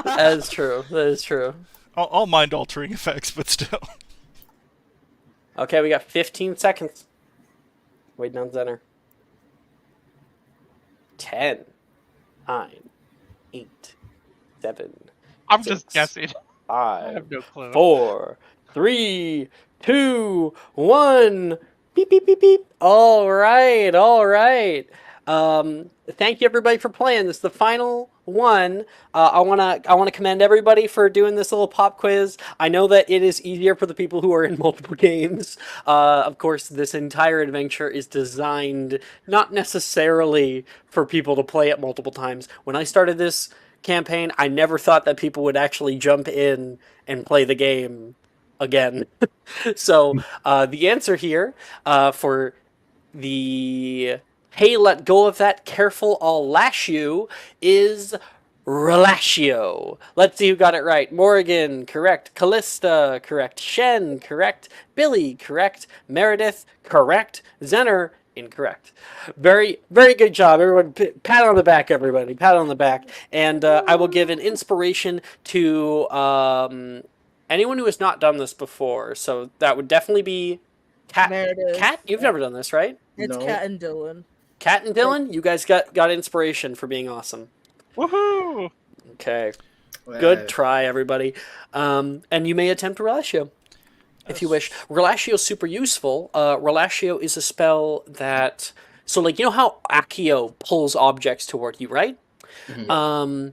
That is true. That is true. All mind-altering effects, but still. Okay, we got 15 seconds. Waiting on Zener. 10, 9, 8, 7, I'm 6, just guessing. I 5, have no clue. 4, 3, 2, 1. Beep, beep, beep, beep. All right. Thank you everybody for playing. This is the final one. I wanna commend everybody for doing this little pop quiz. I know that it is easier for the people who are in multiple games. Of course, this entire adventure is designed not necessarily for people to play it multiple times. When I started this campaign, I never thought that people would actually jump in and play the game again. So the answer here for the "Hey, let go of that, careful, I'll lash you" is relatio. Let's see who got it right. Morgan, correct. Callista, correct. Shen, correct. Billy, correct. Meredith, correct. Zener, Incorrect. Very, very good job, everyone. Pat on the back, everybody. Pat on the back. And I will give an inspiration to anyone who has not done this before. So that would definitely be Kat. Meredith. Kat, you've never done this, right? It's No. Kat and Dylan. Kat and Dylan, you guys got inspiration for being awesome. Woohoo! Okay. Good try, everybody. And you may attempt Relatio if you wish. Relatio is super useful. Relatio is a spell that... So, like, you know how Accio pulls objects toward you, right? Mhm.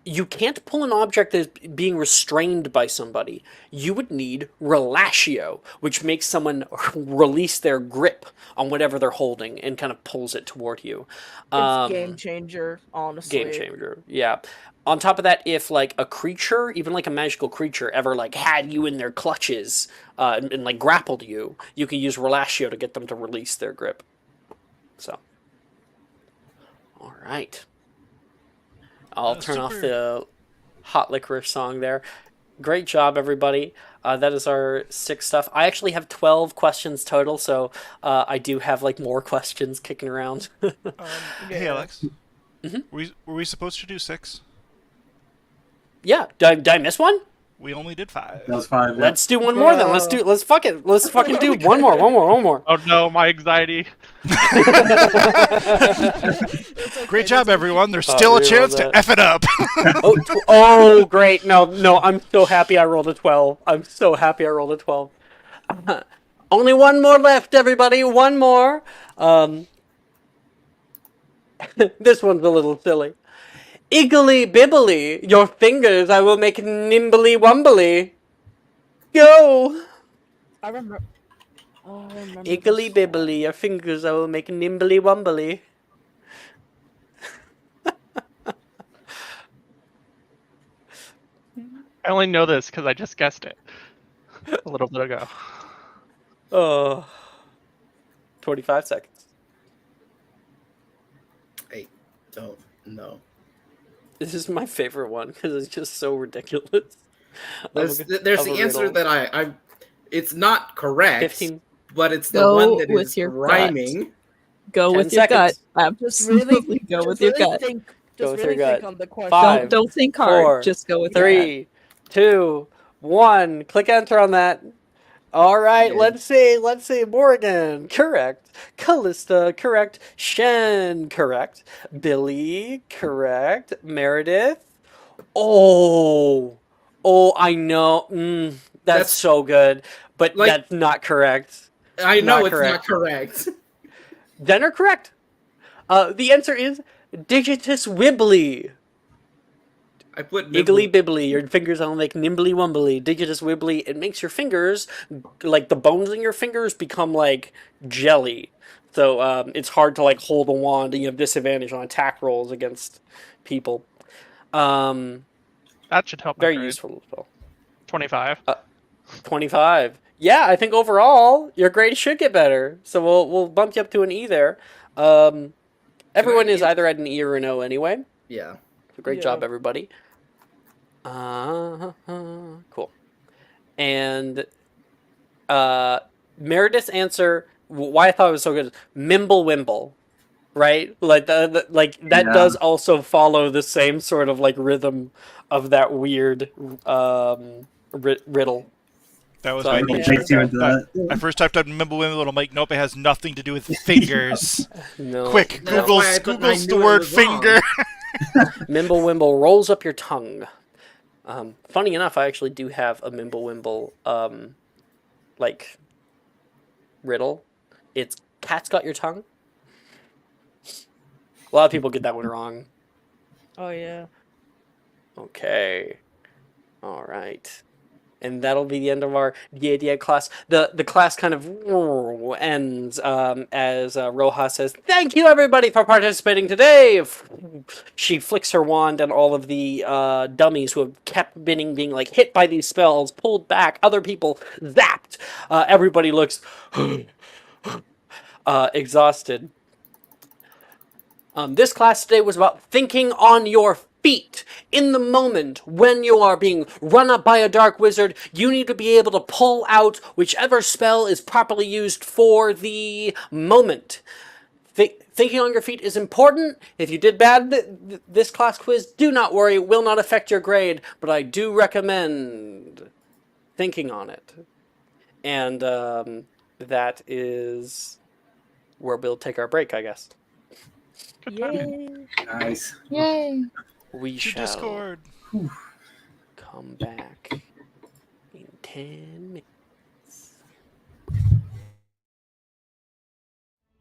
You can't pull an object that is being restrained by somebody. You would need Relatio, which makes someone release their grip on whatever they're holding and kind of pulls it toward you. It's game changer, honestly. Game changer, yeah. On top of that, if like a creature, even like a magical creature, ever like had you in their clutches and like grappled you, you can use Relatio to get them to release their grip. So, all right. I'll turn off the hot licorice song there. Great job, everybody. That is our 6 stuff. I actually have 12 questions total, so I do have like more questions kicking around. Hey, Alex. Mm-hmm. Were we supposed to do 6? Yeah. Did I miss one? We only did 5. That was 5. Let's do one more then. Let's fucking do one more. Oh no, my anxiety. Great job, everyone. There's still a chance to F it up. Oh, great. No, I'm so happy I rolled a 12. I'm so happy I rolled a 12. Only one more left, everybody. One more. This one's a little silly. Iggly bibbly, your fingers I will make nimbly wumbly. Go! I remember. Oh, I remember. Iggly bibbly, your fingers I will make nimbly wumbly. I only know this because I just guessed it a little bit ago. Oh. 25 seconds. I don't know. This is my favorite one because it's just so ridiculous. There's the answer that I it's not correct, 15. but it's the Go one that with is your rhyming. Go 10 with your gut. seconds. Absolutely go with your gut. Go with really your gut. think on the question. 5, Don't think hard. 4, Just go with your gut. 3, 2, 1. Click enter on that. All right, Yeah. let's see. Morgan, correct. Callista, correct. Shen, correct. Billy, correct. Meredith. Oh, I know. That's so good, but like- that's not correct. I know Not it's correct. not correct. Then are correct. The answer is Digitus Wibbly. I put Iggly bibbly, your fingers all like nimbly wumbly. Digitus wibbly, it makes your fingers, like the bones in your fingers, become like jelly. So it's hard to like hold a wand, and you have disadvantage on attack rolls against people. That should help. Very useful spell. 25. 25. Yeah, I think overall your grade should get better. So we'll bump you up to an E there. Everyone is either at an E or an O anyway. Yeah. So great job, everybody. Cool. And Meredith's answer, why I thought it was so good, is Mimble Wimble, right? Like that does also follow the same sort of like rhythm of that weird riddle. That was So my I think Takes you into that. I first typed up Mimblewimble, and I'm like, nope, it has nothing to do with fingers. No. Quick, That's why I thought I Google's knew the it word was wrong. finger. Mimble Wimble rolls up your tongue. Funny enough, I actually do have a Mimble Wimble like riddle. It's cat's got your tongue. A lot of people get that one wrong. Oh yeah. Okay. All right. And that'll be the end of our D&D class. The class kind of ends as Roja says, "Thank you everybody for participating today." She flicks her wand, and all of the dummies who have kept being like hit by these spells pulled back. Other people zapped. Everybody looks exhausted. This class today was about thinking on your feet. In the moment when you are being run up by a dark wizard, you need to be able to pull out whichever spell is properly used for the moment. Thinking on your feet is important. If you did bad this class quiz, do not worry. It will not affect your grade, but I do recommend thinking on it. And that is where we'll take our break, I guess. Yay! Nice. Yay! We To shall Discord. come back in 10 minutes.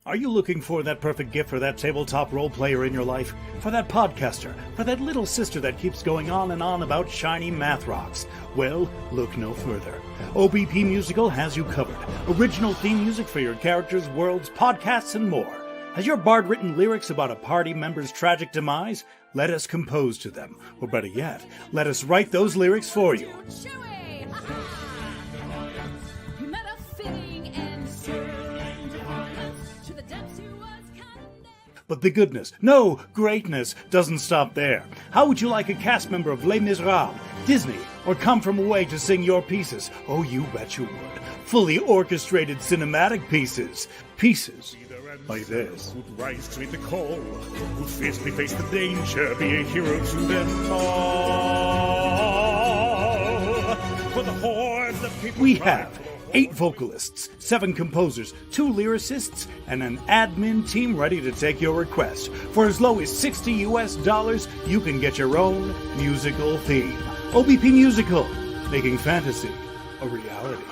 Are you looking for that perfect gift for that tabletop role player in your life? For that podcaster? For that little sister that keeps going on and on about shiny math rocks? Well, look no further. OBP Musical has you covered. Original theme music for your characters, worlds, podcasts, and more. Has your bard written lyrics about a party member's tragic demise? Let us compose to them. Or better yet, let us write those lyrics for you. But the goodness, no, greatness, doesn't stop there. How would you like a cast member of Les Miserables, Disney, or Come From Away to sing your pieces? Oh, you bet you would. Fully orchestrated cinematic pieces. Pieces like this. Who'd rise to meet the call, who'd fiercely face the danger, be a hero to them all. For the hordes of people we have 8 vocalists, 7 composers, 2 lyricists, and an admin team ready to take your request. For as low as $60 US, you can get your own musical theme. OBP Musical, making fantasy a reality.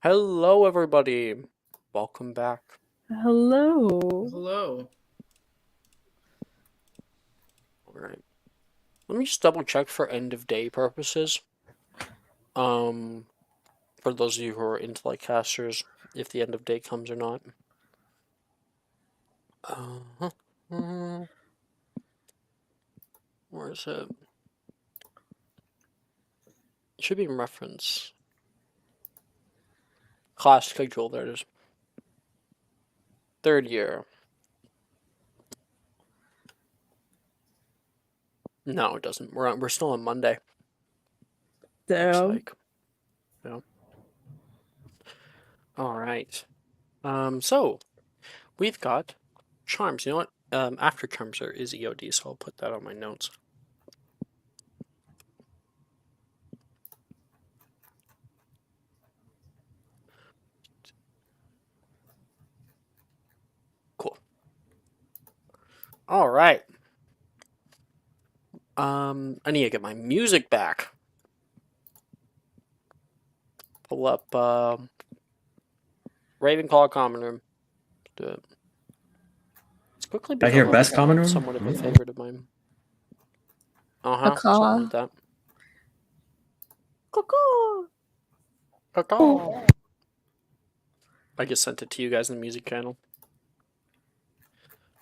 Hello, everybody. Welcome back. Hello. Hello. All right. Let me just double check for end of day purposes. For those of you who are intellect casters, if the end of day comes or not. Where is it? It should be in reference. Class schedule, there it is. 3rd year. No, it doesn't. We're still on Monday. Looks Damn. like. Yeah. All right. So we've got charms. You know what? After charms there is EOD, so I'll put that on my notes. Cool. All right. I need to get my music back. Pull up Ravenclaw Common Room. Do it. It's quickly I hear become best common room. somewhat of a favorite of mine. Something like that. Cuckoo. Caw-caw. I just sent it to you guys in the music channel.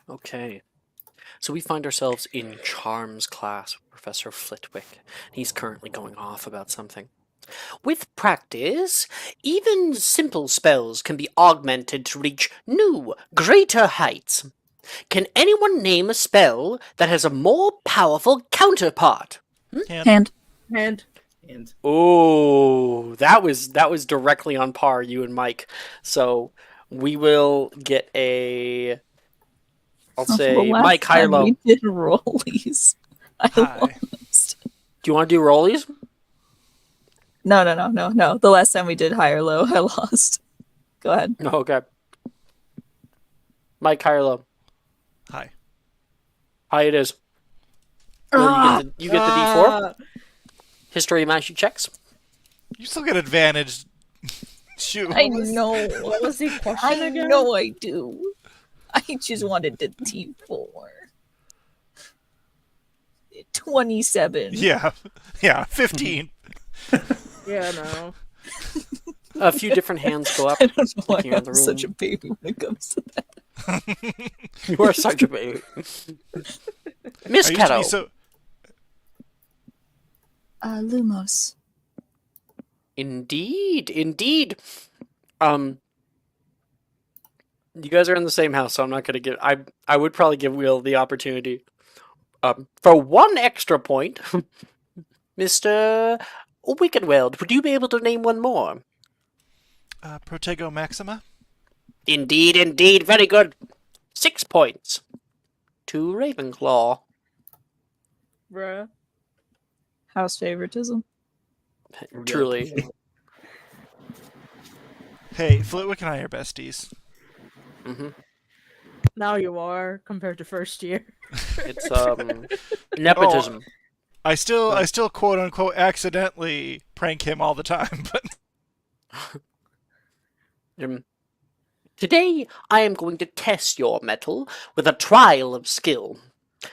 Okay. So we find ourselves in Charms class with Professor Flitwick. He's currently going off about something. With practice, even simple spells can be augmented to reach new, greater heights. Can anyone name a spell that has a more powerful counterpart? Hand. Hand. And Oh, that was directly on par, you and Mike. So we will get a. I'll say The last Mike, high or time low. we did rollies. I Hi. lost. Do you want to do rollies? No. The last time we did high or low, I lost. Go ahead. No, okay. Mike, high or low? Hi. High it is. Well, you get the D4. History of magic checks. You still get advantage. Shoot. I know. What was the question I again? know I do. I just wanted the T4. 27. Yeah. 15. Yeah, no. A few different hands go up. I don't know why looking around the I'm such a room. baby when it comes to that. You are such a baby. Miss I used to be Ketto. so. Lumos. Indeed. You guys are in the same house, so I'm not gonna give. I would probably give Will the opportunity. For 1 extra point, Mr. Wickedweld, would you be able to name one more? Protego Maxima? Indeed, very good. 6 points to Ravenclaw. Bruh. House favoritism. Truly. Hey, Flitwick and I are besties. Mm-hmm. Now you are, compared to first year. It's nepotism. I still quote unquote accidentally prank him all the time, but Today, I am going to test your mettle with a trial of skill.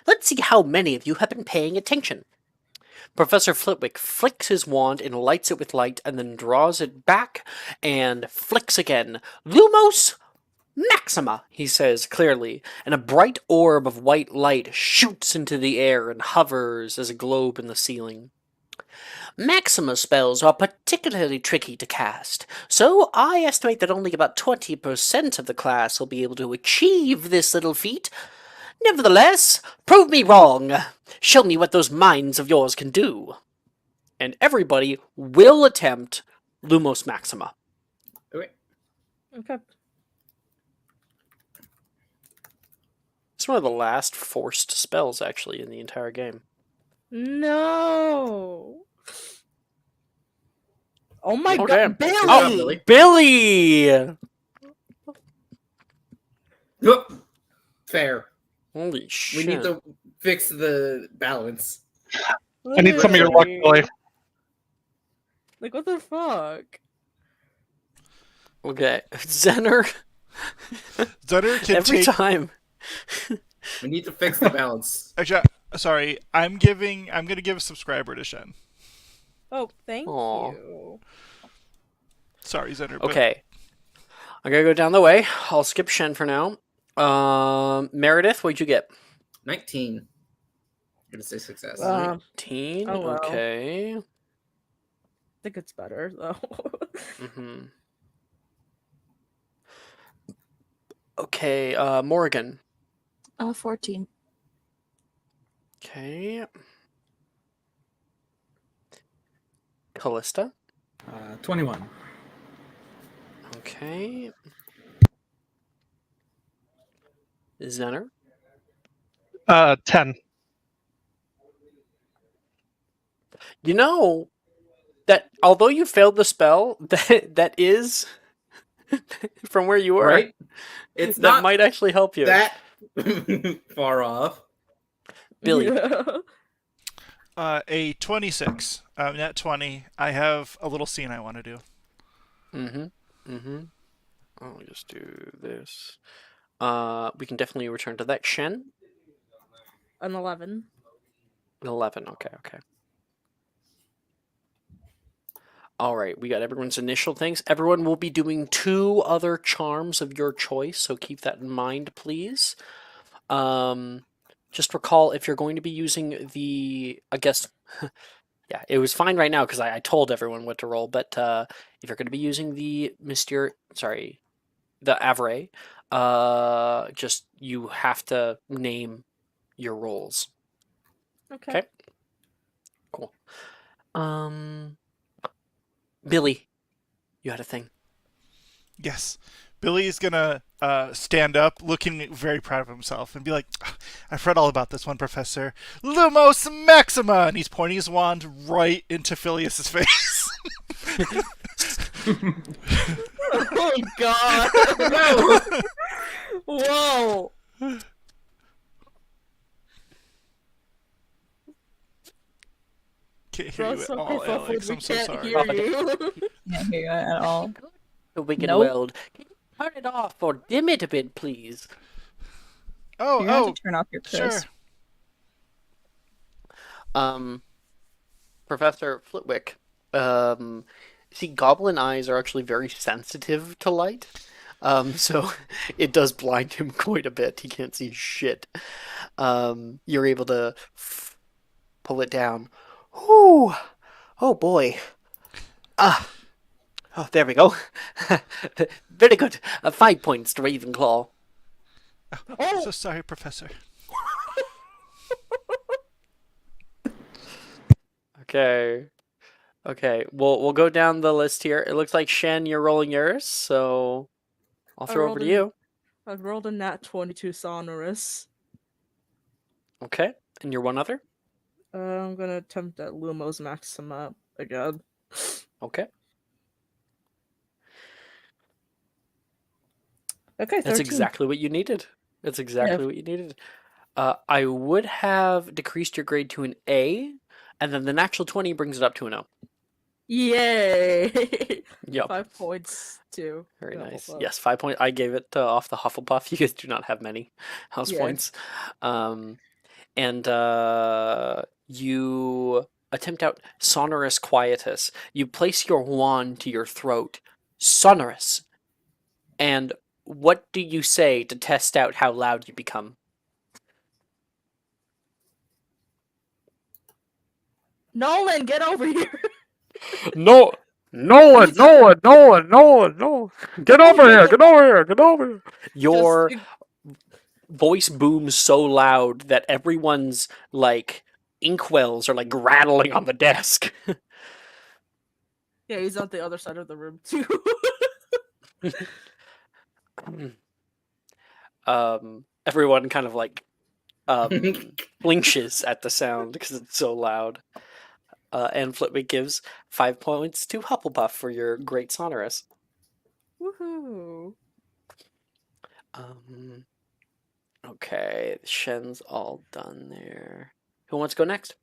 Let's see how many of you have been paying attention. Professor Flitwick flicks his wand and lights it with light, and then draws it back and flicks again. Lumos Maxima, he says clearly, and a bright orb of white light shoots into the air and hovers as a globe in the ceiling. Maxima spells are particularly tricky to cast, so I estimate that only about 20% of the class will be able to achieve this little feat. Nevertheless, prove me wrong. Show me what those minds of yours can do. And everybody will attempt Lumos Maxima. okay. Okay. It's one of the last forced spells, actually, in the entire game. No. Oh my Oh, god, damn. Billy! Oh, Billy! Oh, fair. Holy We shit. need to fix the balance. I need some of your luck, Billy. Like, what the fuck? Okay, Zener. Zener can Every take. time. We need to fix the balance. Actually, sorry. I'm gonna give a subscriber to Shen. Oh, thank Aw. you. Sorry, Zener. But Okay. I'm gonna go down the way. I'll skip Shen for now. Meredith, what'd you get? 19. I'm gonna say success. 19. oh well. Okay. I think it's better though. Mm-hmm. Okay, Morgan. 14. Okay. Callista. 21. Okay. Zener. 10. You know that although you failed the spell, that is from where you were. Right? It's that not might actually help you. that far off. Billy. Yeah. a 26. Net 20. I have a little scene I want to do. I'll just do this. We can definitely return to that. Shen. An 11. 11. Okay. All right, we got everyone's initial things. Everyone will be doing 2 other charms of your choice, so keep that in mind, please. Just recall if you're going to be using the, I guess, yeah, it was fine right now because I told everyone what to roll. But if you're going to be using the the Avray, just you have to name your rolls. Okay. Cool. Billy, you had a thing. Yes. Billy is gonna stand up, looking very proud of himself, and be like, "I've read all about this one, Professor Lumos Maxima," and he's pointing his wand right into Phileas's face. Oh god! Whoa! Can't hear Bro, you at so all, pitiful, Alex. we I'm so can't sorry. hear you. Can't hear you at all. The wicked Nope. world. Can you turn it off or dim it a bit, please? You're gonna have to turn off your Chris. Sure. Professor Flitwick, see, goblin eyes are actually very sensitive to light. So it does blind him quite a bit. He can't see shit. You're able to pull it down. Whew. Oh boy. Oh, there we go. Very good. 5 points to Ravenclaw. Oh, so sorry, Professor. Okay. We'll go down the list here. It looks like Shen, you're rolling yours, so I'll throw over to you. I've rolled a nat 22 sonorous. Okay, and your one other? I'm gonna attempt at Lumos Maxima again. Okay. Okay, 13. That's exactly what you needed. That's exactly what you needed. I would have decreased your grade to an A, and then the natural 20 brings it up to an O. Yay! Yep. 5 points too. Very nice. Hufflepuff. Yes, 5 points. I gave it off the Hufflepuff. You guys do not have many house Yeah. points. And you attempt out Sonorous Quietus. You place your wand to your throat. Sonorous. And what do you say to test out how loud you become? Nolan, get over here! No one. Get over here. Your voice booms so loud that everyone's like inkwells are like rattling on the desk. Yeah, he's on the other side of the room too. Everyone kind of like blinches at the sound because it's so loud. And Flitwick gives 5 points to Hufflepuff for your great sonorous. Woohoo! Okay, Shen's all done there. Who wants to go next?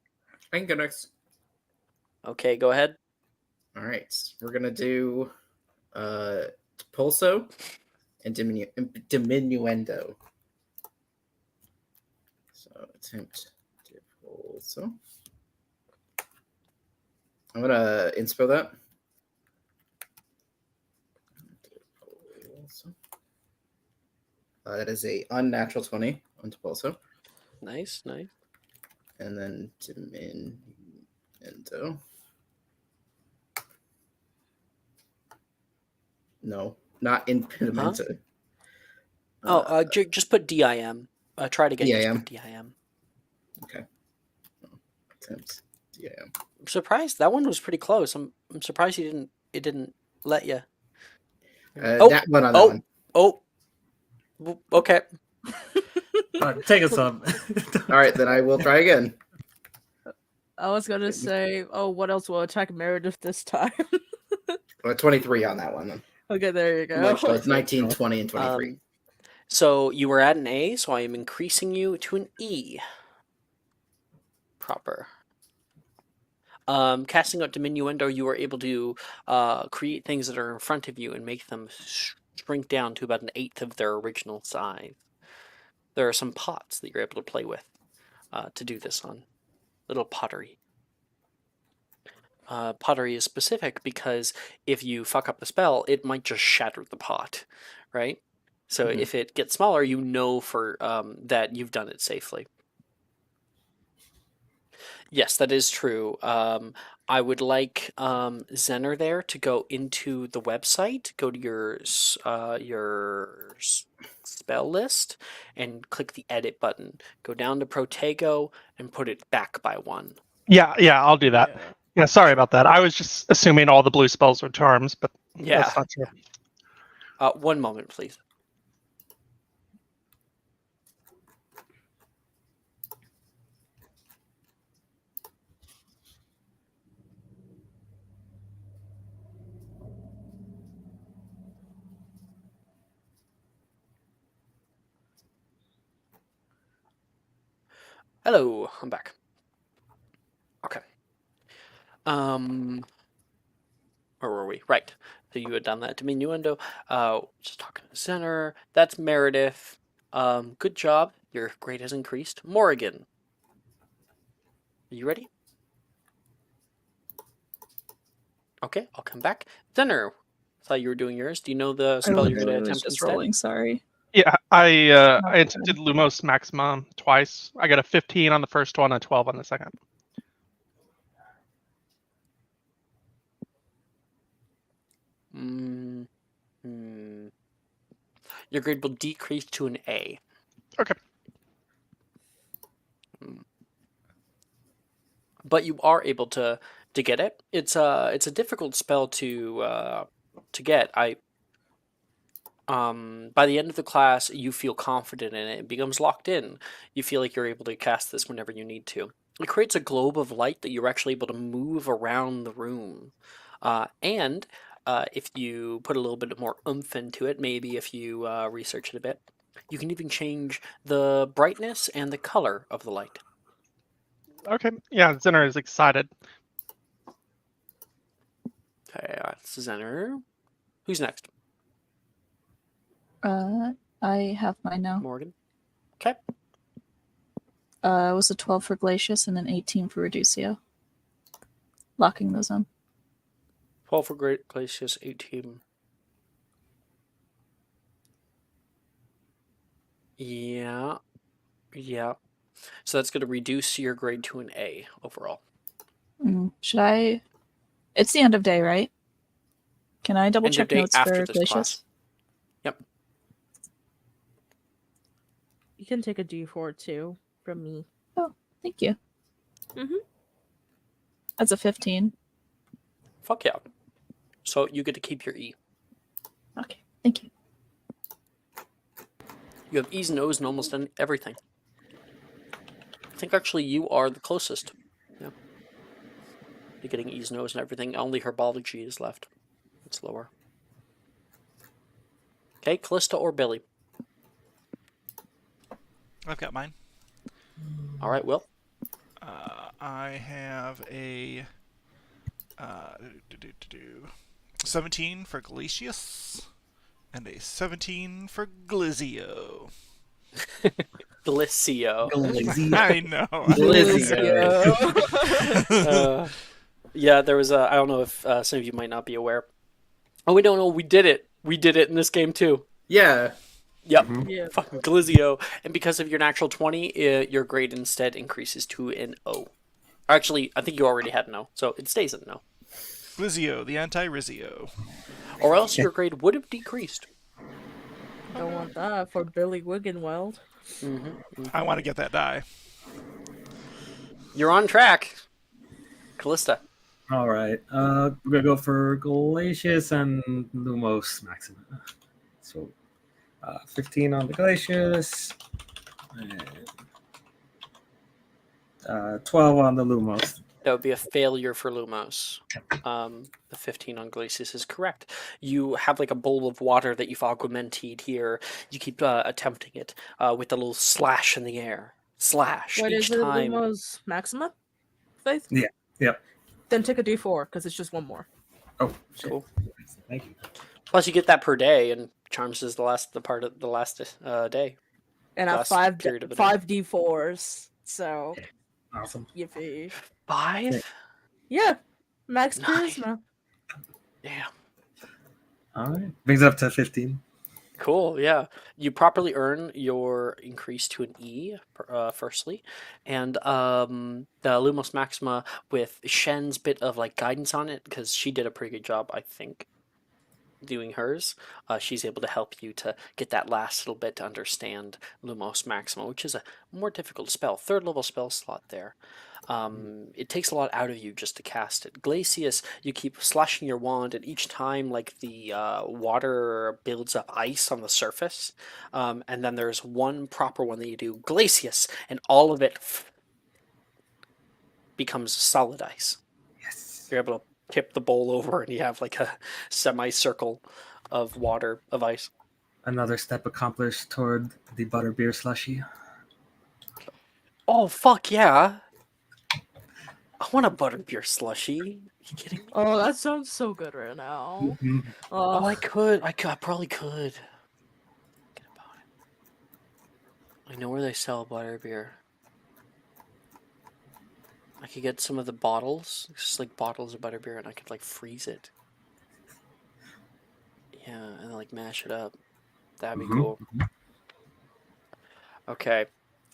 I can go next. Okay, go ahead. All right, we're gonna do Pulso, and Diminuendo. So attempt Pulso. I'm gonna inspo that. That is a unnatural 20 on Pulso. Nice. And then Diminuendo. No, not impedimento. Huh? Just put DIM. Try it again. DIM. Just put DIM. Okay. Attempts DIM. I'm surprised that one was pretty close. I'm surprised it didn't let you. That one on that one. Oh. Okay. Take a sub. All right, then I will try again. I was gonna say, what else will attack Meredith this time? 23 on that one. Then. Okay, there you go. So it's 19, 20, and 23. So you were at an A, so I am increasing you to an E. Proper. Casting out Diminuendo, you are able to create things that are in front of you and make them shrink down to about 1/8 of their original size. There are some pots that you're able to play with to do this on. Little pottery. Pottery is specific because if you fuck up the spell, it might just shatter the pot, right? So if it gets smaller, you know for that you've done it safely. Yes, that is true. I would like Zener there to go into the website, go to your spell list, and click the edit button. Go down to Protego and put it back by 1. Yeah, I'll do that. Yeah, sorry about that. I was just assuming all the blue spells were charms, but that's not true. 1 moment, please. Hello, I'm back. Okay. Where were we? Right. So you had done that Diminuendo. Just talking to Zener. That's Meredith. Good job. Your grade has increased. Morrigan. Are you ready? Okay, I'll come back. Zener. Thought you were doing yours. Do you know the spell you're going to attempt just instead? rolling, sorry. Yeah, I attempted Lumos Maximum twice. I got a 15 on the first one, a 12 on the second. Your grade will decrease to an A. Okay. But you are able to get it. It's a difficult spell to get. By the end of the class, you feel confident in it. It becomes locked in. You feel like you're able to cast this whenever you need to. It creates a globe of light that you're actually able to move around the room. And if you put a little bit more oomph into it, maybe if you research it a bit, you can even change the brightness and the color of the light. Okay, yeah, Zener is excited. Okay, that's Zener. Who's next? I have mine now. Morgan. Okay. It was a 12 for Glacius and an 18 for Reducio. Locking those on. 12 for Great Glacius, 18. Yeah. So that's going to reduce your grade to an A overall. Should I? It's the end of day, right? Can I double check notes for Glacius? Class. Yep. You can take a D4 too from me. Oh, thank you. That's a 15. Fuck yeah. So you get to keep your E. Okay, thank you. You have E's and O's and almost everything. I think actually you are the closest. Yeah. You're getting E's and O's and everything. Only herbology is left. It's lower. Okay, Callista or Billy? I've got mine. All right, Will. I have a 17 for Glacius. And a 17 for Glizio. Glicio. I know. Yeah, there was I don't know if some of you might not be aware. Oh, we don't know. We did it. We did it in this game too. Yeah. Yep. Yeah. Fucking Glizio. And because of your natural 20, your grade instead increases to an O. Actually, I think you already had an O, so it stays an O. Glizio, the anti-Rizio. Or else your grade would have decreased. Don't want that for Billy Wiggenweld. I want to get that die. You're on track. Callista. All right. We're gonna go for Glacius and Lumos Maxima. So, 15 on the Glacius, and 12 on the Lumos. That would be a failure for Lumos. The 15 on Glacius is correct. You have like a bowl of water that you've augmented here. You keep attempting it with a little slash in the air. Slash What each is it, time. Lumos Maxima? Faith? Yeah. Yep. Then take a D4, because it's just one more. Oh, shit. Cool. Thank you. Plus, you get that per day, and Charms is the last day. And I have Last five period of the day. 5 D4s. So, Awesome. yippee. 5? Yeah. Max Nice. charisma. Yeah. All right. Brings it up to 15. Cool, yeah. You properly earn your increase to an E, firstly. And the Lumos Maxima, with Shen's bit of like guidance on it, because she did a pretty good job, I think, doing hers, she's able to help you to get that last little bit to understand Lumos Maxima, which is a more difficult spell. 3rd level spell slot there. It takes a lot out of you just to cast it. Glacius, you keep slashing your wand, and each time like the water builds up ice on the surface, and then there's one proper one that you do, Glacius, and all of it becomes solid ice. Yes. You're able to tip the bowl over, and you have like a semicircle of water, of ice. Another step accomplished toward the butterbeer slushy. Oh, fuck yeah. I want a butterbeer slushy. Are you kidding me? Oh, that sounds so good right now. Oh, I could. I probably could. Get about it. I know where they sell butterbeer. I could get some of the bottles, just like bottles of butterbeer, and I could like freeze it. Yeah, and like mash it up. That'd be cool. Okay.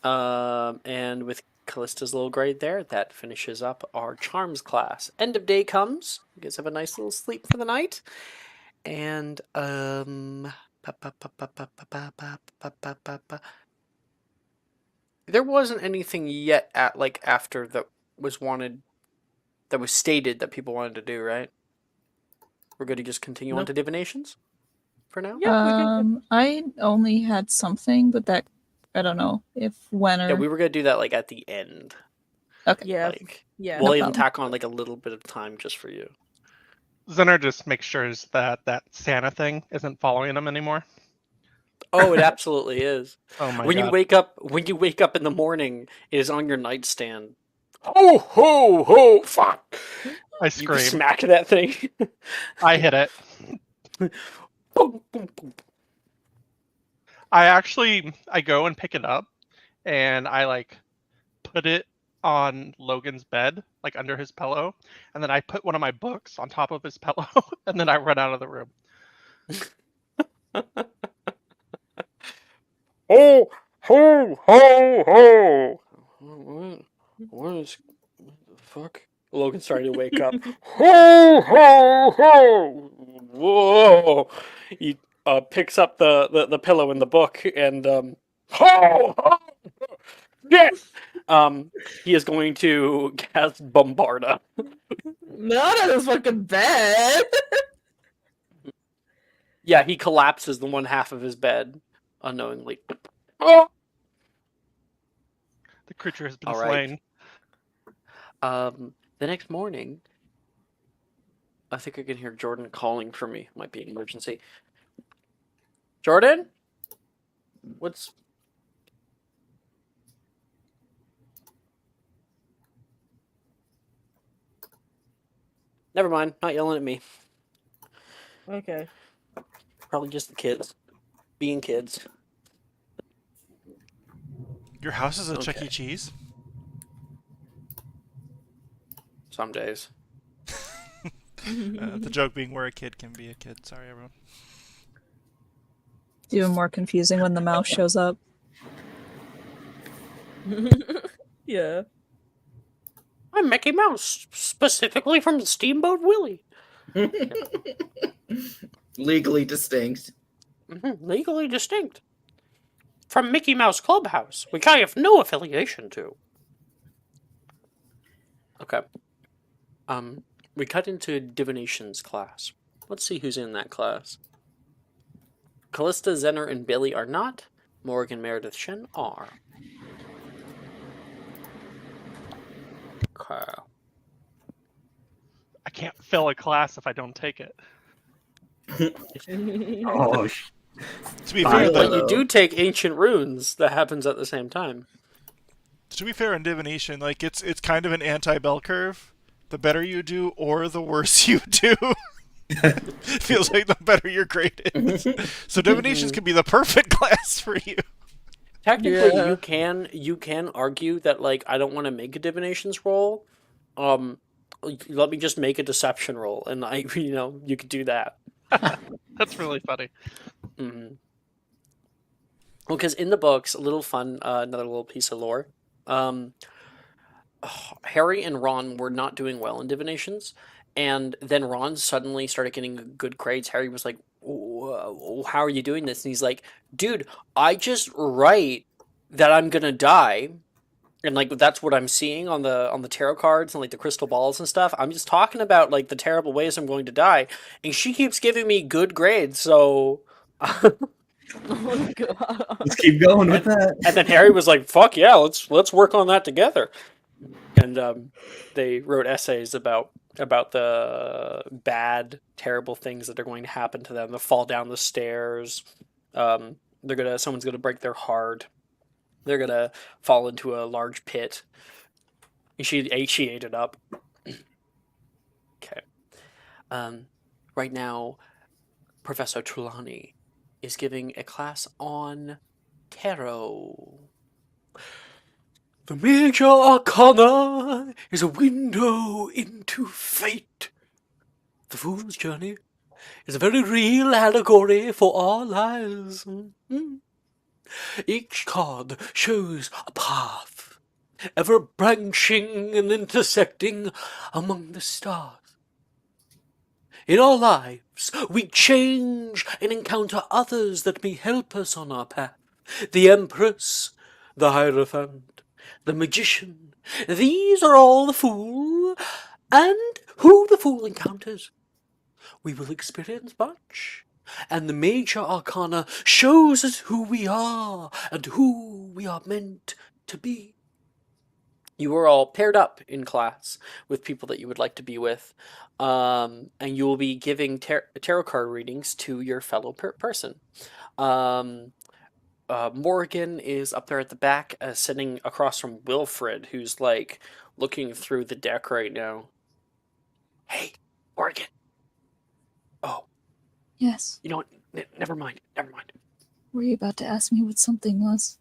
And with Callista's little grade there, that finishes up our Charms class. End of day comes. You guys have a nice little sleep for the night. And there wasn't anything yet at like after that was wanted, that was stated that people wanted to do, right? We're going to just continue on to divinations for now. Yeah, I only had something, but that I don't know if when or Yeah, we were going to do that like at the end. okay. Yeah. Like, Yeah. we'll No even problem. tack on like a little bit of time just for you. Zenner just makes sure that Santa thing isn't following him anymore. Oh, it absolutely is. Oh my When god. you wake up in the morning, it is on your nightstand. Ho ho ho! Fuck! I You scream. can smack that thing. I hit it. Boom, boom, boom. I go and pick it up, and I like put it on Logan's bed, like under his pillow, and then I put one of my books on top of his pillow, and then I run out of the room. Ho ho ho ho! What is the fuck? Logan's starting to wake up. Ho ho ho! Whoa! He picks up the pillow in the book and ho ho! Shit! He is going to cast Bombarda. Not on his fucking bed. Yeah, he collapses the one half of his bed unknowingly. Oh! The creature has been All right. slain. The next morning, I think I can hear Jordan calling for me. Might be an emergency. Jordan? What's... Never mind, not yelling at me. Okay. Probably just the kids. Being kids. Your house is a Okay. Chuck E. Cheese? Some days. The joke being where a kid can be a kid. Sorry, everyone. It's even more confusing when the mouse shows up. Yeah. I'm Mickey Mouse, specifically from Steamboat Willie. Legally distinct. Legally distinct. From Mickey Mouse Clubhouse, which I have no affiliation to. Okay. We cut into divinations class. Let's see who's in that class. Callista, Zener, and Billy are not. Morgan, Meredith, Shen are. Okay. I can't fill a class if I don't take it. Oh, To be fair, But though, you do take ancient runes. That happens at the same time. to be fair, in divination, like it's kind of an anti-bell curve. The better you do, or the worse you do. Feels like the better your grade is. So divinations can be the perfect class for you. Technically, Yeah. you can argue that like I don't want to make a divinations roll. Let me just make a deception roll, and you could do that. That's really funny. Mm-hmm. Well, because in the books, a little fun, another little piece of lore. Harry and Ron were not doing well in divinations, and then Ron suddenly started getting good grades. Harry was like, "How are you doing this?" And he's like, "Dude, I just write that I'm gonna die." And like that's what I'm seeing on the tarot cards and like the crystal balls and stuff. I'm just talking about like the terrible ways I'm going to die, and she keeps giving me good grades. So, Oh god. let's keep going with that. and then Harry was like, "Fuck yeah, let's work on that together." And they wrote essays about the terrible things that are going to happen to them. They'll fall down the stairs. Someone's gonna break their heart. They're gonna fall into a large pit. She ate it up. Okay. Right now, Professor Trelawney is giving a class on tarot. The major arcana is a window into fate. The Fool's Journey is a very real allegory for our lives. Each card shows a path, ever branching and intersecting among the stars. In our lives, we change and encounter others that may help us on our path. The Empress, the Hierophant, the Magician. These are all the Fool, and who the Fool encounters, we will experience much. And the major arcana shows us who we are and who we are meant to be. You are all paired up in class with people that you would like to be with, and you will be giving tarot card readings to your fellow person. Morgan is up there at the back, sitting across from Wilfred, who's like looking through the deck right now. Hey, Morgan. Oh. Yes. You know what? Never mind. Were you about to ask me what something was?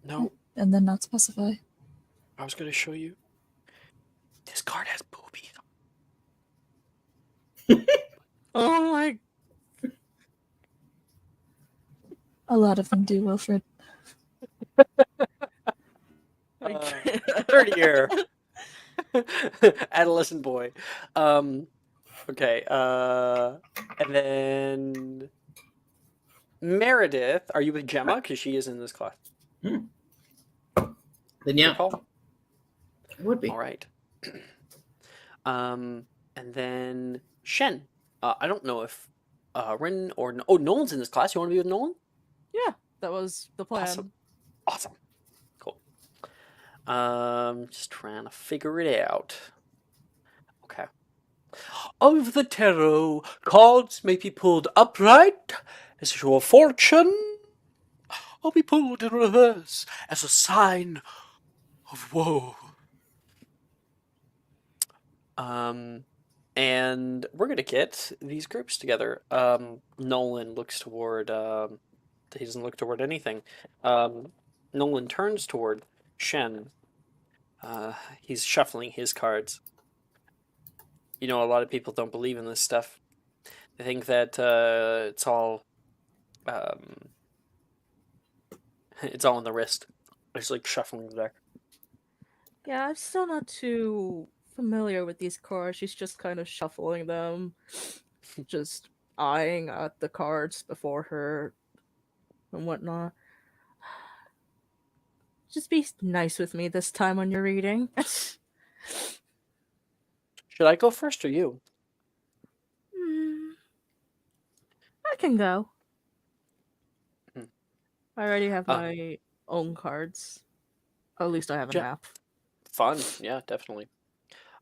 No, And then not specify? I was going to show you. This card has boobies. Oh my. A lot of them do, Wilfred. Third year. Adolescent boy. Okay, and then Meredith, are you with Gemma? Because she is in this class. Then yeah, Paul? it would be. All right. And then Shen. I don't know if Ren or Nolan's in this class. You want to be with Nolan? Yeah, that was the plan. Awesome. Cool. Just trying to figure it out. Okay. Of the tarot, cards may be pulled upright as a show of fortune, or be pulled in reverse as a sign of woe. And we're gonna get these groups together. Nolan looks toward. He doesn't look toward anything. Nolan turns toward Shen. He's shuffling his cards. You know, a lot of people don't believe in this stuff. They think that it's all in the wrist. It's like shuffling the deck. Yeah, I'm still not too familiar with these cards. She's just kind of shuffling them, just eyeing at the cards before her and whatnot. Just be nice with me this time when you're reading. Should I go first or you? I can go. Hmm. I already have my own cards. At least I have a map. Fun, yeah, definitely.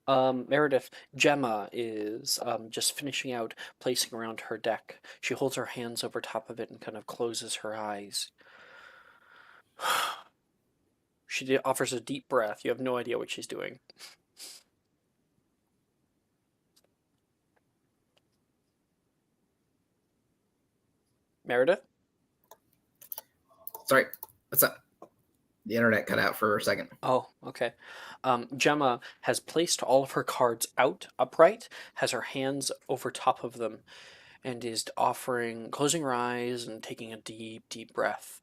Meredith, Gemma is just finishing out placing around her deck. She holds her hands over top of it and kind of closes her eyes. She offers a deep breath. You have no idea what she's doing. Meredith? Sorry, what's up? The internet cut out for a second. Oh, okay. Gemma has placed all of her cards out upright, has her hands over top of them, and is closing her eyes and taking a deep, deep breath.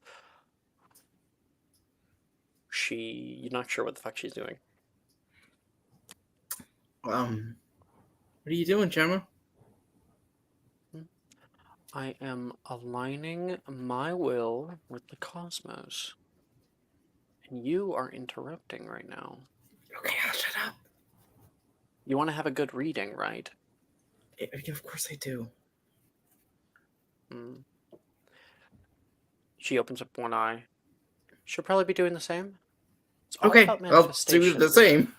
You're not sure what the fuck she's doing. What are you doing, Gemma? I am aligning my will with the cosmos. And you are interrupting right now. Okay, I'll shut up. You want to have a good reading, right? Of course I do. She opens up one eye. She'll probably be doing the same. Okay, I'll do the same.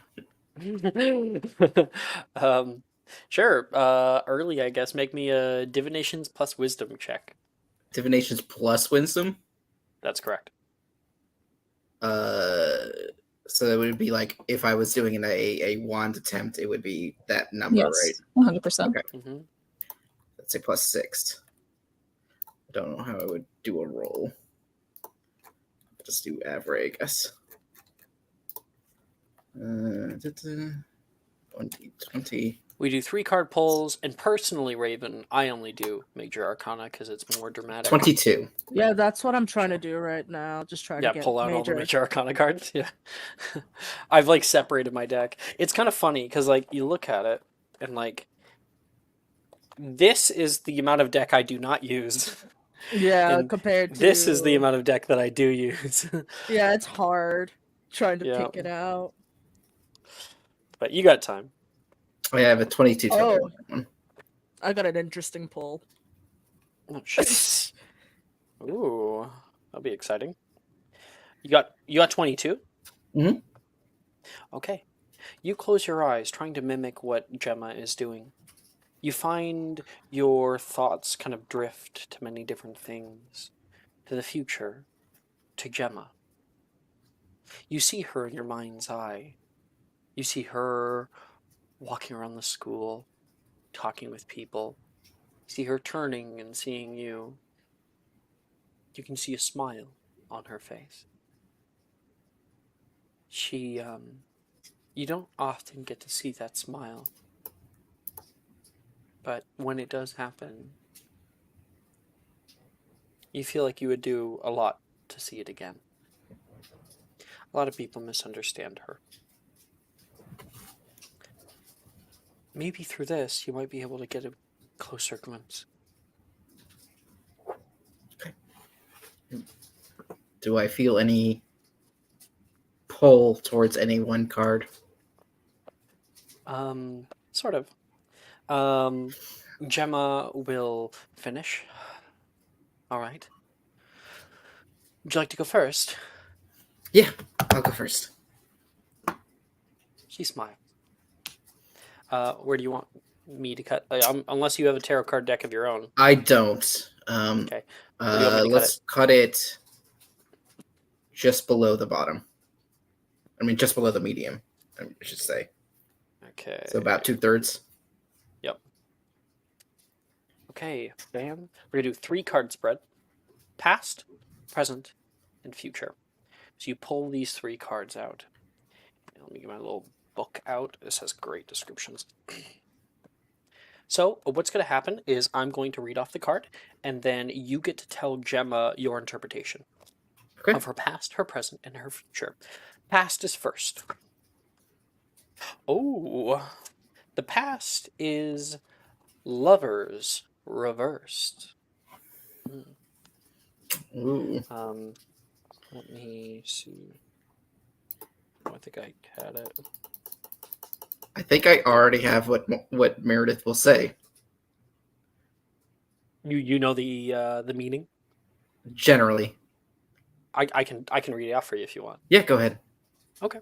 Sure. Early, I guess. Make me a divinations plus wisdom check. Divinations plus wisdom? That's correct. So it would be like if I was doing a wand attempt, it would be that number, Yes, right? 100%. Okay. Let's say plus 6. I don't know how I would do a roll. Just do average, I guess. 20. We do 3-card pulls, and personally, Raven, I only do Major Arcana because it's more dramatic. 22. Yeah, that's what I'm trying to do right now. Just trying to get pull out all the Major Arcana cards. Yeah, I've like separated my deck. It's kind of funny because like you look at it and like this is the amount of deck I do not use. Yeah, compared to this is the amount of deck that I do use. Yeah, it's hard trying to pick it out. But you got time. I have a 22. Oh, I got an interesting pull. Oh shit! Ooh, that'll be exciting. You got 22. Mm-hmm. Okay, you close your eyes, trying to mimic what Gemma is doing. You find your thoughts kind of drift to many different things, to the future, to Gemma. You see her in your mind's eye. You see her walking around the school, talking with people. You see her turning and seeing you. You can see a smile on her face. You don't often get to see that smile. But when it does happen, you feel like you would do a lot to see it again. A lot of people misunderstand her. Maybe through this, you might be able to get a closer glimpse. Okay. Do I feel any pull towards any one card? Sort of. Gemma will finish. All right. Would you like to go first? Yeah, I'll go first. She smiles. Where do you want me to cut? Unless you have a tarot card deck of your own. I don't. Okay. Let's cut it just below the bottom. I mean, just below the medium, I should say. Okay. So about 2/3. Okay, bam. We're going to do 3 card spread. Past, present, and future. So you pull these 3 cards out. Let me get my little book out. This has great descriptions. So what's going to happen is I'm going to read off the card, and then you get to tell Gemma your interpretation of her past, her present, and her future. Past is first. Oh, the past is lovers reversed. Ooh. Let me see. I think I had it. I think I already have what Meredith will say. You know the meaning? Generally. I can read it out for you if you want. Yeah, go ahead. Okay.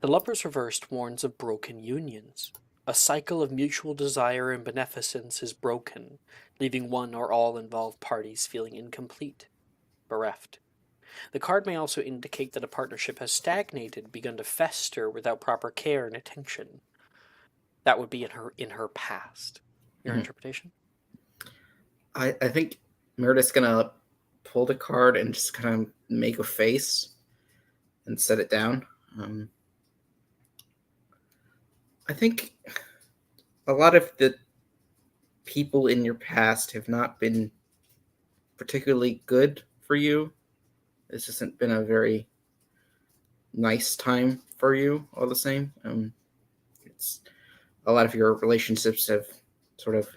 The Lovers Reversed warns of broken unions. A cycle of mutual desire and beneficence is broken, leaving one or all involved parties feeling incomplete, bereft. The card may also indicate that a partnership has stagnated, begun to fester without proper care and attention. That would be in her past. Your interpretation? I think Meredith's gonna pull the card and just kind of make a face and set it down. I think a lot of the people in your past have not been particularly good for you. This hasn't been a very nice time for you all the same. It's a lot of your relationships have sort of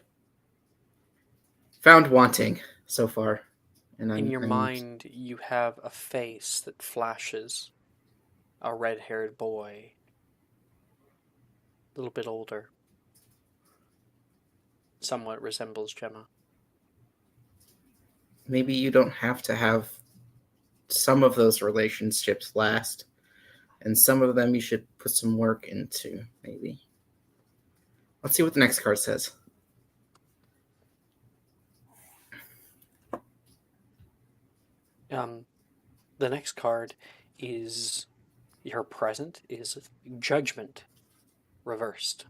found wanting so far. And in your mind, you have a face that flashes. A red-haired boy. A little bit older. Somewhat resembles Gemma. Maybe you don't have to have some of those relationships last, and some of them you should put some work into, maybe. Let's see what the next card says. The next card is your present is Judgment reversed.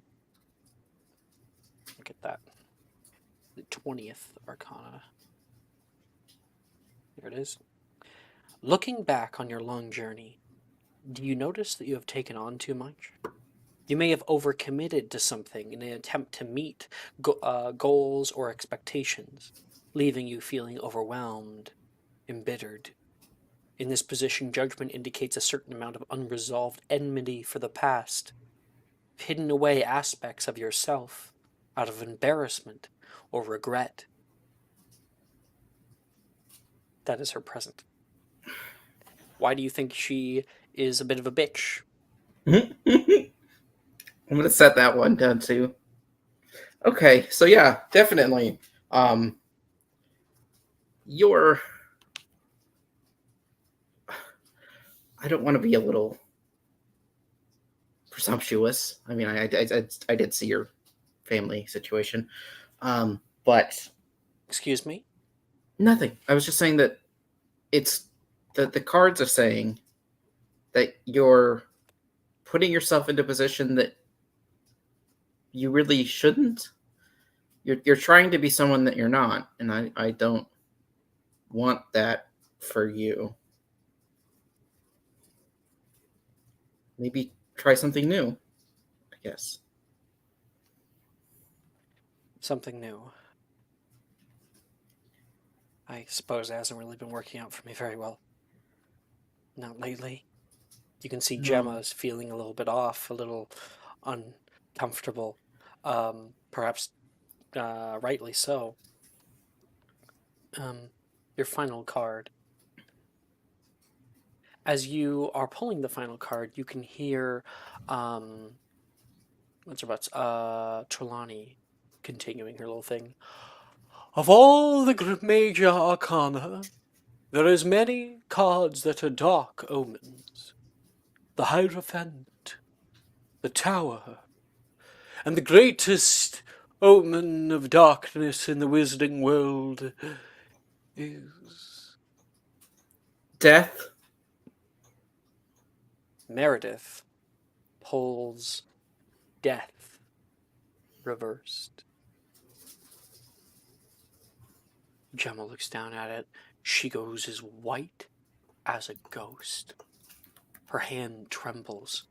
Look at that. The 20th Arcana. Here it is. Looking back on your long journey, do you notice that you have taken on too much? You may have overcommitted to something in an attempt to meet goals or expectations, leaving you feeling overwhelmed, embittered. In this position, Judgment indicates a certain amount of unresolved enmity for the past, hidden away aspects of yourself out of embarrassment or regret. That is her present. Why do you think she is a bit of a bitch? I'm going to set that one down too. Okay, so yeah, definitely. You're... I don't want to be a little presumptuous. I mean, I did see your family situation. But... Excuse me? Nothing. I was just saying that it's... that the cards are saying that you're putting yourself into a position that you really shouldn't. You're trying to be someone that you're not, and I don't want that for you. Maybe try something new, I guess. Something new. I suppose it hasn't really been working out for me very well. Not lately. You can see Gemma's feeling a little bit off, a little uncomfortable. Perhaps rightly so. Your final card. As you are pulling the final card, you can hear Trelawney continuing her little thing. Of all the major arcana, there is many cards that are dark omens. The Hierophant, the Tower, and the greatest omen of darkness in the wizarding world is... Death. Meredith pulls Death reversed. Gemma looks down at it. She goes as white as a ghost. Her hand trembles.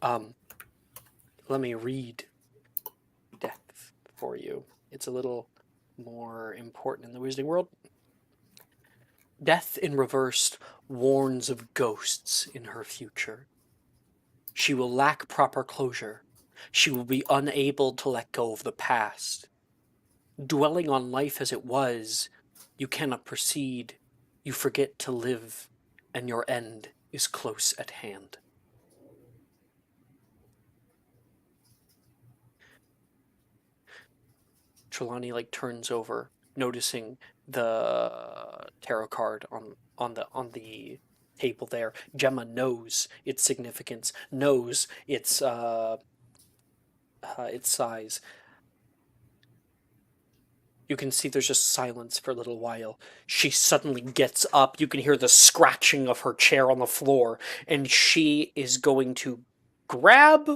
Let me read death for you. It's a little more important in the wizarding world. Death in reverse warns of ghosts in her future. She will lack proper closure. She will be unable to let go of the past. Dwelling on life as it was, you cannot proceed. You forget to live, and your end is close at hand. Trelawney turns over, noticing the tarot card on the table there. Gemma knows its significance, knows its size. You can see there's just silence for a little while. She suddenly gets up. You can hear the scratching of her chair on the floor, and she is going to grab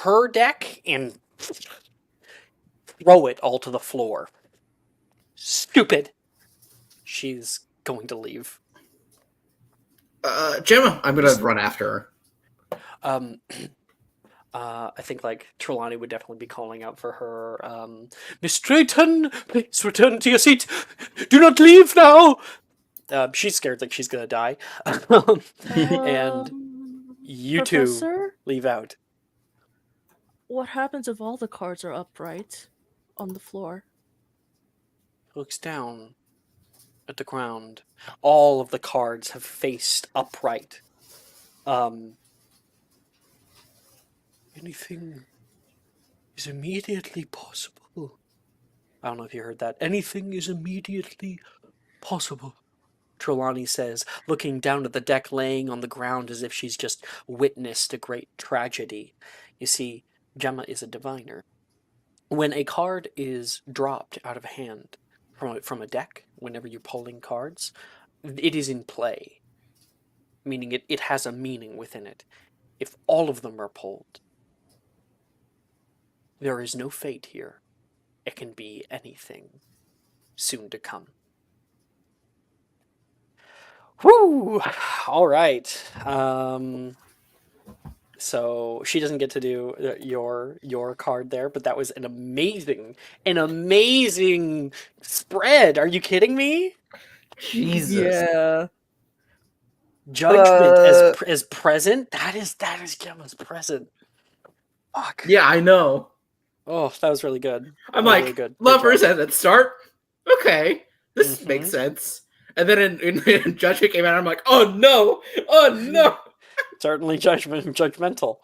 her deck and throw it all to the floor. Stupid. She's going to leave. Gemma, I'm gonna run after her. I think Trelawney would definitely be calling out for her. Miss Drayton, please return to your seat. Do not leave now. She's scared she's gonna die, and you Professor? two leave out. What happens if all the cards are upright on the floor? Looks down at the ground. All of the cards have faced upright. Anything is immediately possible. I don't know if you heard that. Anything is immediately possible, Trelawney says, looking down at the deck laying on the ground as if she's just witnessed a great tragedy. You see, Gemma is a diviner. When a card is dropped out of hand from a deck, whenever you're pulling cards, it is in play, meaning it has a meaning within it. If all of them are pulled, there is no fate here. It can be anything soon to come. Whoo! All right. So she doesn't get to do your card there, but that was an amazing spread. Are you kidding me? Jesus. Yeah. Judgment as present. That is Gemma's present. Fuck. Yeah, I know. Oh, that was really good. I'm really good. lovers at the start. Okay, this Mhm. makes sense. And then in Judgment came out, I'm like, oh no. Certainly judgmental.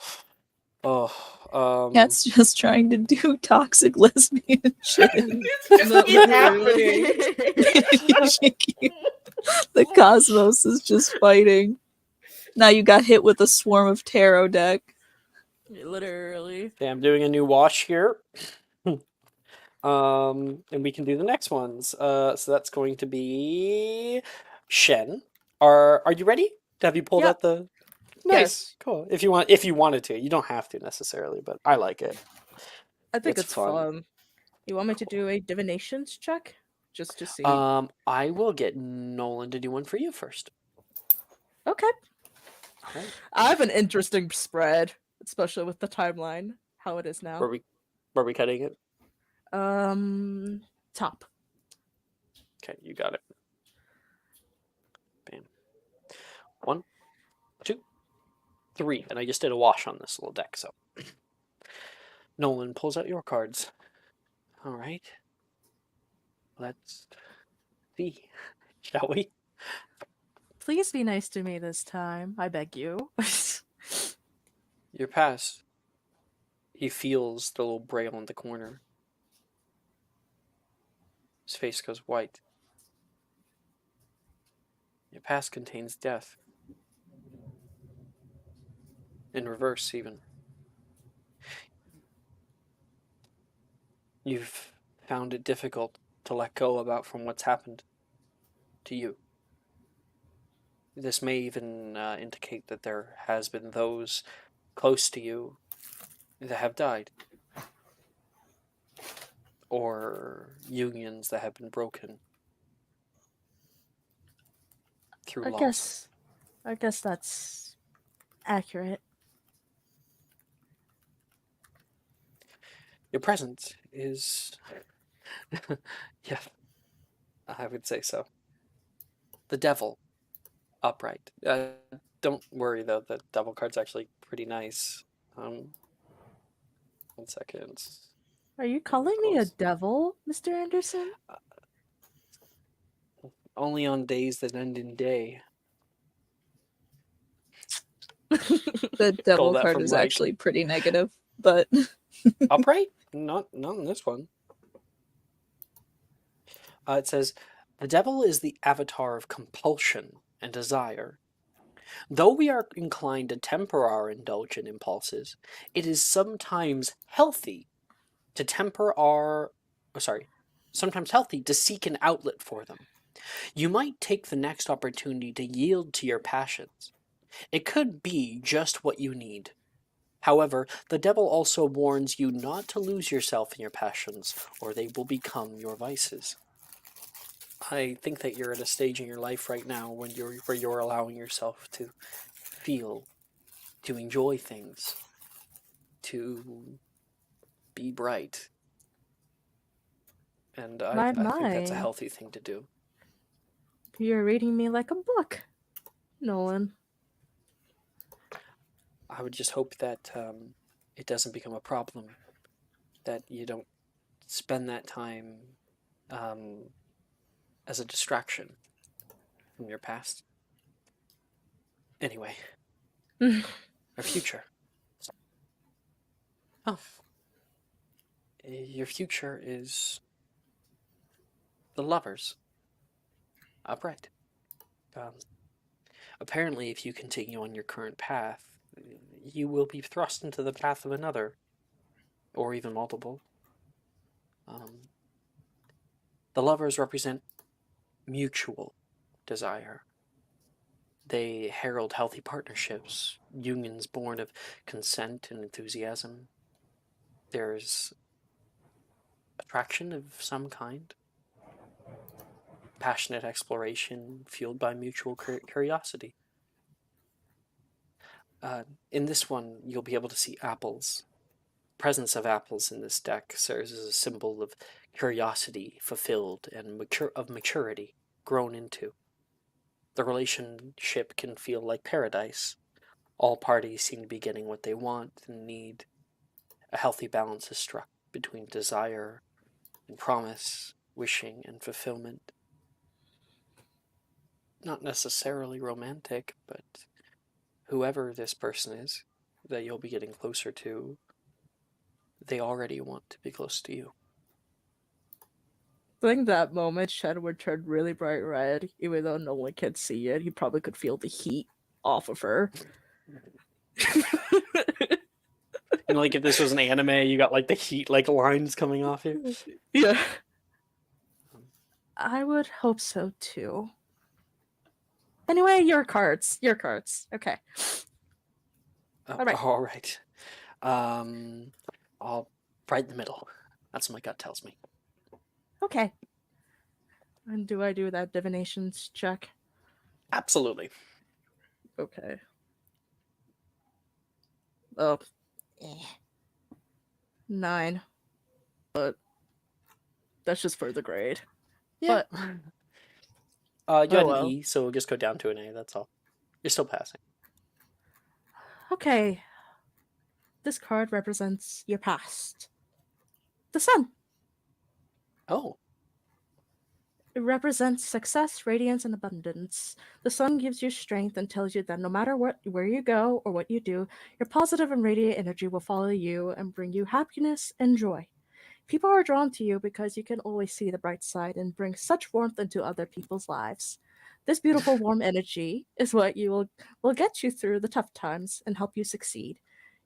Oh, Cat's just trying to do toxic lesbian shit. It's just happening. The cosmos is just fighting. Now you got hit with a swarm of tarot deck. Literally. Okay, I'm doing a new wash here. And we can do the next ones. So that's going to be Shen. Are you ready? Have you pulled Yeah. out the? Nice, Yes. cool. If you wanted to, you don't have to necessarily, but I like it. I think It's it's fun. fun. You want me to do a divinations check? Just to see. I will get Nolan to do one for you first. Okay. Right. I have an interesting spread, especially with the timeline, how it is now. Were we cutting it? Top. Okay, you got it. Bam. 1, 2, 3, and I just did a wash on this little deck, so. Nolan pulls out your cards. All right. Let's see, shall we? Please be nice to me this time. I beg you. Your past. He feels the little braille in the corner. His face goes white. Your past contains death. In reverse, even. You've found it difficult to let go from what's happened to you. This may even indicate that there has been those close to you that have died. or unions that have been broken through loss. I guess that's accurate. Your presence is, yeah, I would say so. The devil, upright. Don't worry though, the devil card's actually pretty nice. 1 second. Are you calling me a devil, Mr. Anderson? Only on days that end in day. The devil that card from is Mike. actually pretty negative, but Upright? Not in this one. It says, the devil is the avatar of compulsion and desire. Though we are inclined to temper our indulgent impulses, it is sometimes healthy to sometimes healthy to seek an outlet for them. You might take the next opportunity to yield to your passions. It could be just what you need. However, the devil also warns you not to lose yourself in your passions, or they will become your vices. I think that you're at a stage in your life right now where you're allowing yourself to feel, to enjoy things, to be bright. And I think that's a healthy thing to do. You're reading me like a book, Nolan. I would just hope that it doesn't become a problem, that you don't spend that time as a distraction from your past. Anyway, our future. Oh, your future is the lovers. Upright. Apparently, if you continue on your current path, you will be thrust into the path of another, or even multiple. The lovers represent mutual desire. They herald healthy partnerships, unions born of consent and enthusiasm. There's attraction of some kind, passionate exploration fueled by mutual curiosity. In this one, you'll be able to see apples. Presence of apples in this deck serves as a symbol of curiosity fulfilled and maturity grown into. The relationship can feel like paradise. All parties seem to be getting what they want and need. A healthy balance is struck between desire and promise, wishing and fulfillment. Not necessarily romantic, but whoever this person is that you'll be getting closer to, they already want to be close to you. I think that moment Shed would turn really bright red, even though no one can see it. He probably could feel the heat off of her. Like if this was an anime, you got like the heat like lines coming off you. Yeah. I would hope so too. Anyway, your cards. Okay. All right. I'll right in the middle. That's what my gut tells me. Okay. And do I do that divinations check? Absolutely. Okay. Oh. 9. But that's just for the grade. Yeah. But you had an E, so we'll just go down to an A, that's all. You're still passing. Okay. This card represents your past. The sun. Oh. It represents success, radiance, and abundance. The sun gives you strength and tells you that no matter where you go or what you do, your positive and radiant energy will follow you and bring you happiness and joy. People are drawn to you because you can always see the bright side and bring such warmth into other people's lives. This beautiful warm energy is what will get you through the tough times and help you succeed.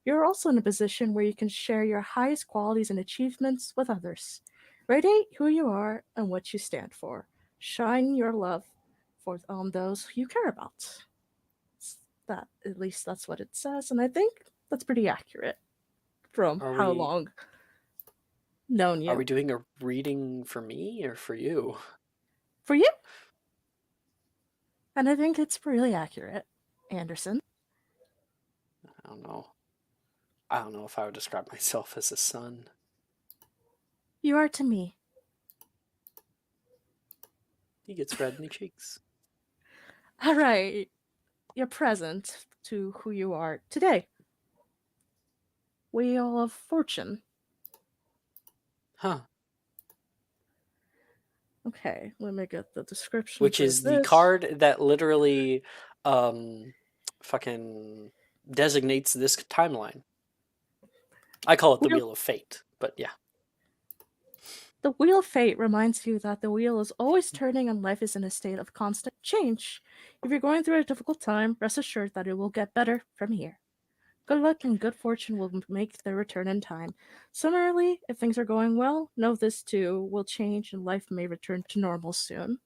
You're also in a position where you can share your highest qualities and achievements with others. Radiate who you are and what you stand for. Shine your love for those you care about. That at least that's what it says, and I think that's pretty accurate from how long. known you. Are we doing a reading for me or for you? For you. And I think it's really accurate, Anderson. I don't know. I don't know if I would describe myself as a son. You are to me. He gets red in the cheeks. All right. You're present to who you are today. Wheel of Fortune. Huh. Okay, let me get the description. Which for is the this. card that literally fucking designates this timeline. I call it the Wheel of Fate, but yeah. The Wheel of Fate reminds you that the wheel is always turning and life is in a state of constant change. If you're going through a difficult time, rest assured that it will get better from here. Good luck and good fortune will make their return in time. Similarly, if things are going well, know this too will change and life may return to normal soon.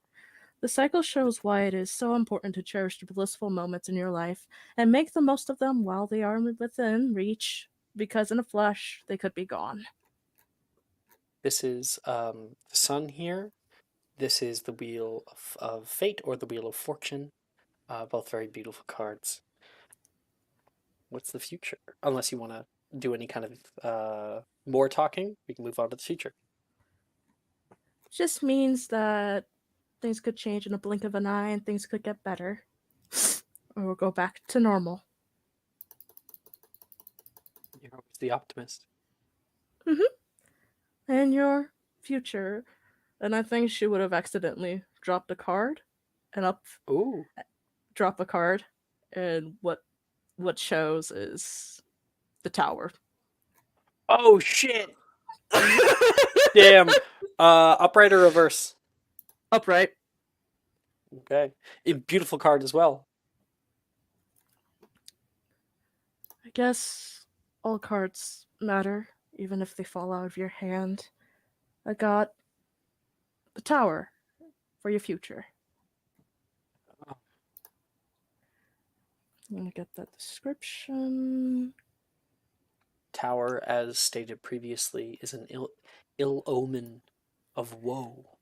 The cycle shows why it is so important to cherish the blissful moments in your life and make the most of them while they are within reach, because in a flash, they could be gone. This is the sun here. This is the Wheel of Fate or the Wheel of Fortune. Both very beautiful cards. What's the future? Unless you want to do any kind of more talking, we can move on to the future. Just means that things could change in a blink of an eye and things could get better. Or we'll go back to normal. You're always the optimist. And your future. And I think she would have accidentally dropped a card and Ooh. drop a card. And what shows is the tower. Oh shit! Damn. Upright or reverse? Upright. Okay. A beautiful card as well. I guess all cards matter, even if they fall out of your hand. I got the tower for your future. I'm gonna get that description. Tower, as stated previously, is an ill omen of woe.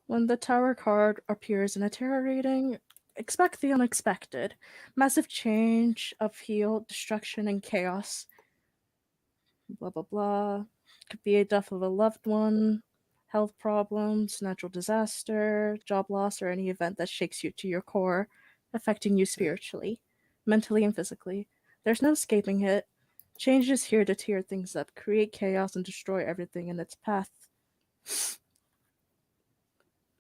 When the tower card appears in a tarot reading, expect the unexpected. Massive change, upheaval, destruction, and chaos. Blah blah blah. Could be a death of a loved one, health problems, natural disaster, job loss, or any event that shakes you to your core, affecting you spiritually, mentally, and physically. There's no escaping it. Change is here to tear things up, create chaos, and destroy everything in its path.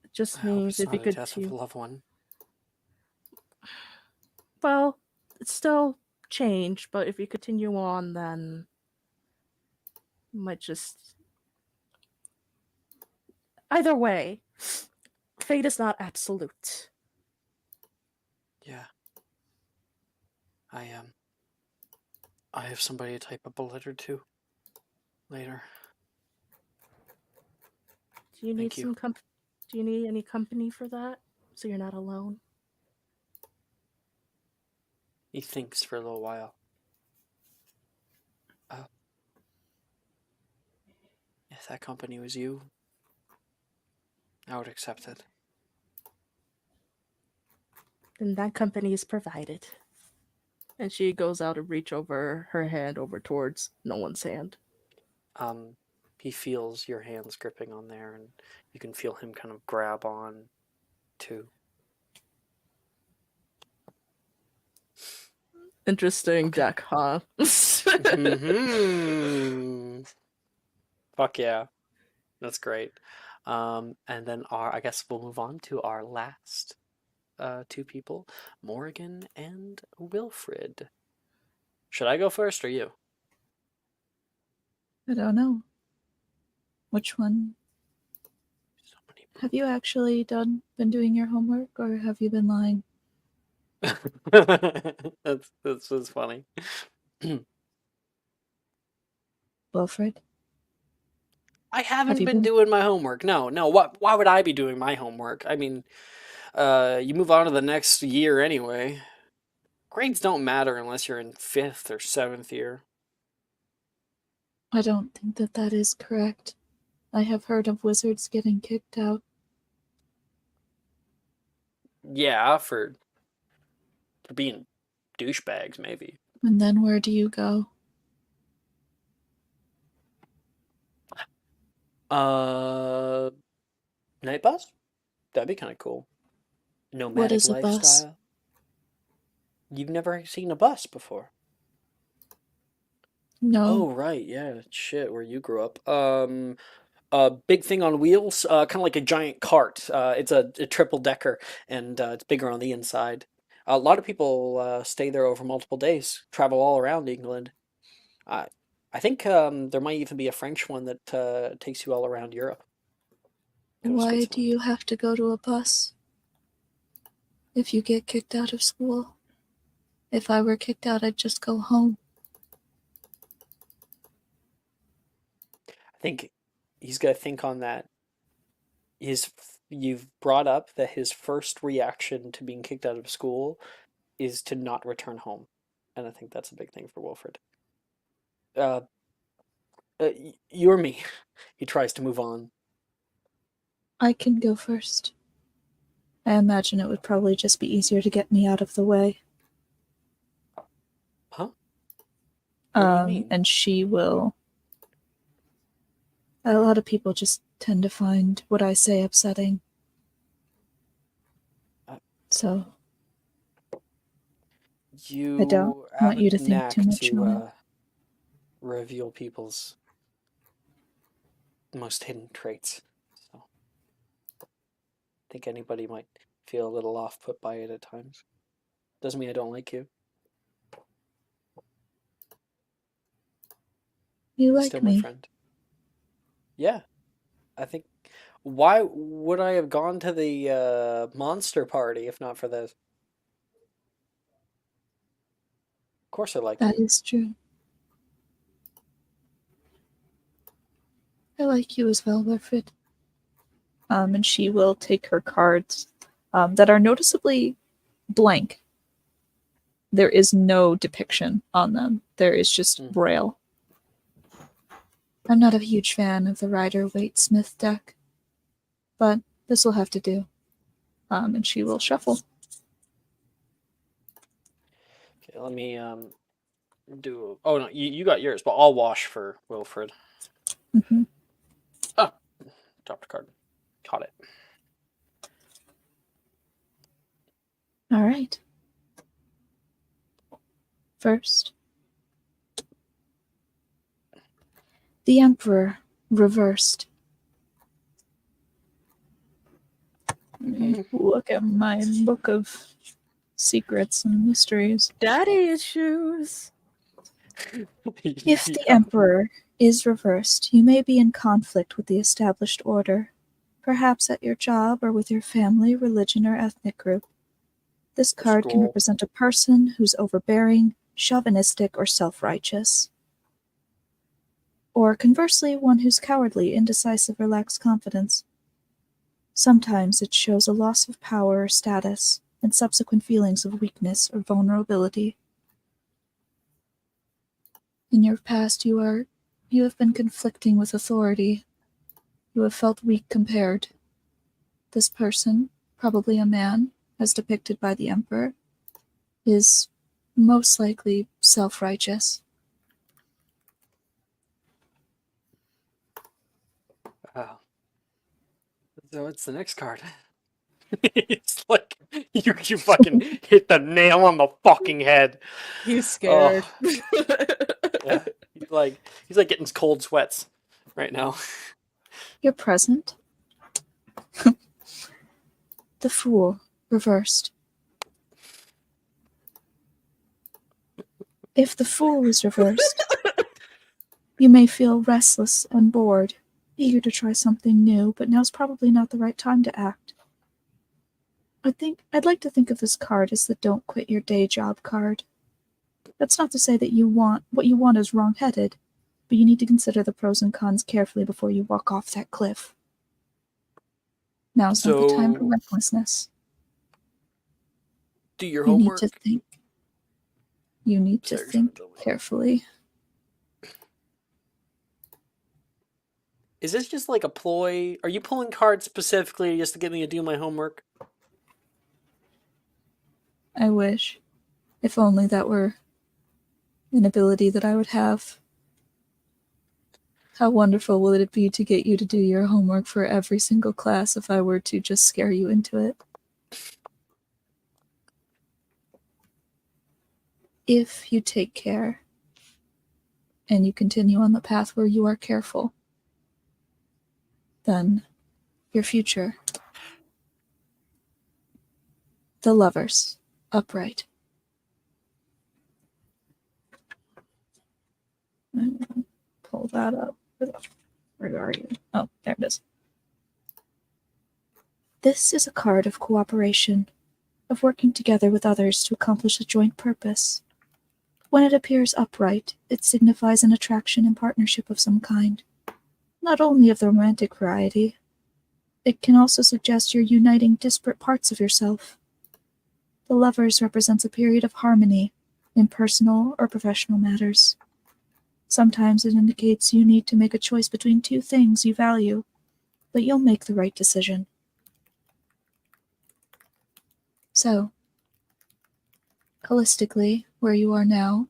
It just means if you could death of a loved one. Well, it's still change, but if you continue on, then you might just. Either way, fate is not absolute. Yeah. I have somebody to type up a letter to later. Do you need Do you need any company for that, so you're not alone? He thinks for a little while. If that company was you, I would accept it. Then that company is provided. And she goes out and reach over her hand over towards no one's hand. He feels your hands gripping on there, and you can feel him kind of grab on too. Interesting deck, huh? Mm-hmm. Fuck yeah. That's great. And then I guess we'll move on to our last two people, Morgan and Wilfred. Should I go first or you? I don't know. Which one? So many. Have you actually been doing your homework, or have you been lying? That's funny. Wilfred? I haven't been doing my homework. No. Why would I be doing my homework? I mean, you move on to the next year anyway. Grades don't matter unless you're in 5th or 7th year. I don't think that that is correct. I have heard of wizards getting kicked out. Yeah, for being douchebags, maybe. And then where do you go? Night bus? That'd be kind of cool. What Nomadic is a bus? lifestyle. You've never seen a bus before. No. Oh, right, yeah, shit, where you grew up. A big thing on wheels, kind of like a giant cart. It's a triple decker, and it's bigger on the inside. A lot of people stay there over multiple days, travel all around England. I think there might even be a French one that takes you all around Europe. Go to Why do Switzerland. you have to go to a bus? If you get kicked out of school. If I were kicked out, I'd just go home. I think he's got to think on that. You've brought up that his first reaction to being kicked out of school is to not return home, and I think that's a big thing for Wilfred. You or me? He tries to move on. I can go first. I imagine it would probably just be easier to get me out of the way. Huh? What do you mean? And she will. A lot of people just tend to find what I say upsetting. So. You I don't have want you to a think knack too much to on it. reveal people's most hidden traits. So I think anybody might feel a little off put by it at times. Doesn't mean I don't like you. You You're like still my me. friend. Yeah. I think why would I have gone to the monster party if not for this? Of course I like That you. is true. I like you as well, Wilfred. And she will take her cards that are noticeably blank. There is no depiction on them. There is just braille. I'm not a huge fan of the Rider-Waite-Smith deck, but this will have to do. And she will shuffle. Okay, let me do. Oh no, you got yours, but I'll wash for Wilfred. Mm-hmm. Ah, dropped a card. Caught it. All right. First, the Emperor reversed. Let me look at my book of secrets and mysteries. Daddy issues. If the Emperor is reversed, you may be in conflict with the established order, perhaps at your job or with your family, religion, or ethnic group. This card can represent a person who's overbearing, chauvinistic, or self-righteous. Or conversely, one who's cowardly, indecisive, or lacks confidence. Sometimes it shows a loss of power or status, and subsequent feelings of weakness or vulnerability. In your past, you have been conflicting with authority. You have felt weak compared. This person, probably a man, as depicted by the Emperor, is most likely self-righteous. Wow. So what's the next card? It's like you fucking hit the nail on the fucking head. He's scared. Yeah, he's like getting cold sweats right now. Your present. The Fool, reversed. If the Fool is reversed, you may feel restless and bored, eager to try something new, but now's probably not the right time to act. I'd like to think of this card as the Don't Quit Your Day Job card. That's not to say that what you want is wrong-headed, but you need to consider the pros and cons carefully before you walk off that cliff. Now's not the time for recklessness. Do your You homework. need to think. You need to think carefully. Is this just like a ploy? Are you pulling cards specifically just to get me to do my homework? I wish. If only that were an ability that I would have. How wonderful would it be to get you to do your homework for every single class if I were to just scare you into it? If you take care and you continue on the path where you are careful, then your future, the lovers, upright. I'm gonna pull that up. Where are you? Oh, there it is. This is a card of cooperation, of working together with others to accomplish a joint purpose. When it appears upright, it signifies an attraction and partnership of some kind, not only of the romantic variety. It can also suggest you're uniting disparate parts of yourself. The lovers represents a period of harmony in personal or professional matters. Sometimes it indicates you need to make a choice between two things you value, but you'll make the right decision. So, holistically, where you are now,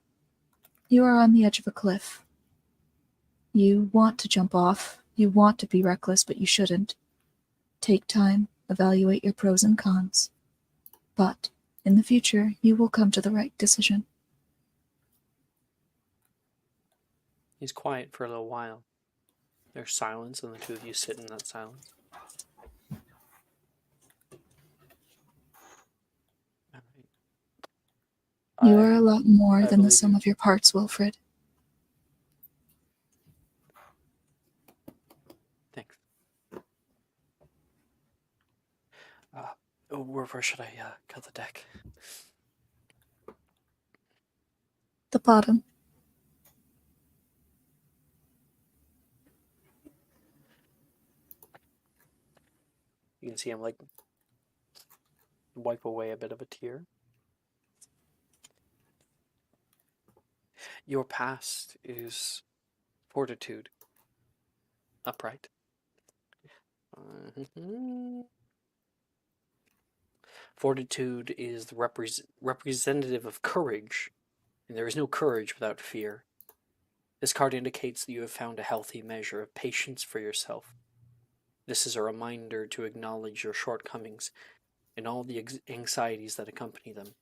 you are on the edge of a cliff. You want to jump off, you want to be reckless, but you shouldn't. Take time, evaluate your pros and cons. But, in the future, you will come to the right decision. He's quiet for a little while. There's silence, and the two of you sit in that silence. You are a lot more I than the believe sum you. of your parts, Wilfred. Thanks. Where should I cut the deck? The bottom. You can see him like wipe away a bit of a tear. Your past is fortitude, upright. Fortitude is the representative of courage, and there is no courage without fear. This card indicates that you have found a healthy measure of patience for yourself. This is a reminder to acknowledge your shortcomings and all the anxieties that accompany them,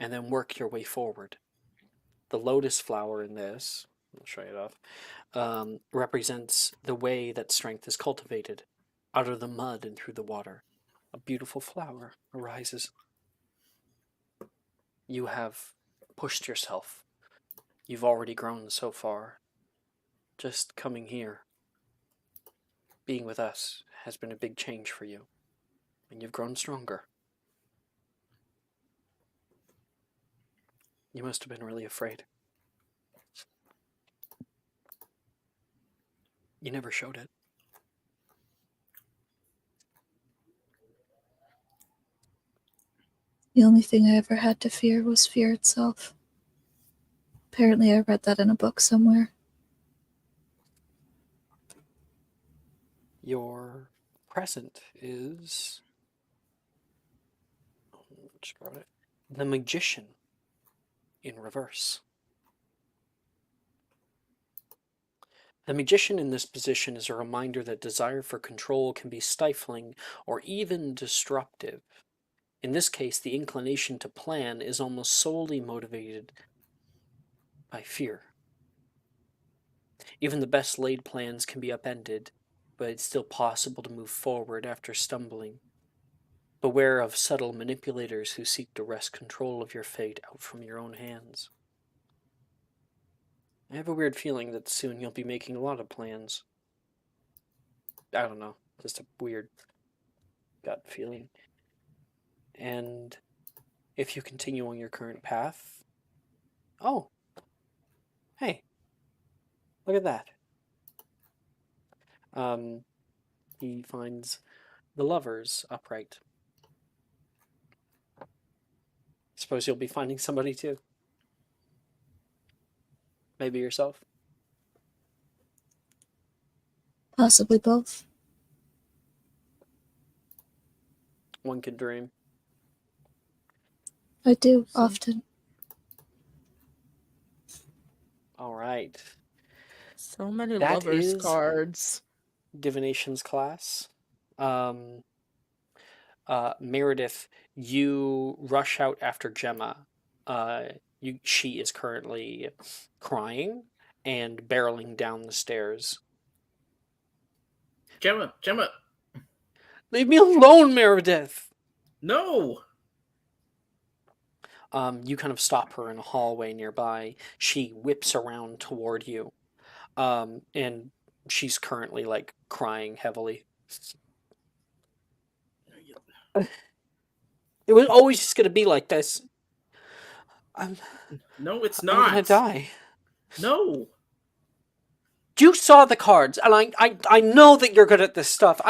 and then work your way forward. The lotus flower in this, I'll show you it off, represents the way that strength is cultivated, out of the mud and through the water. A beautiful flower arises. You have pushed yourself. You've already grown so far. Just coming here, being with us, has been a big change for you, and you've grown stronger. You must have been really afraid. You never showed it. The only thing I ever had to fear was fear itself. Apparently I read that in a book somewhere. Your present is... just grab it. The Magician in reverse. The Magician in this position is a reminder that desire for control can be stifling or even disruptive. In this case, the inclination to plan is almost solely motivated by fear. Even the best laid plans can be upended, but it's still possible to move forward after stumbling. Beware of subtle manipulators who seek to wrest control of your fate out from your own hands. I have a weird feeling that soon you'll be making a lot of plans. I don't know, just a weird gut feeling. And if you continue on your current path... Oh! Hey! Look at that. He finds the lovers upright. Suppose you'll be finding somebody too. Maybe yourself. Possibly both. One could dream. I do, often. All right. So many That lovers is cards. Divinations class. Meredith, you rush out after Gemma. She is currently crying and barreling down the stairs. Gemma! Leave me alone, Meredith! No! You kind of stop her in a hallway nearby. She whips around toward you. And she's currently, like, crying heavily. It was always just gonna be like this. No, it's I'm not. gonna die. No. You saw the cards, and I know that you're good at this stuff.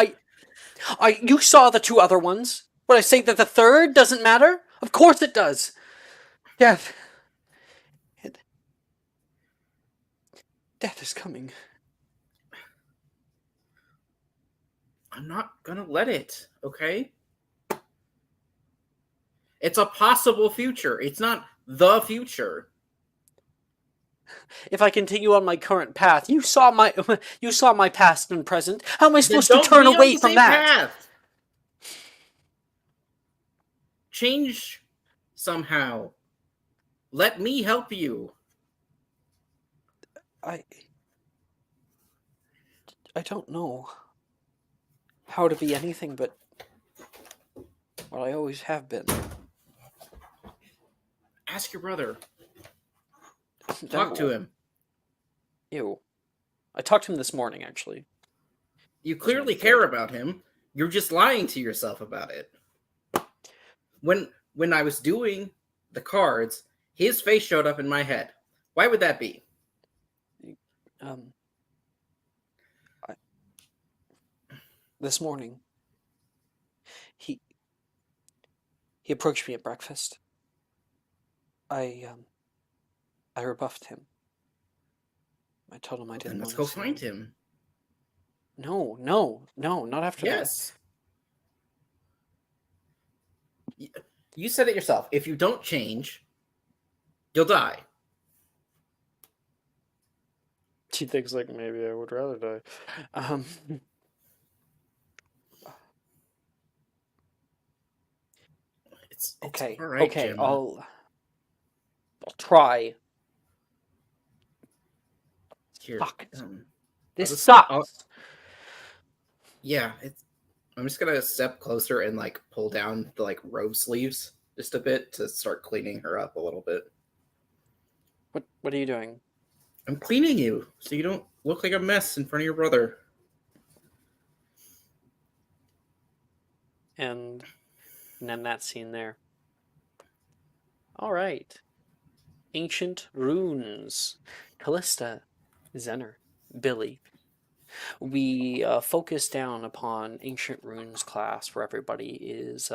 You saw the two other ones. Would I say that the third doesn't matter? Of course it does. Death. Death is coming. I'm not gonna let it, okay? It's a possible future. It's not the future. If I continue on my current path, you saw my past and present. How am I supposed to Don't turn be on away the from same that? path. Change somehow. Let me help you. I don't know how to be anything but what I always have been. Ask your brother. No. Talk to him. Ew. I talked to him this morning, actually. You clearly care about him. You're just lying to yourself about it. When I was doing the cards, his face showed up in my head. Why would that be? This morning, he approached me at breakfast. I rebuffed him. I told him I didn't. Then let's want go to find see him. No, not after Yes. You said it yourself. If you don't change, you'll die. that. She thinks like maybe I would rather die. It's Okay. all right, Okay. Gemma. I'll try. Here, Fuck. This This sucks. Yeah, I'm just gonna step closer and like pull down the like robe sleeves just a bit to start cleaning her up a little bit. What are you doing? I'm cleaning you so you don't look like a mess in front of your brother. And end that scene there. All right. Ancient runes. Callista, Zener, Billy. We focus down upon Ancient Runes class, where everybody is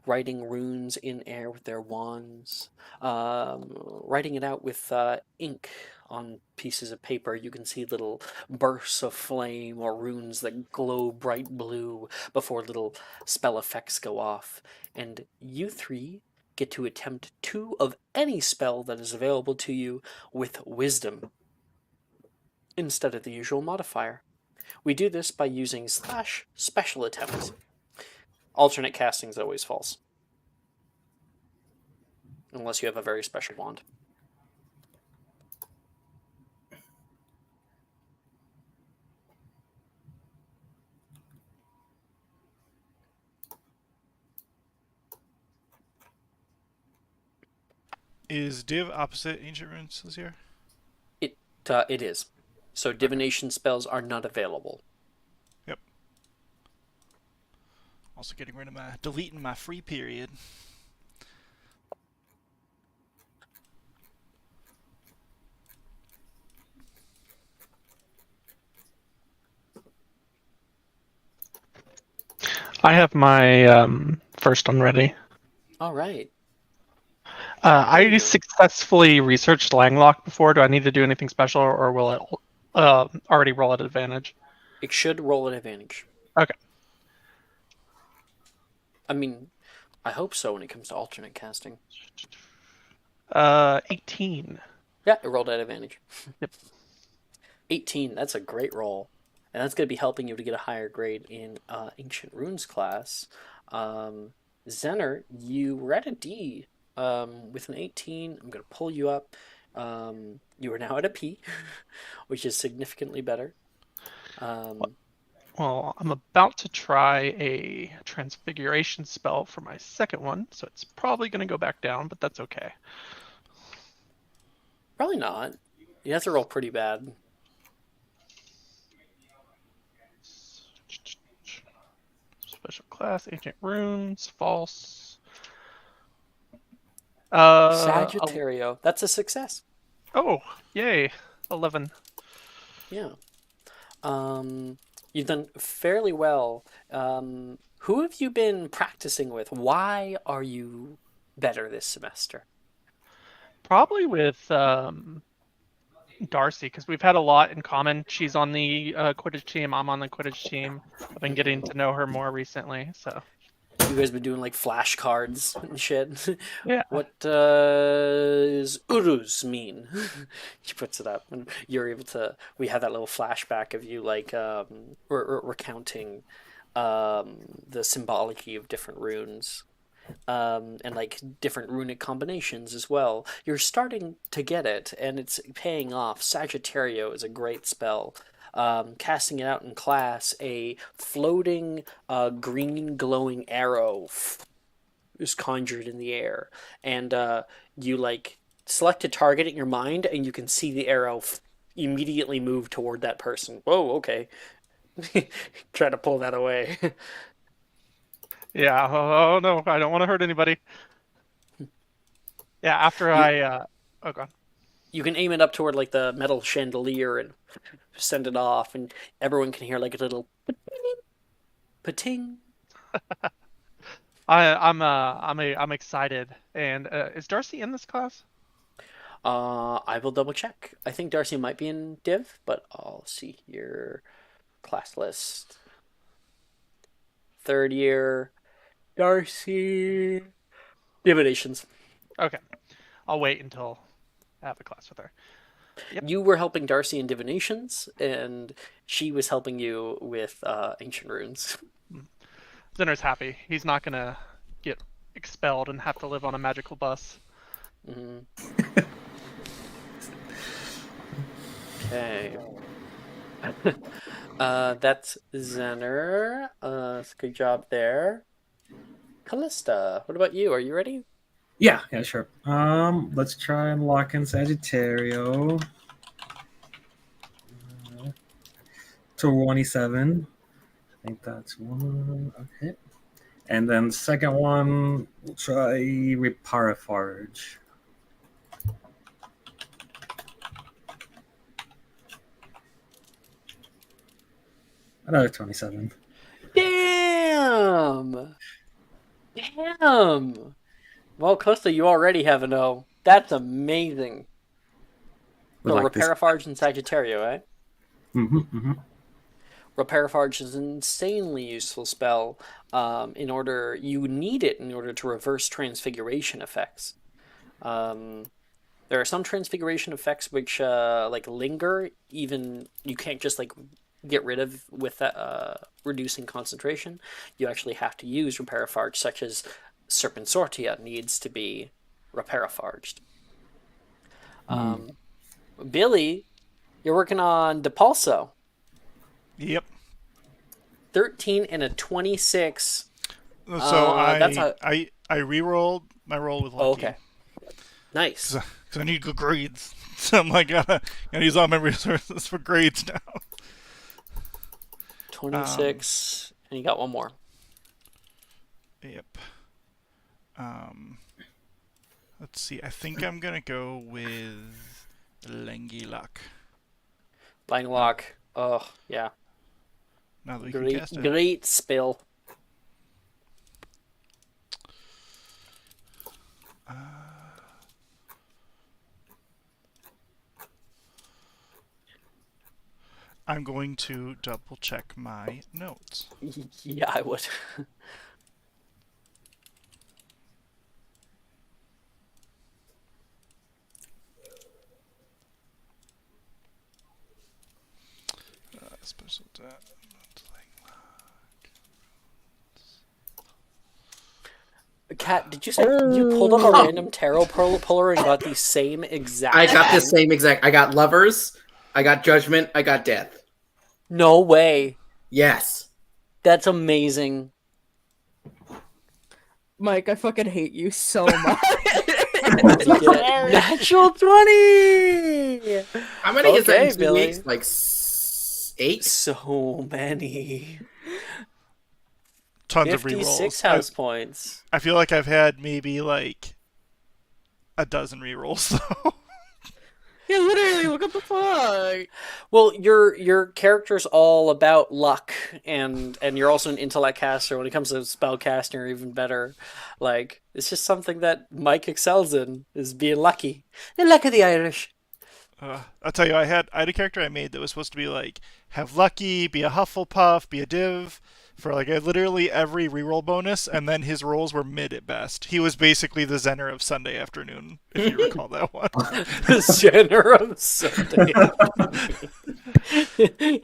writing runes in air with their wands, writing it out with ink on pieces of paper. You can see little bursts of flame or runes that glow bright blue before little spell effects go off. And you three get to attempt 2 of any spell that is available to you with wisdom instead of the usual modifier. We do this by using /special attempt. Alternate casting is always false. Unless you have a very special wand. Is Div opposite Ancient Runes this year? It is. So divination spells are not available. Yep. Also deleting my free period. I have my first one ready. All right. I successfully researched Langlock before. Do I need to do anything special, or will it already roll at advantage? It should roll at advantage. Okay. I mean, I hope so when it comes to alternate casting. 18. Yeah, it rolled at advantage. Yep. 18, that's a great roll. And that's going to be helping you to get a higher grade in Ancient Runes class. Zener, you were at a D with an 18. I'm going to pull you up. You are now at a P, which is significantly better. Well, I'm about to try a transfiguration spell for my second one, so it's probably going to go back down, but that's okay. Probably not. You have to roll pretty bad. Special class, Ancient Runes, false. Sagittario. That's a success. Oh, yay. 11. Yeah. You've done fairly well. Who have you been practicing with? Why are you better this semester? Probably with Darcy, because we've had a lot in common. She's on the Quidditch team. I'm on the Quidditch team. I've been getting to know her more recently, so. You guys been doing like flashcards and shit. Yeah. What does Uruz mean? She puts it up, and you're able to. We have that little flashback of you like recounting the symbology of different runes. And like different runic combinations as well. You're starting to get it, and it's paying off. Sagittario is a great spell. Casting it out in class, a floating green glowing arrow is conjured in the air, and you like select a target in your mind, and you can see the arrow immediately move toward that person. Whoa, okay. Try to pull that away. Yeah, oh no, I don't want to hurt anybody. Yeah, after oh god. You can aim it up toward like the metal chandelier and send it off, and everyone can hear like a little pating. I'm excited. And is Darcy in this class? I will double check. I think Darcy might be in Div, but I'll see your class list. Third year, Darcy. Divinations. Okay. I'll wait until I have a class with her. Yep. You were helping Darcy in Divinations, and she was helping you with Ancient Runes. Zinner's happy. He's not going to get expelled and have to live on a magical bus. Mm-hmm. Okay. That's Zener. Good job there. Callista, what about you? Are you ready? Yeah, sure. Let's try and lock in Sagittario. 27. I think that's one. Okay. And then second one, we'll try Reparaforge. Another 27. Damn! Well, Costa, you already have an O. That's amazing. So Like Reparaforge and Sagittario, eh? Mm-hmm. Reparaforge is an insanely useful spell. You need it in order to reverse transfiguration effects. There are some transfiguration effects which like linger. Even you can't just like get rid of with reducing concentration. You actually have to use Reparaforge, such as Serpent Sortia needs to be Reparaforged. Billy, you're working on Depulso. Yep. 13 and a 26. So I re-rolled my roll with lucky. Oh, okay. Nice. Because I need good grades. So I'm like, gotta use all my resources for grades now. 26, and you got one more. Yep. Let's see. I think I'm gonna go with Langilak. Langlock. Oh, yeah. Now that we can cast it. Great spill. I'm going to double check my notes. Yeah, I would. Special Kat, did you say you pulled up a random tarot puller and got the same exact? I got the same exact. I got Lovers, I got Judgment, I got Death. No way. Yes. That's amazing. Mike, I fucking hate you so much. Natural 20! How many is that in 2 Billy. weeks? Like 8? So many. Tons of 56 rerolls. house points. I feel like I've had maybe like a dozen rerolls though. Yeah, literally, what the fuck? Well, your character's all about luck, and you're also an intellect caster. When it comes to spell casting, you're even better. Like, it's just something that Mike excels in, is being lucky. The luck of the Irish. I'll tell you, I had a character I made that was supposed to be like, have lucky, be a Hufflepuff, be a div, for like literally every reroll bonus, and then his rolls were mid at best. He was basically the Zener of Sunday afternoon, if you recall that one. The Zener of Sunday.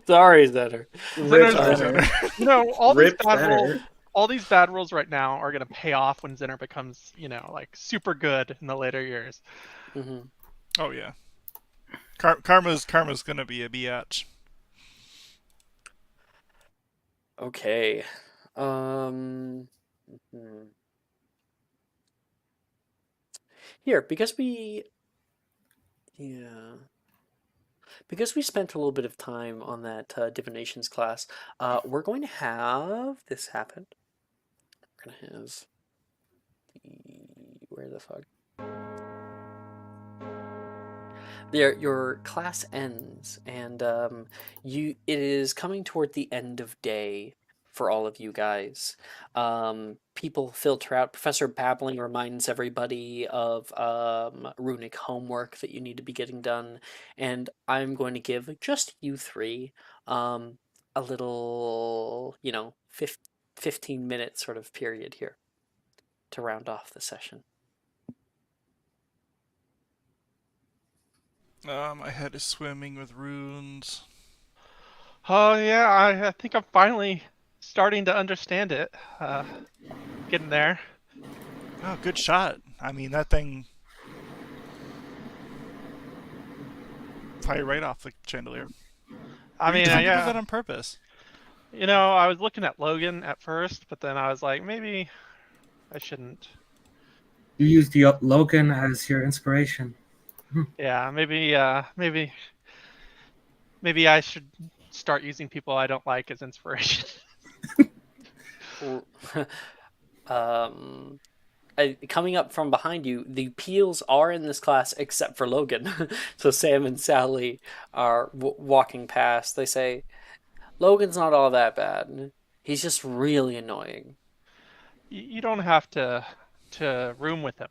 Sorry, Zener. Zener. You know, all these Rip bad Zener. rolls. All these bad rolls right now are gonna pay off when Zinner becomes, you know, like super good in the later years. Mm-hmm. Oh yeah. Karma's gonna be a biatch. Okay. Here, because we spent a little bit of time on that divinations class, we're going to have this happen. We're gonna have where the fuck? Your class ends, and it is coming toward the end of day for all of you guys. People filter out. Professor Babbling reminds everybody of runic homework that you need to be getting done, and I'm going to give just you three a little, 15-minute sort of period here to round off the session. My head is swimming with runes. Oh yeah, I think I'm finally starting to understand it. Getting there. Oh, good shot. I mean, that thing fire right off the chandelier. I mean, you did yeah. that on purpose. You know, I was looking at Logan at first, but then I was like, maybe I shouldn't. You used the Logan as your inspiration. Yeah, maybe I should start using people I don't like as inspiration. Coming up from behind you, the Peels are in this class except for Logan. So Sam and Sally are walking past. They say, Logan's not all that bad. He's just really annoying. You don't have to room with him.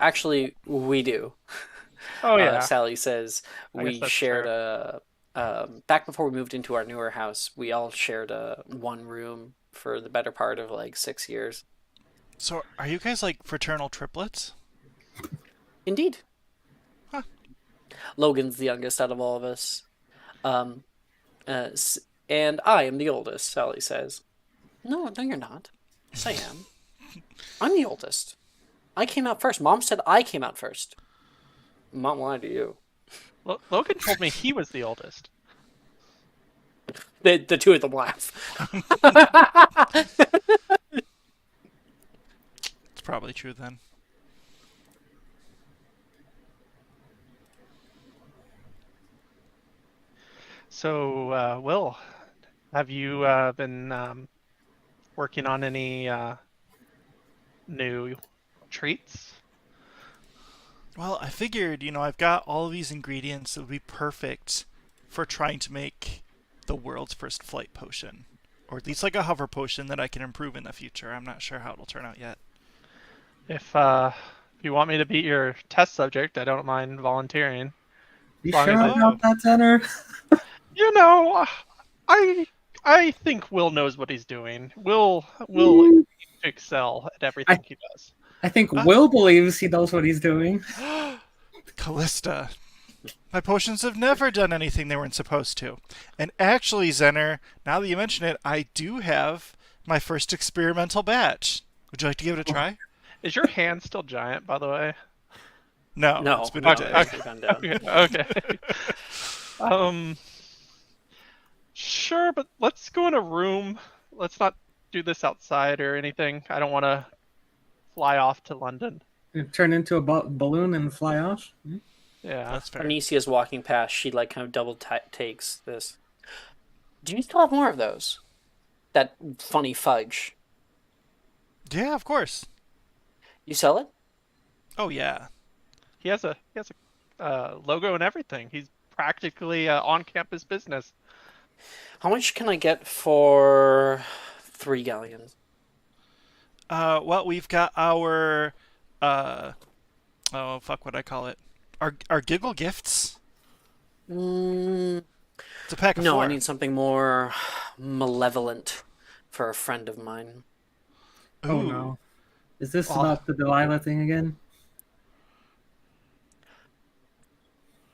Actually, we do. Oh yeah. Sally says we shared true. back before we moved into our newer house, we all shared one room for the better part of like 6 years. So, are you guys like fraternal triplets? Indeed. Huh. Logan's the youngest out of all of us. And I am the oldest, Sally says. No, you're not. Yes, I am. I'm the oldest. I came out first. Mom said I came out first. Mom lied to you. Logan told me he was the oldest. The two of them laugh. It's probably true then. So, Will, have you been working on any new treats? Well, I figured, I've got all of these ingredients that would be perfect for trying to make the world's first flight potion. Or at least like a hover potion that I can improve in the future. I'm not sure how it'll turn out yet. If you want me to be your test subject, I don't mind volunteering. You long sure as about that, Tanner? You know, I think Will knows what he's doing. Will Mm, to excel at I everything he does. I think Will believes he knows what he's doing. Callista, my potions have never done anything they weren't supposed to. And actually, Zenner, now that you mention it, I do have my first experimental batch. Would you like to give it a try? Is your hand still giant, by the way? No, No, it's been no, a day. it's gone down. Okay. Sure, but let's go in a room. Let's not do this outside or anything. I don't want to fly off to London. Turn into a balloon and fly off. Yeah. That's fair. Arnesia's walking past. She like kind of double takes this. Do you still have more of those? That funny fudge. Yeah, of course. You sell it? Oh yeah. He has a logo and everything. He's practically on-campus business. How much can I get for 3 galleons? Well, we've got our oh fuck, what I call it? Our giggle gifts. Mm, It's a pack of no, 4. I need something more malevolent for a friend of mine. Oh Ooh. no. Is this Well, about the Delilah thing again?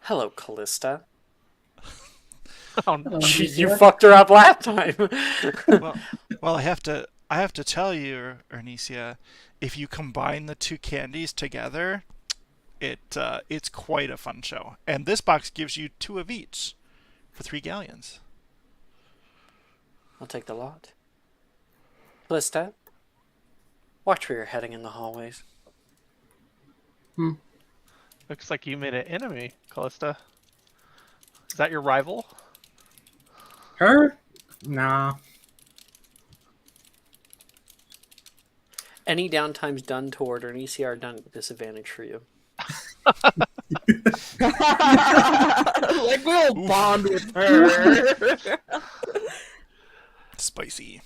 Hello, Callista. Oh, no. You fucked her up last time. well, I have to tell you, Ernesia, if you combine the 2 candies together, it's quite a fun show. And this box gives you 2 of each for 3 galleons. I'll take the lot. Callista, watch where you're heading in the hallways. Looks like you made an enemy, Callista. Is that your rival? Her? Nah. Any downtimes done toward Ernesia are done at disadvantage for you. Like we'll bond with her. Spicy.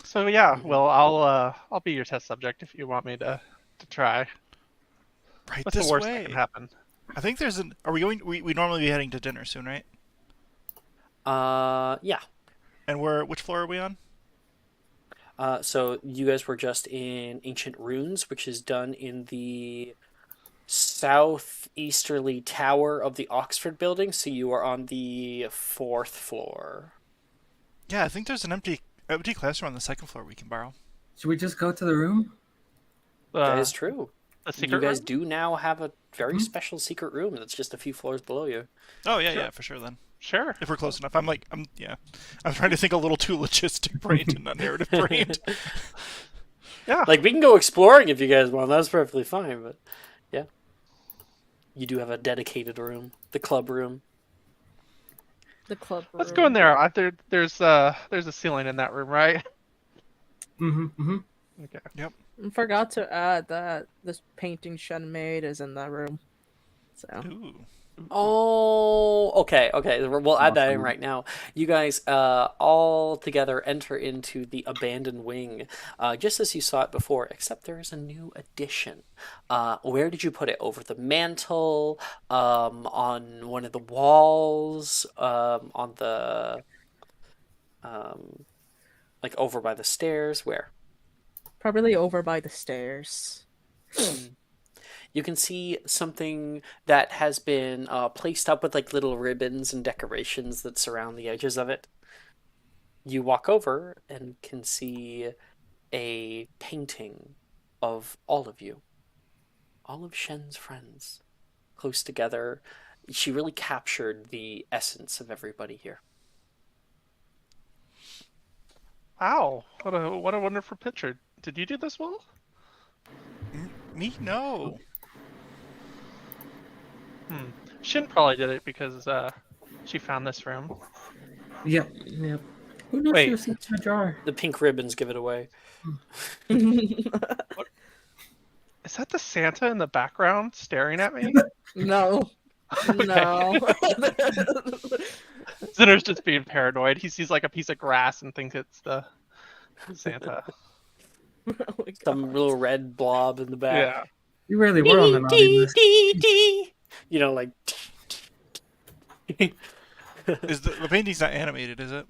So yeah, well I'll be your test subject if you want me to try. Right What's this the worst way. that can happen? I think there's an. Are we going? We normally be heading to dinner soon, right? Yeah. And which floor are we on? So you guys were just in Ancient Runes, which is done in the southeasterly tower of the Oxford building. So you are on the 4th floor. Yeah, I think there's an empty classroom on the 2nd floor we can borrow. Should we just go to the room? That is true. The secret You guys room? do now have a very special secret room that's just a few floors below you. Oh yeah, Sure. yeah, for sure then. Sure. If we're close enough. I'm trying to think a little too logistic brained and not narrative brained. Yeah. Like, we can go exploring if you guys want. That's perfectly fine, but yeah. You do have a dedicated room. The club room. The club room. Let's go in there. There's a ceiling in that room, right? Okay. Yep. I forgot to add that this painting Shen made is in that room. So Ooh. Oh, okay. We'll add that in Awesome. right now. You guys all together enter into the abandoned wing, just as you saw it before, except there is a new addition. Where did you put it? Over the mantle, on one of the walls, on the, like over by the stairs? Where? probably over by the stairs. You can see something that has been placed up with like little ribbons and decorations that surround the edges of it. You walk over and can see a painting of all of you. All of Shen's friends close together. She really captured the essence of everybody here. Wow. What a wonderful picture. Did you do this, Will? Me? No. Shin probably did it because she found this room. Yep. Who knows Wait. who's in the jar? The pink ribbons give it away. Is that the Santa in the background staring at me? No. No. Zinner's just being paranoid. He sees like a piece of grass and thinks it's the Santa. Oh my Some God. little red blob in the back. Yeah. You really were on the naughty list. You know, like Is the painting's not animated, is it?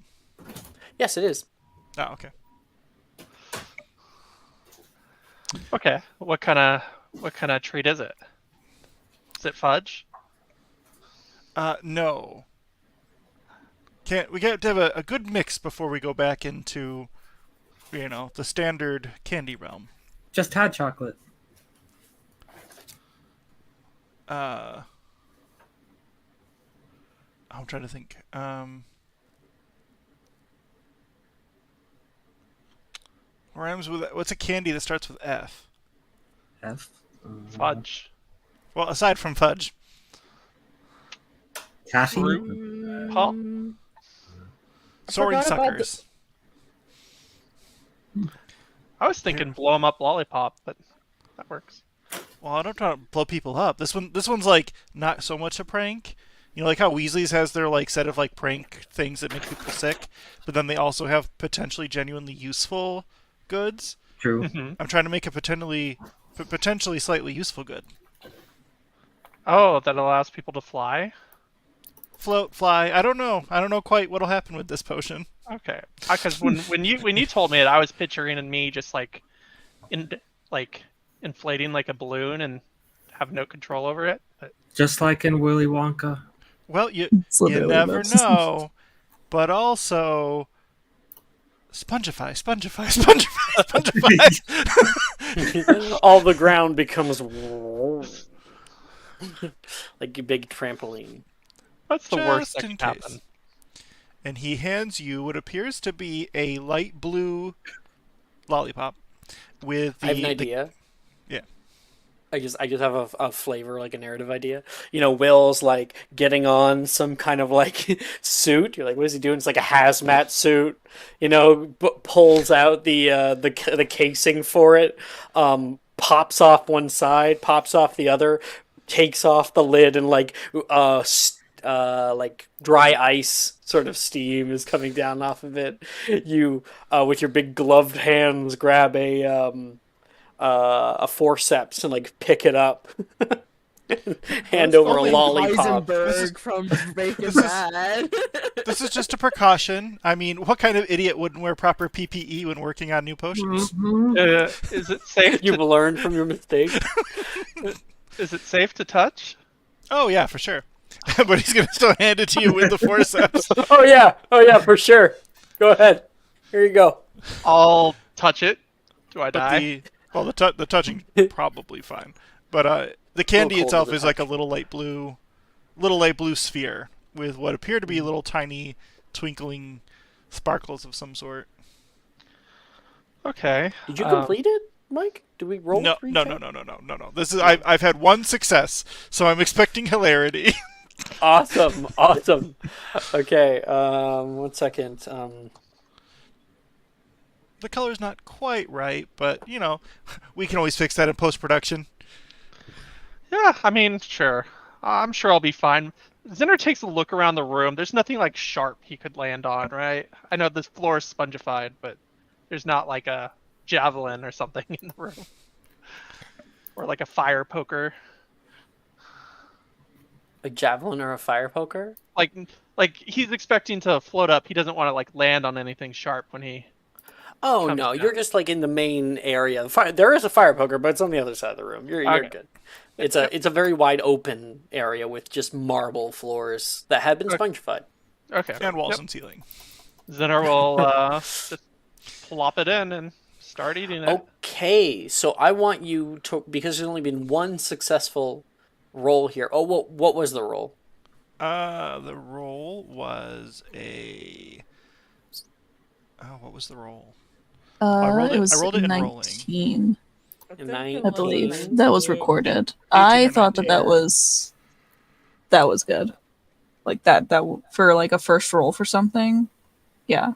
Yes, it is. Oh, okay. Okay, what kind of treat is it? Is it fudge? No. We got to have a good mix before we go back into, the standard candy realm. Just had chocolate. I'm trying to think. Rhymes with what's a candy that starts with F? F. Fudge. Well, aside from fudge. Taffy. Pop. Soaring suckers. I was thinking blow 'em up lollipop, but that works. Well, I don't try to blow people up. This one's like not so much a prank. You know, like how Weasley's has their like set of like prank things that make people sick, but then they also have potentially genuinely useful goods. True. Mm-hmm. I'm trying to make a potentially slightly useful good. Oh, that allows people to fly? Float, fly. I don't know quite what'll happen with this potion. Okay. Because when you told me it, I was picturing me just inflating like a balloon and have no control over it. But... Just like in Willy Wonka. Well, you never know. But also spongify. All the ground becomes like a big trampoline. That's the worst Just that in can case. happen. And he hands you what appears to be a light blue lollipop with the. I have an idea. Yeah. I just have a flavor, like a narrative idea. Will's like getting on some kind of like suit. You're like, what is he doing? It's like a hazmat suit. Pulls out the casing for it. Pops off one side, pops off the other, takes off the lid, and like dry ice sort of steam is coming down off of it. You with your big gloved hands grab a forceps and like pick it up. Hand over a lollipop. Heisenberg from Breaking Bad. This is just a precaution. I mean, what kind of idiot wouldn't wear proper PPE when working on new potions? Mm-hmm. Is it safe? You've learned from your mistake. Is it safe to touch? Oh yeah, for sure. But he's gonna still hand it to you with the forceps. Oh yeah, for sure. Go ahead. Here you go. I'll touch it. Do I die? The touching probably fine, but the candy itself is like a little light blue sphere with what appear to be little tiny twinkling sparkles of some sort. Okay. Did you complete it, Mike? Did we roll? No. This is I've had one success, so I'm expecting hilarity. Awesome. Okay. 1 second. The color's not quite right, but we can always fix that in post-production. Yeah, I mean, sure. I'm sure I'll be fine. Zinner takes a look around the room. There's nothing like sharp he could land on, right? I know this floor is spongified, but there's not like a javelin or something in the room. Or like a fire poker. A javelin or a fire poker? Like he's expecting to float up. He doesn't want to like land on anything sharp when he... Oh no, you're just like in the main area. There is a fire poker, but it's on the other side of the room. You're good. It's a very wide open area with just marble floors that have been spongified. Okay. And walls and ceiling. Zinner will just plop it in and start eating it. Okay, so I want you to, because there's only been one successful roll here. Oh, what was the roll? The roll was a... Oh, what was the roll? I rolled it in 19, rolling. I believe. That was recorded. I thought that was good. Like that for like a first roll for something. Yeah.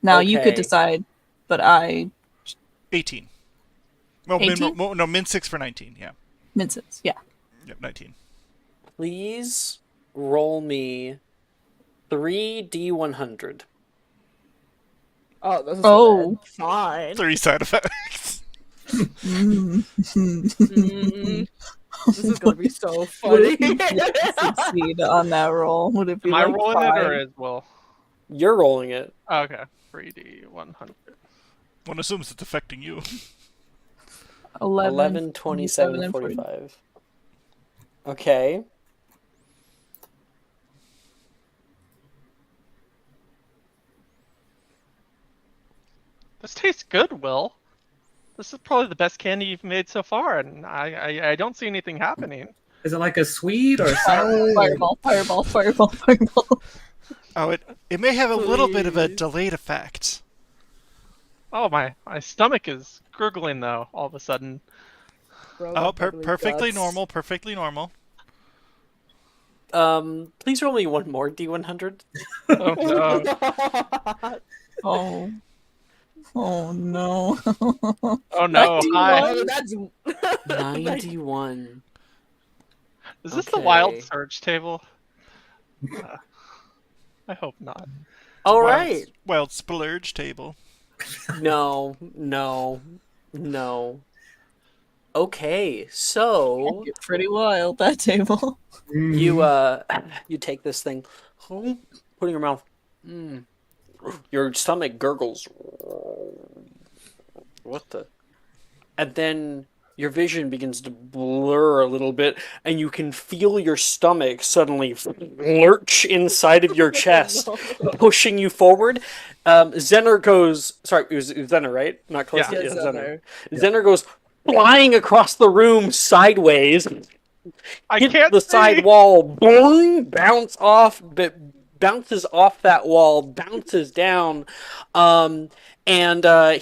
Now you could decide, but 18. Well, 18? min 6 for 19, yeah. Min 6, yeah. Yep, 19. Please roll me 3d100. Oh, this is fine. 3 side effects. This is gonna be so Would funny. it succeed on that roll? Would it be Am I like rolling it or 5? is Will? You're rolling it. Okay, 3D100. One assumes it's affecting you. 11, 27, and 45. Okay. This tastes good, Will. This is probably the best candy you've made so far, and I don't see anything happening. Is it like a sweet or sour? Fireball, fireball, fireball, fireball. Oh, it may have a little bit of a delayed effect. Oh, my stomach is gurgling, though, all of a sudden. Bro, Oh, that bubbly perfectly guts. normal, perfectly normal. Please roll me one more D100. Oh, no. Oh. Oh no. Oh, no. Hi. Oh, that's 91. Is this the wild Okay. search table? I hope not. All right. Wild splurge table. No. Okay, so Get pretty wild, that table. you take this thing, put it in your mouth. Your stomach gurgles. What the? And then your vision begins to blur a little bit, and you can feel your stomach suddenly lurch inside of your chest, pushing you forward. Zener goes. Sorry, it was Zener, right? Not Calista. Yeah. Yeah, Zener. Zener goes flying across the room sideways. I Hit can't the see. side wall, boing, bounces off that wall, bounces down, and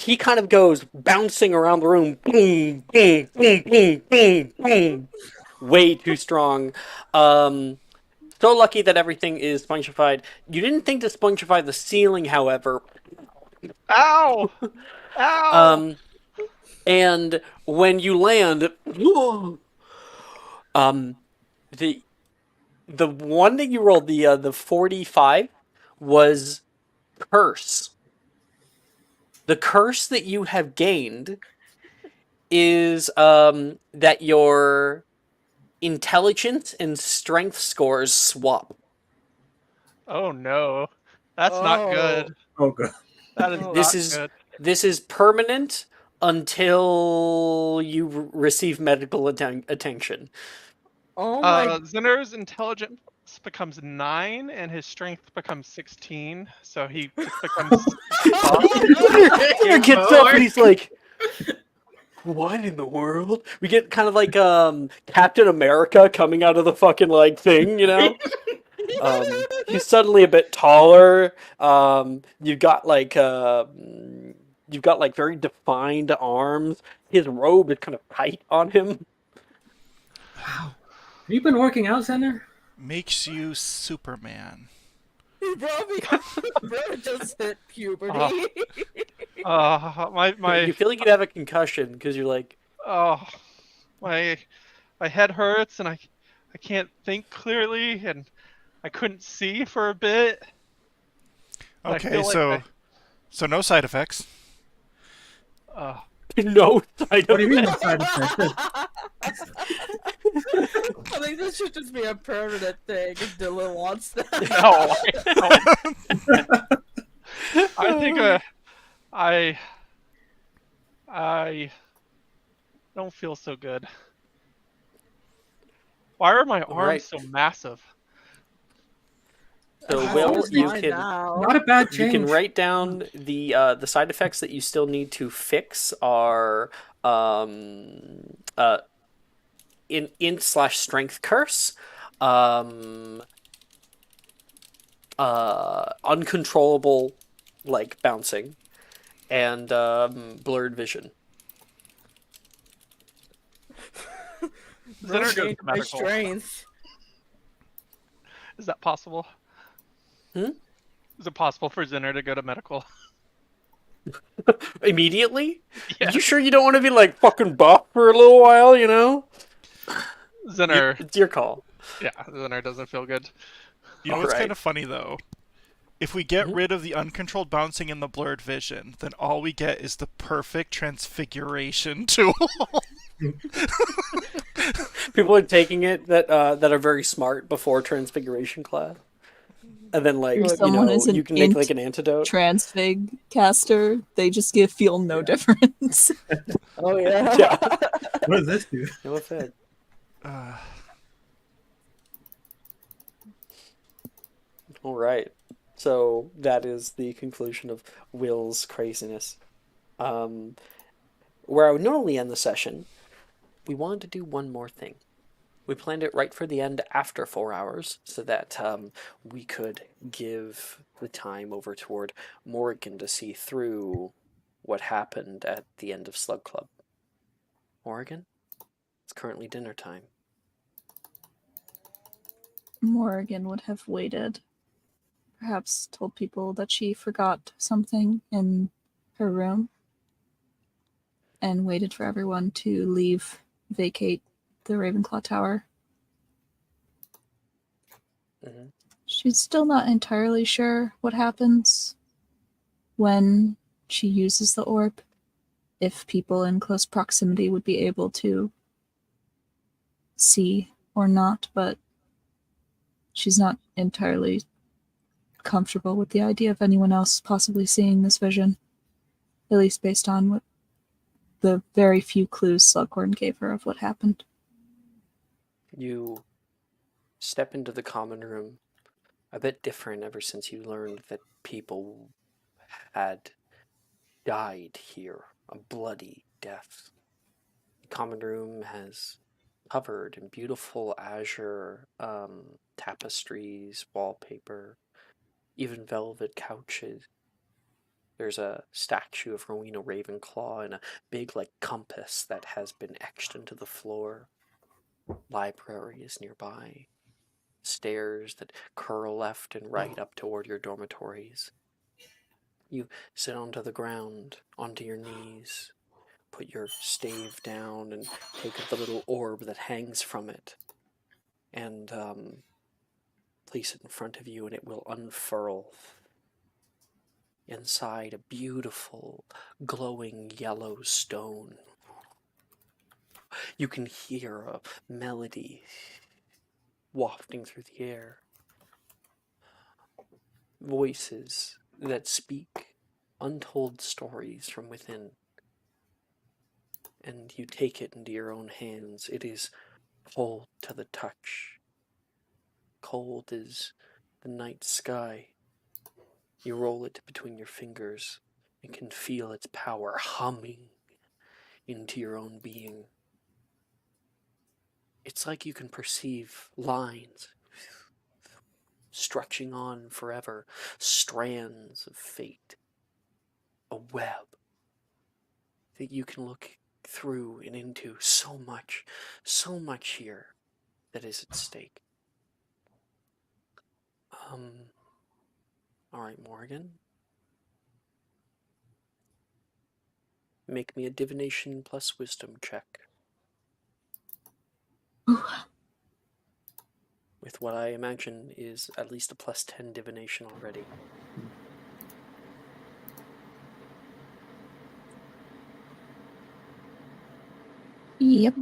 he kind of goes bouncing around the room, boom, boom, boom, boom, boom, boom, way too strong. So lucky that everything is spongified. You didn't think to spongify the ceiling, however. Ow! Ow! And when you land, the one that you rolled, the 45, was curse. The curse that you have gained is that your intelligence and strength scores swap. Oh no. That's not good. Oh, good. That is This not is good. this is permanent until you receive medical attention. Oh my Zener's intelligence becomes 9 and his strength becomes 16, so he just becomes He gets up and he's like, "What in the world?" We get kind of like Captain America coming out of the fucking like thing, you know. He's suddenly a bit taller. You've got like very defined arms. His robe is kind of tight on him. Have you been working out, Xander? Makes you Superman. bro just hit puberty. my You feel like you have a concussion because you're like, my head hurts and I can't think clearly and I couldn't see for a bit. I Okay, feel like so no side effects. no side What do you mean? effects. No side effects? I think this should just be a permanent thing if Dylan wants that. No, I think I don't feel so good. Why are my arms Right. so massive? So That's Will, just you fine can now. Not a bad you change. can write down the side effects that you still need to fix are int/strength curse, uncontrollable like bouncing, and blurred vision. Zener goes to My medical. strength. Is that possible? Hmm? Is it possible for Zener to go to medical? Immediately? Yeah. You sure you don't want to be like fucking buff for a little while, you know? Zener, It's your call. yeah, Zener doesn't feel good. You know what's Alright. kind of funny though? If we get rid of the uncontrolled bouncing and the blurred vision, then all we get is the perfect transfiguration tool. People are taking it that are very smart before Transfiguration class, and then like If someone is you can make like an antidote. transfig caster, they just feel no difference. Oh yeah. Yeah. What does this do? No effect. All right. So that is the conclusion of Will's craziness. Where I would normally end the session, we wanted to do one more thing. We planned it right for the end after 4 hours so that we could give the time over toward Morgan to see through what happened at the end of Slug Club. Morgan, it's currently dinner time. Morgan would have waited. Perhaps told people that she forgot something in her room and waited for everyone to vacate the Ravenclaw Tower. Mm-hmm. She's still not entirely sure what happens when she uses the orb, if people in close proximity would be able to see or not, but she's not entirely comfortable with the idea of anyone else possibly seeing this vision, at least based on what the very few clues Slughorn gave her of what happened. You step into the common room, a bit different ever since you learned that people had died here, a bloody death. The common room has covered in beautiful azure tapestries, wallpaper, even velvet couches. There's a statue of Rowena Ravenclaw and a big compass that has been etched into the floor. Library is nearby. Stairs that curl left and right up toward your dormitories. You sit onto the ground, onto your knees, put your stave down and take up the little orb that hangs from it and place it in front of you, and it will unfurl. Inside, a beautiful, glowing yellow stone. You can hear a melody wafting through the air. Voices that speak untold stories from within. And you take it into your own hands. It is cold to the touch. Cold as the night sky. You roll it between your fingers and can feel its power humming into your own being. It's like you can perceive lines stretching on forever, strands of fate, a web that you can look through and into. So much here that is at stake. Alright, Morgan. Make me a divination plus wisdom check. With what I imagine is at least a plus 10 divination already. Yep.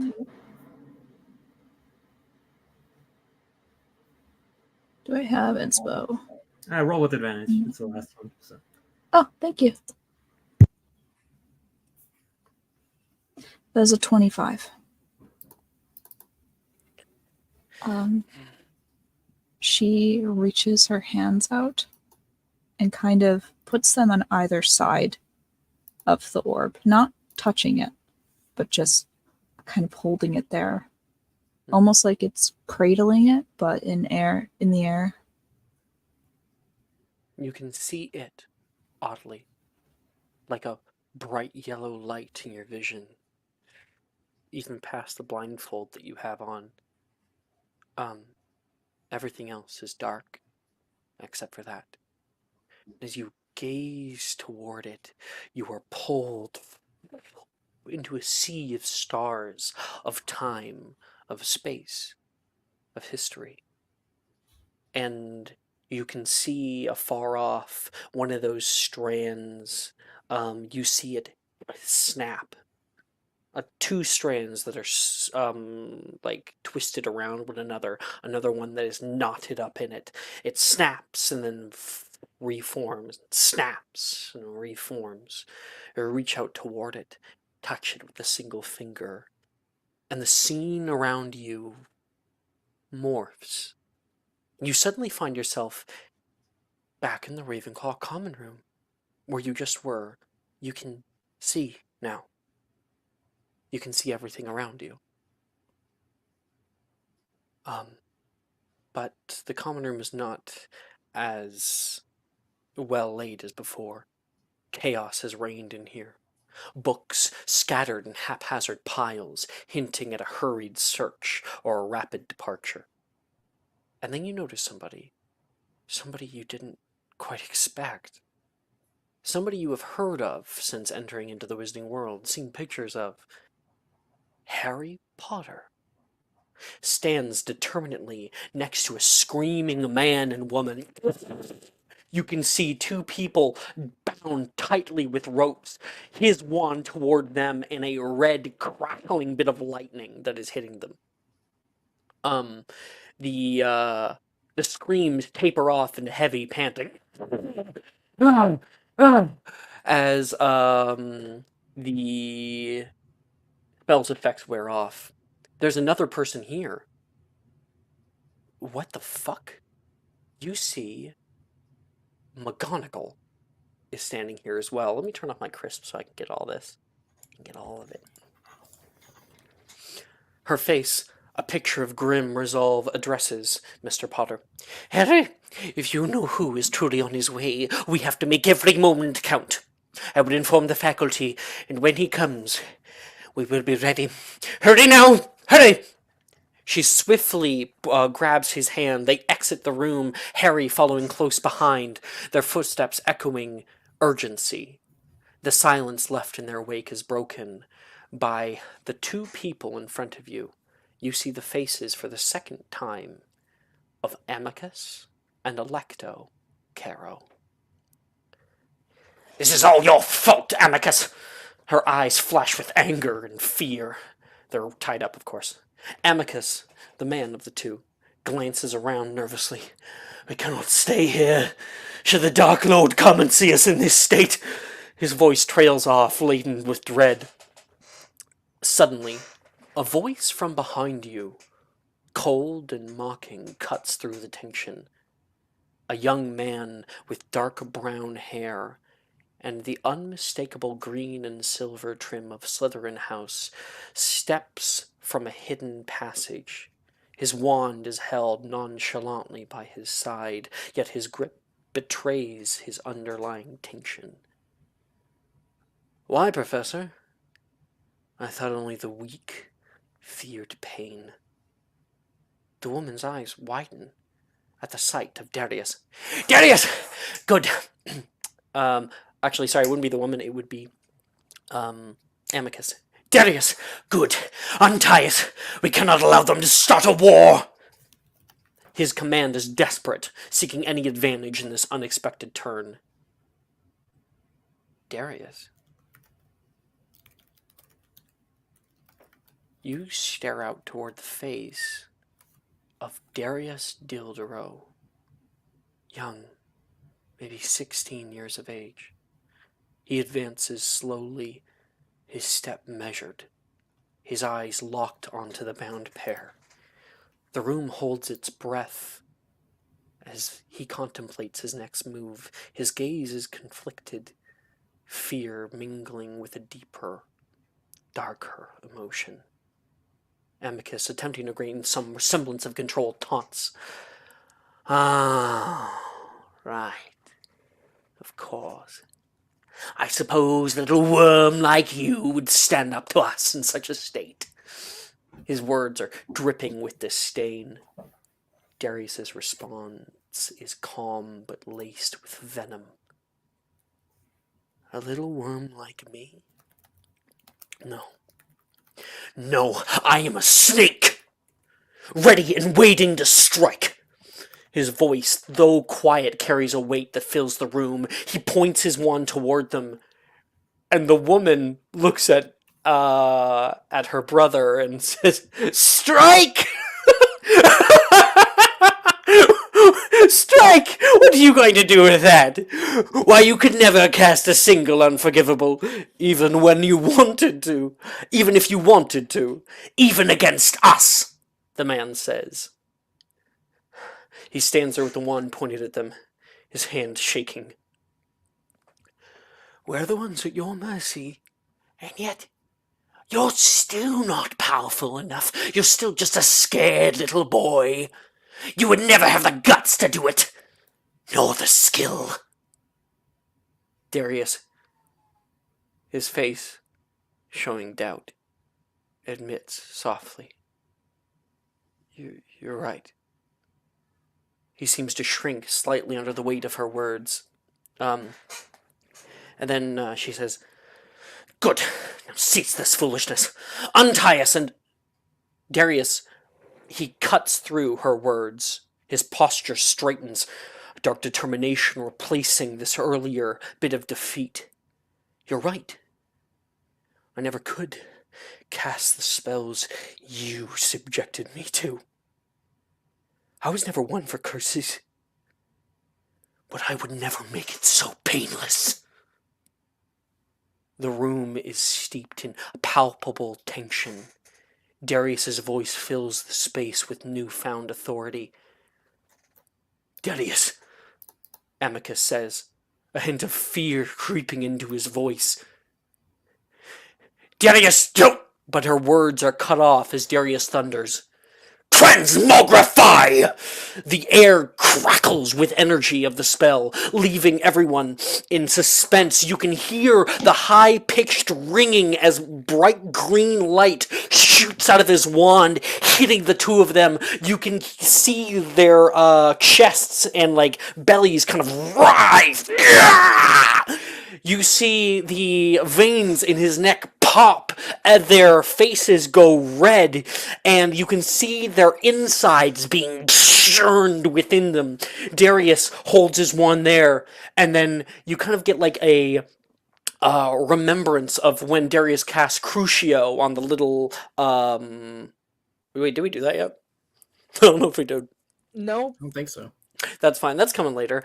Do I have inspo? Roll with advantage. It's the last one. So. Oh, thank you. That's a 25. She reaches her hands out and kind of puts them on either side of the orb, not touching it, but just kind of holding it there, almost like it's cradling it, but in the air. You can see it, oddly, like a bright yellow light in your vision, even past the blindfold that you have on. Everything else is dark, except for that. As you gaze toward it, you are pulled into a sea of stars, of time, of space, of history. And you can see afar off one of those strands. You see it snap two strands that are like twisted around one another. Another one that is knotted up in it. It snaps and then reforms, snaps and reforms. You reach out toward it, touch it with a single finger, and the scene around you morphs. You suddenly find yourself back in the Ravenclaw common room, where you just were. You can see now. You can see everything around you. But the common room is not as well laid as before. Chaos has reigned in here. Books scattered in haphazard piles, hinting at a hurried search or a rapid departure. And then you notice somebody you didn't quite expect. Somebody you have heard of since entering into the Wizarding World, seen pictures of. Harry Potter stands determinedly next to a screaming man and woman. You can see two people bound tightly with ropes, his wand toward them and a red crackling bit of lightning that is hitting them. The screams taper off into heavy panting. As the spell's effects wear off. There's another person here. What the fuck? You see McGonagall is standing here as well. Let me turn off my crisp so I can get all this. Get all of it. Her face, a picture of grim resolve, addresses Mr. Potter. Harry, if you know who is truly on his way, we have to make every moment count. I will inform the faculty, and when he comes, we will be ready. Hurry now! Hurry! She swiftly grabs his hand. They exit the room, Harry following close behind, their footsteps echoing urgency. The silence left in their wake is broken by the two people in front of you. You see the faces for the second time of Amicus and Alecto Caro. This is all your fault, Amicus! Her eyes flash with anger and fear. They're tied up, of course. Amicus, the man of the two, glances around nervously. We cannot stay here. Should the Dark Lord come and see us in this state? His voice trails off, laden with dread. Suddenly, a voice from behind you, cold and mocking, cuts through the tension. A young man with dark brown hair and the unmistakable green and silver trim of Slytherin House steps from a hidden passage. His wand is held nonchalantly by his side, yet his grip betrays his underlying tension. Why, Professor? I thought only the weak feared pain. The woman's eyes widen at the sight of Darius. Darius! Good! Actually, sorry, it wouldn't be the woman, it would be, Amicus. Darius! Good! Untie us! We cannot allow them to start a war! His command is desperate, seeking any advantage in this unexpected turn. Darius? You stare out toward the face of Darius Dilderow. Young, maybe 16 years of age. He advances slowly, his step measured, his eyes locked onto the bound pair. The room holds its breath as he contemplates his next move. His gaze is conflicted, fear mingling with a deeper, darker emotion. Amicus, attempting to gain some semblance of control, taunts. Ah, right. Of course. I suppose a little worm like you would stand up to us in such a state. His words are dripping with disdain. Darius's response is calm but laced with venom. A little worm like me? No. No, I am a snake! Ready and waiting to strike! His voice, though quiet, carries a weight that fills the room. He points his wand toward them, and the woman looks at at her brother and says, "Strike! Strike! What are you going to do with that? Why, you could never cast a single unforgivable, even when you wanted to. Even if you wanted to. Even against us," the man says. He stands there with the wand pointed at them, his hand shaking. "We're the ones at your mercy, and yet you're still not powerful enough. You're still just a scared little boy. You would never have the guts to do it, nor the skill." Darius, his face showing doubt, admits softly, You're right." He seems to shrink slightly under the weight of her words. And then she says, "Good, now cease this foolishness. Untie us and..." Darius, he cuts through her words. His posture straightens, dark determination replacing this earlier bit of defeat. "You're right. I never could cast the spells you subjected me to. I was never one for curses, but I would never make it so painless." The room is steeped in palpable tension. Darius's voice fills the space with newfound authority. "Darius," Amicus says, a hint of fear creeping into his voice. "Darius, don't..." But her words are cut off as Darius thunders, "Transmogrify!" The air crackles with energy of the spell, leaving everyone in suspense. You can hear the high-pitched ringing as bright green light shoots out of his wand, hitting the two of them. You can see their chests and bellies kind of rise. You see the veins in his neck pop, and their faces go red, and you can see their insides being churned within them. Darius holds his wand there, and then you kind of get a remembrance of when Darius cast Crucio on the little... Wait, did we do that yet? I don't know if we did. No. I don't think so. That's fine. That's coming later.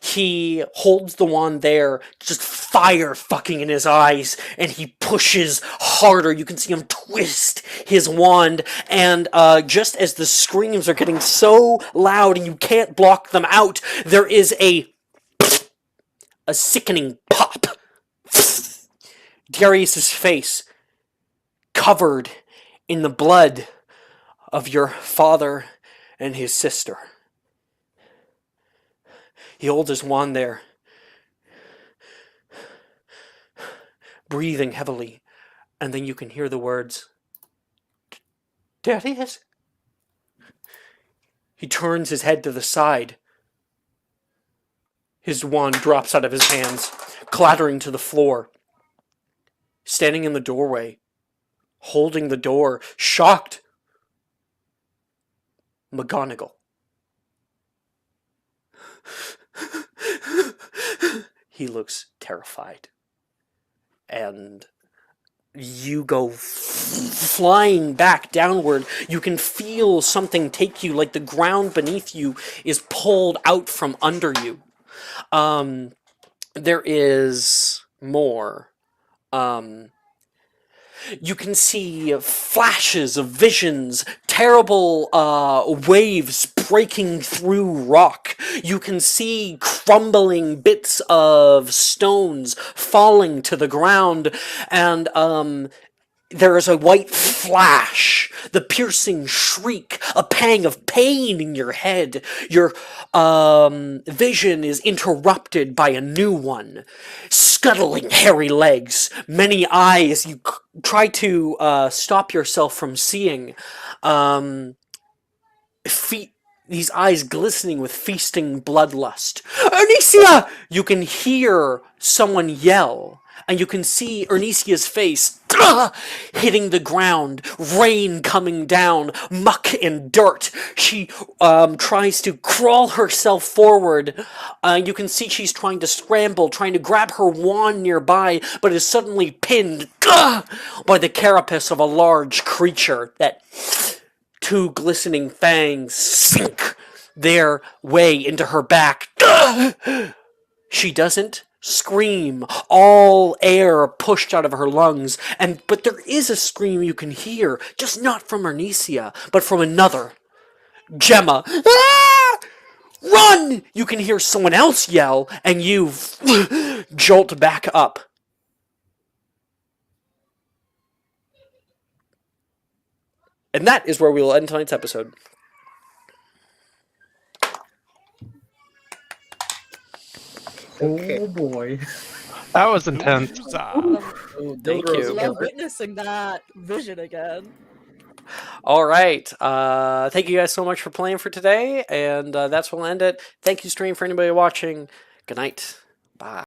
He holds the wand there, just fire fucking in his eyes, and he pushes harder. You can see him twist his wand, and just as the screams are getting so loud and you can't block them out, there is a sickening pop. Darius's face covered in the blood of your father and his sister. He holds his wand there, breathing heavily, and then you can hear the words, "Darius?" He turns his head to the side. His wand drops out of his hands, clattering to the floor. Standing in the doorway, holding the door, shocked, McGonagall. He looks terrified. And you go flying back downward. You can feel something take you, like the ground beneath you is pulled out from under you. There is more. You can see flashes of visions, terrible waves breaking through rock. You can see crumbling bits of stones falling to the ground, and there is a white flash, the piercing shriek, a pang of pain in your head. Your vision is interrupted by a new one. Scuttling hairy legs, many eyes. You try to stop yourself from seeing. These eyes glistening with feasting bloodlust. "Anicia!" You can hear someone yell. and you can see Ernesia's face hitting the ground, rain coming down, muck and dirt. She tries to crawl herself forward. You can see she's trying to scramble, trying to grab her wand nearby, but is suddenly pinned by the carapace of a large creature. That two glistening fangs sink their way into her back. She doesn't scream. All air pushed out of her lungs, but there is a scream you can hear, just not from Arnesia, but from another. Gemma. Ah! Run! You can hear someone else yell, and you jolt back up. And that is where we will end tonight's episode. Okay. Oh boy. That was intense. Thank you. I love witnessing that vision again. All right. Thank you guys so much for playing for today, and that's where we'll end it. Thank you, stream, for anybody watching. Good night. Bye.